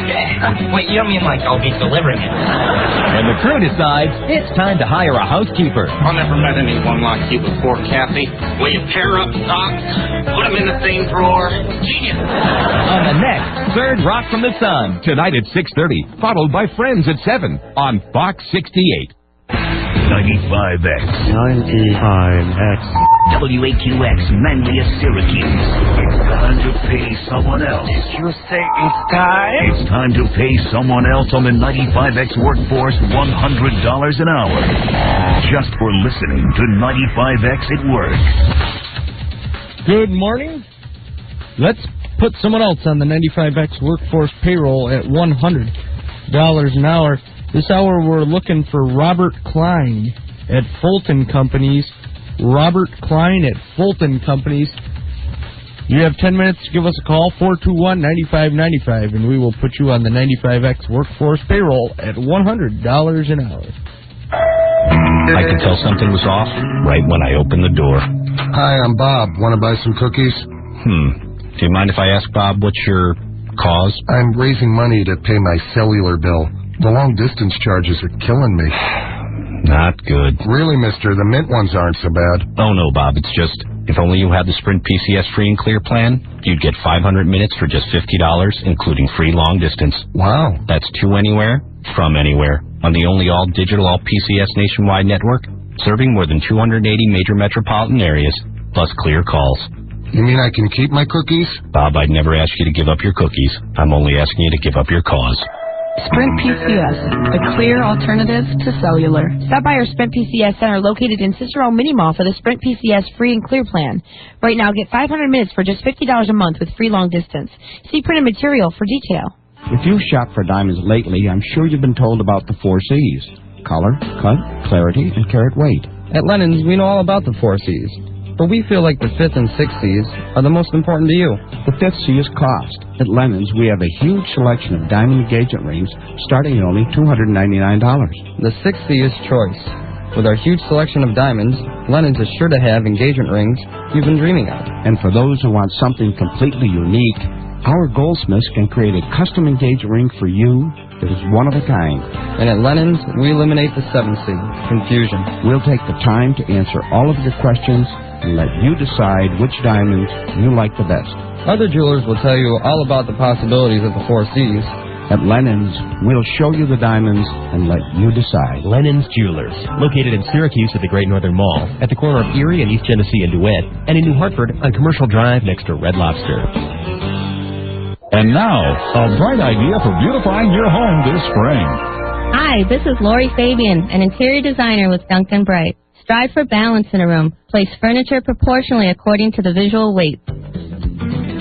Wait, you don't mean like I'll be delivering it? When the crew decides it's time to hire a housekeeper. I've never met anyone like you before, Kathy. Will you pair up socks? Put them in the same drawer? Genius. On the next Third Rock from the Sun. Tonight at 6:30, followed by Friends at 7 on Fox 68. 95X. 95X. WAQX, Manlius, Syracuse. It's time to pay someone else. Did you say it's time? It's time to pay someone else on the 95X workforce $100 an hour. Just for listening to 95X at work. Good morning. Let's put someone else on the 95X workforce payroll at $100 an hour. This hour we're looking for Robert Klein at Fulton Companies. Robert Klein at Fulton Companies. You have 10 minutes to give us a call, 421-9595, and we will put you on the 95X workforce payroll at $100 an hour. I could tell something was off right when I opened the door. Hi, I'm Bob. Want to buy some cookies? Do you mind if I ask Bob what's your cause? I'm raising money to pay my cellular bill. The long-distance charges are killing me. Not good. Really, mister, the Mint ones aren't so bad. Oh, no, Bob, it's just, if only you had the Sprint PCS free and clear plan, you'd get 500 minutes for just $50, including free long distance. Wow. That's to anywhere, from anywhere, on the only all-digital, all-PCS nationwide network, serving more than 280 major metropolitan areas, plus clear calls. You mean I can keep my cookies? Bob, I'd never ask you to give up your cookies. I'm only asking you to give up your cause. Sprint PCS, the clear alternative to cellular. Stop by our Sprint PCS Center located in Cicero Mini Mall for the Sprint PCS free and clear plan. Right now, get 500 minutes for just $50 a month with free long distance. See printed material for detail. If you've shopped for diamonds lately, I'm sure you've been told about the 4 C's. Color, cut, clarity, and carat weight. At Lennon's, we know all about the 4 C's. But we feel like the 5th and 6th C's are the most important to you. The 5th C is cost. At Lennon's, we have a huge selection of diamond engagement rings starting at only $299. The 6th C is choice. With our huge selection of diamonds, Lennon's is sure to have engagement rings you've been dreaming of. And for those who want something completely unique, our goldsmiths can create a custom engagement ring for you that is one of a kind. And at Lennon's, we eliminate the 7th C, confusion. We'll take the time to answer all of your questions and let you decide which diamonds you like the best. Other jewelers will tell you all about the possibilities of the 4 C's. At Lennon's, we'll show you the diamonds and let you decide. Lennon's Jewelers, located in Syracuse at the Great Northern Mall, at the corner of Erie and East Genesee and DeWitt, and in New Hartford on Commercial Drive next to Red Lobster. And now, a bright idea for beautifying your home this spring. Hi, this is Lori Fabian, an interior designer with Duncan Bright. Strive for balance in a room. Place furniture proportionally according to the visual weight.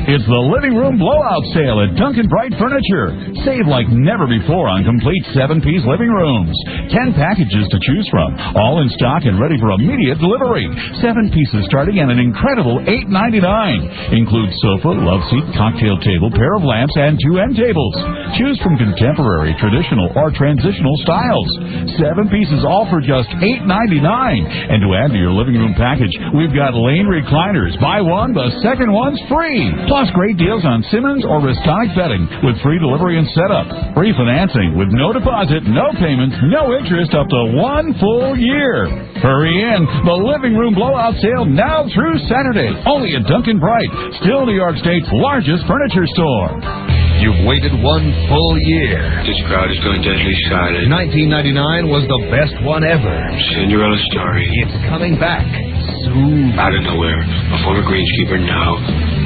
It's the living room blowout sale at Duncan Bright Furniture. Save like never before on complete 7-piece living rooms. 10 packages to choose from, all in stock and ready for immediate delivery. 7 pieces starting at an incredible $8.99. Includes sofa, love seat, cocktail table, pair of lamps, and 2 end tables. Choose from contemporary, traditional, or transitional styles. 7 pieces all for just $8.99. And to add to your living room package, we've got Lane recliners. Buy one, the second one's free. Plus great deals on Simmons or Restonic bedding with free delivery and setup. Free financing with no deposit, no payments, no interest up to 1 full year. Hurry in. The living room blowout sale now through Saturday. Only at Duncan Bright, still New York State's largest furniture store. You've waited 1 full year. This crowd is going deadly silent. 1999 was the best one ever. Cinderella story. It's coming back soon. Out of nowhere, a former greenskeeper now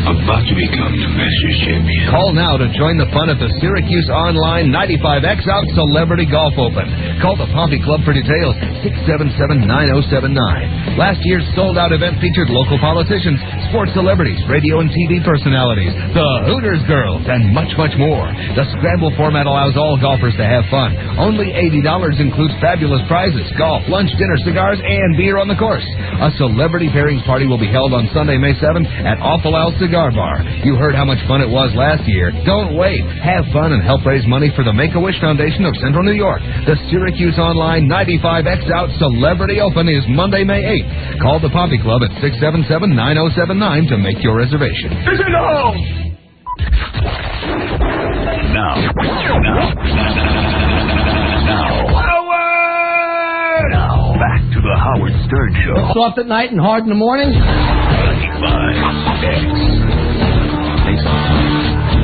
about to become the Masters champion. Call now to join the fun at the Syracuse Online 95X Out Celebrity Golf Open. Call the Pompey Club for details, 677-9079. Last year's sold-out event featured local politicians, sports celebrities, radio and TV personalities, the Hooters girls, and much more. The scramble format allows all golfers to have fun. Only $80 includes fabulous prizes, golf, lunch, dinner, cigars, and beer on the course. A celebrity pairings party will be held on Sunday, May 7th at Awful Al Cigars Cigar Bar. You heard how much fun it was last year. Don't wait. Have fun and help raise money for the Make-A-Wish Foundation of Central New York. The Syracuse Online 95X Out Celebrity Open is Monday, May 8th. Call the Poppy Club at 677-9079 to make your reservation. Is it home? Now, back to the Howard Stern Show. Soft at night and hard in the morning.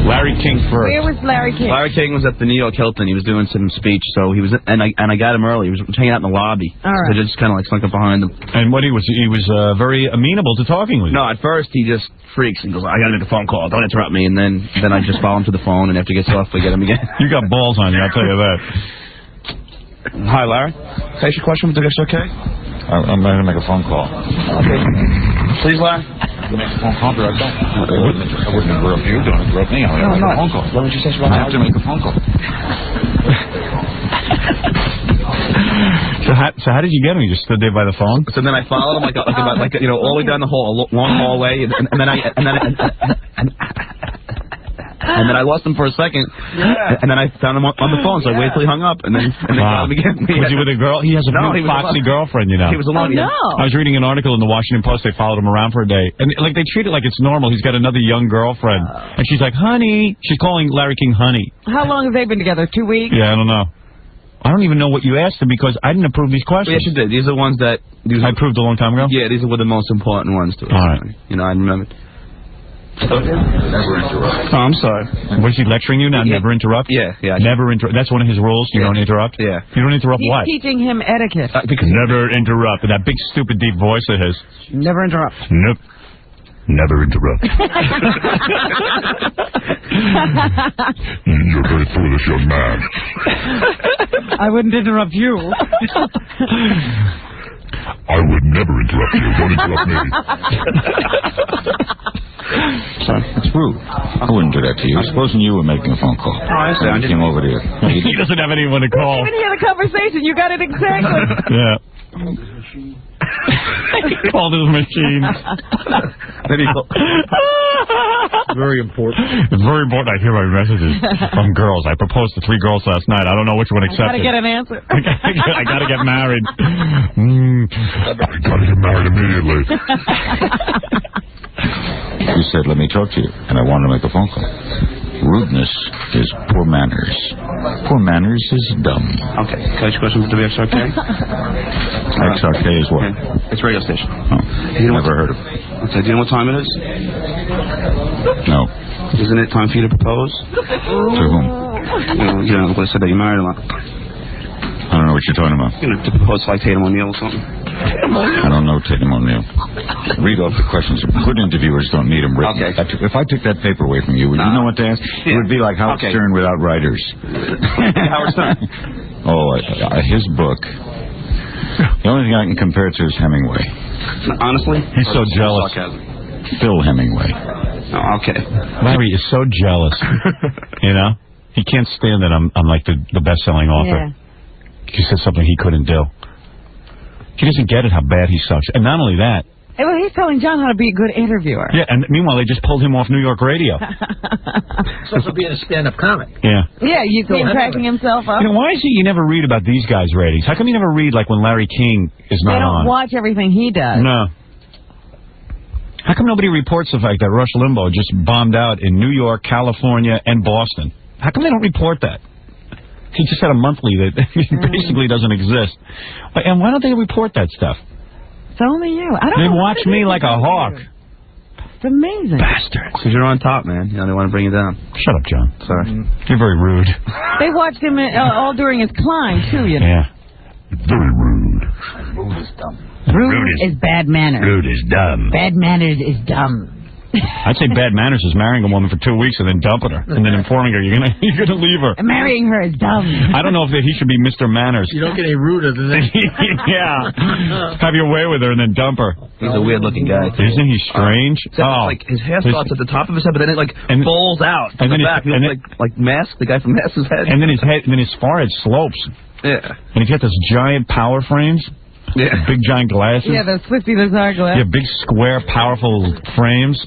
Larry King first. Where was Larry King? Larry King was at the New York Hilton. He was doing some speech, so he was, and I got him early. He was hanging out in the lobby. All right. So I just kind of like snuck up behind him. And what he was very amenable to talking with you. No, at first he just freaks and goes, "I gotta make a phone call. Don't interrupt me." And then I just follow him to the phone, and after he gets off, I get him again. You got balls on you, I'll tell you that. Hi, Larry. Can I ask you a question? Is it okay? I'm going to make a phone call. Okay. Please, Larry. You make a phone call, but I wouldn't interrupt you. Don't interrupt me. I'll make a phone call. Why don't you say I have to make a phone call. So how did you get him? You just stood there by the phone? So then I followed him like all the way down the hall, a long hallway, and then I lost him for a second, and then I found him on the phone, so I waited till he hung up, and then called him again. Was he with a girl? He has a new foxy girlfriend, you know. He was alone. I was reading an article in the Washington Post. They followed him around for a day, and like they treat it like it's normal. He's got another young girlfriend, and she's like, "Honey," she's calling Larry King "honey." How long have they been together? 2 weeks? Yeah, I don't know. I don't even know what you asked him because I didn't approve these questions. Yes, you did. These are the ones that I approved a long time ago. Yeah, these were the most important ones to us. All right. You know, I remember. Never interrupt. Oh, I'm sorry. Was he lecturing you now? Yeah. Never interrupt? Yeah. Never interrupt. That's one of his rules. You don't interrupt? Yeah. You don't interrupt He's what? teaching him etiquette. Because never interrupt. And that big, stupid, deep voice of his. Never interrupt. Nope. Never interrupt. You're a very foolish young man. I wouldn't interrupt you. I would never interrupt you. Don't interrupt me. Sorry, it's rude. I wouldn't do that to you. Supposing you were making a phone call. Oh, I see. I came over here. He doesn't have anyone to call. You didn't hear the conversation. You got it exactly. Yeah. Called his machine. Very important. It's very important. I hear my messages from girls. I proposed to 3 girls last night. I don't know which one accepted. I gotta get an answer. I gotta get married. I gotta get married immediately. You said, let me talk to you, and I wanted to make a phone call. Rudeness is poor manners. Poor manners is dumb. Okay. Can I ask you a question for WXRK? XRK is what? Okay. It's a radio station. Oh, never heard of it. Okay. Do you know what time it is? No. Isn't it time for you to propose? To whom? You know, what I said that you're married a lot. I don't know what you're talking about. You know, to propose like Tatum O'Neal or something. I don't know Tatum O'Neal. Read off the questions. Good interviewers don't need them written. Okay. If I took that paper away from you, would you know what to ask? It would be like Howard Stern without writers. Howard Stern. His book. The only thing I can compare it to is Hemingway. Honestly? He's so jealous. Phil Hemingway. Oh, okay. Larry is so jealous. You know? He can't stand that I'm like the best-selling author. Yeah. He said something he couldn't do. He doesn't get it how bad he sucks. And not only that. Well, he's telling John how to be a good interviewer. Yeah, and meanwhile, they just pulled him off New York radio. Supposed to be a stand-up comic. Yeah. Yeah, you see him cracking himself up. You know, why is it you never read about these guys' ratings? How come you never read, like, when Larry King is not on? They don't watch everything he does. No. How come nobody reports the fact that Rush Limbaugh just bombed out in New York, California, and Boston? How come they don't report that? He just had a monthly that basically doesn't exist. And why don't they report that stuff? It's only you. I don't They know watch me like a hawk. It's amazing. Bastards. Because you're on top, man. You know, they want to bring you down. Shut up, John. Sorry. You're very rude. They watched him all during his climb, too, you know. Yeah. Very rude. Rude is dumb. Rude is bad manners. Rude is dumb. Bad manners is dumb. I'd say bad manners is marrying a woman for 2 weeks and then dumping her and then informing her you're gonna leave her. Marrying her is dumb. I don't know if he should be Mr. Manners. You don't get any ruder than that. Yeah. Have your way with her and then dump her. He's a weird-looking guy. Isn't he strange? Like his hair starts at the top of his head, but then it falls out to the back. Like Mask, the guy from Mask's head. And then his forehead slopes. Yeah. And he's got those giant power frames. Yeah. Big giant glasses. Yeah, those Swifty Lazar glasses. Yeah, big square, powerful frames.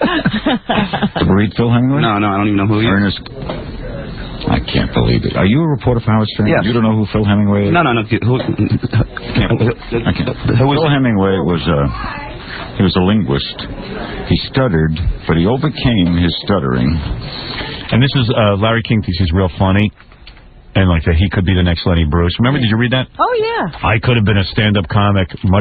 Ever read Phil Hemingway? No, I don't even know who he is. Ernest. I can't believe it. Are you a reporter for Howard Stern? Yes. You don't know who Phil Hemingway is? No. Who Phil Hemingway was he was a linguist. He stuttered, but he overcame his stuttering. And this is Larry King thinks he's real funny. And like that he could be the next Lenny Bruce. Remember, did you read that? Oh, yeah. I could have been a stand-up comic much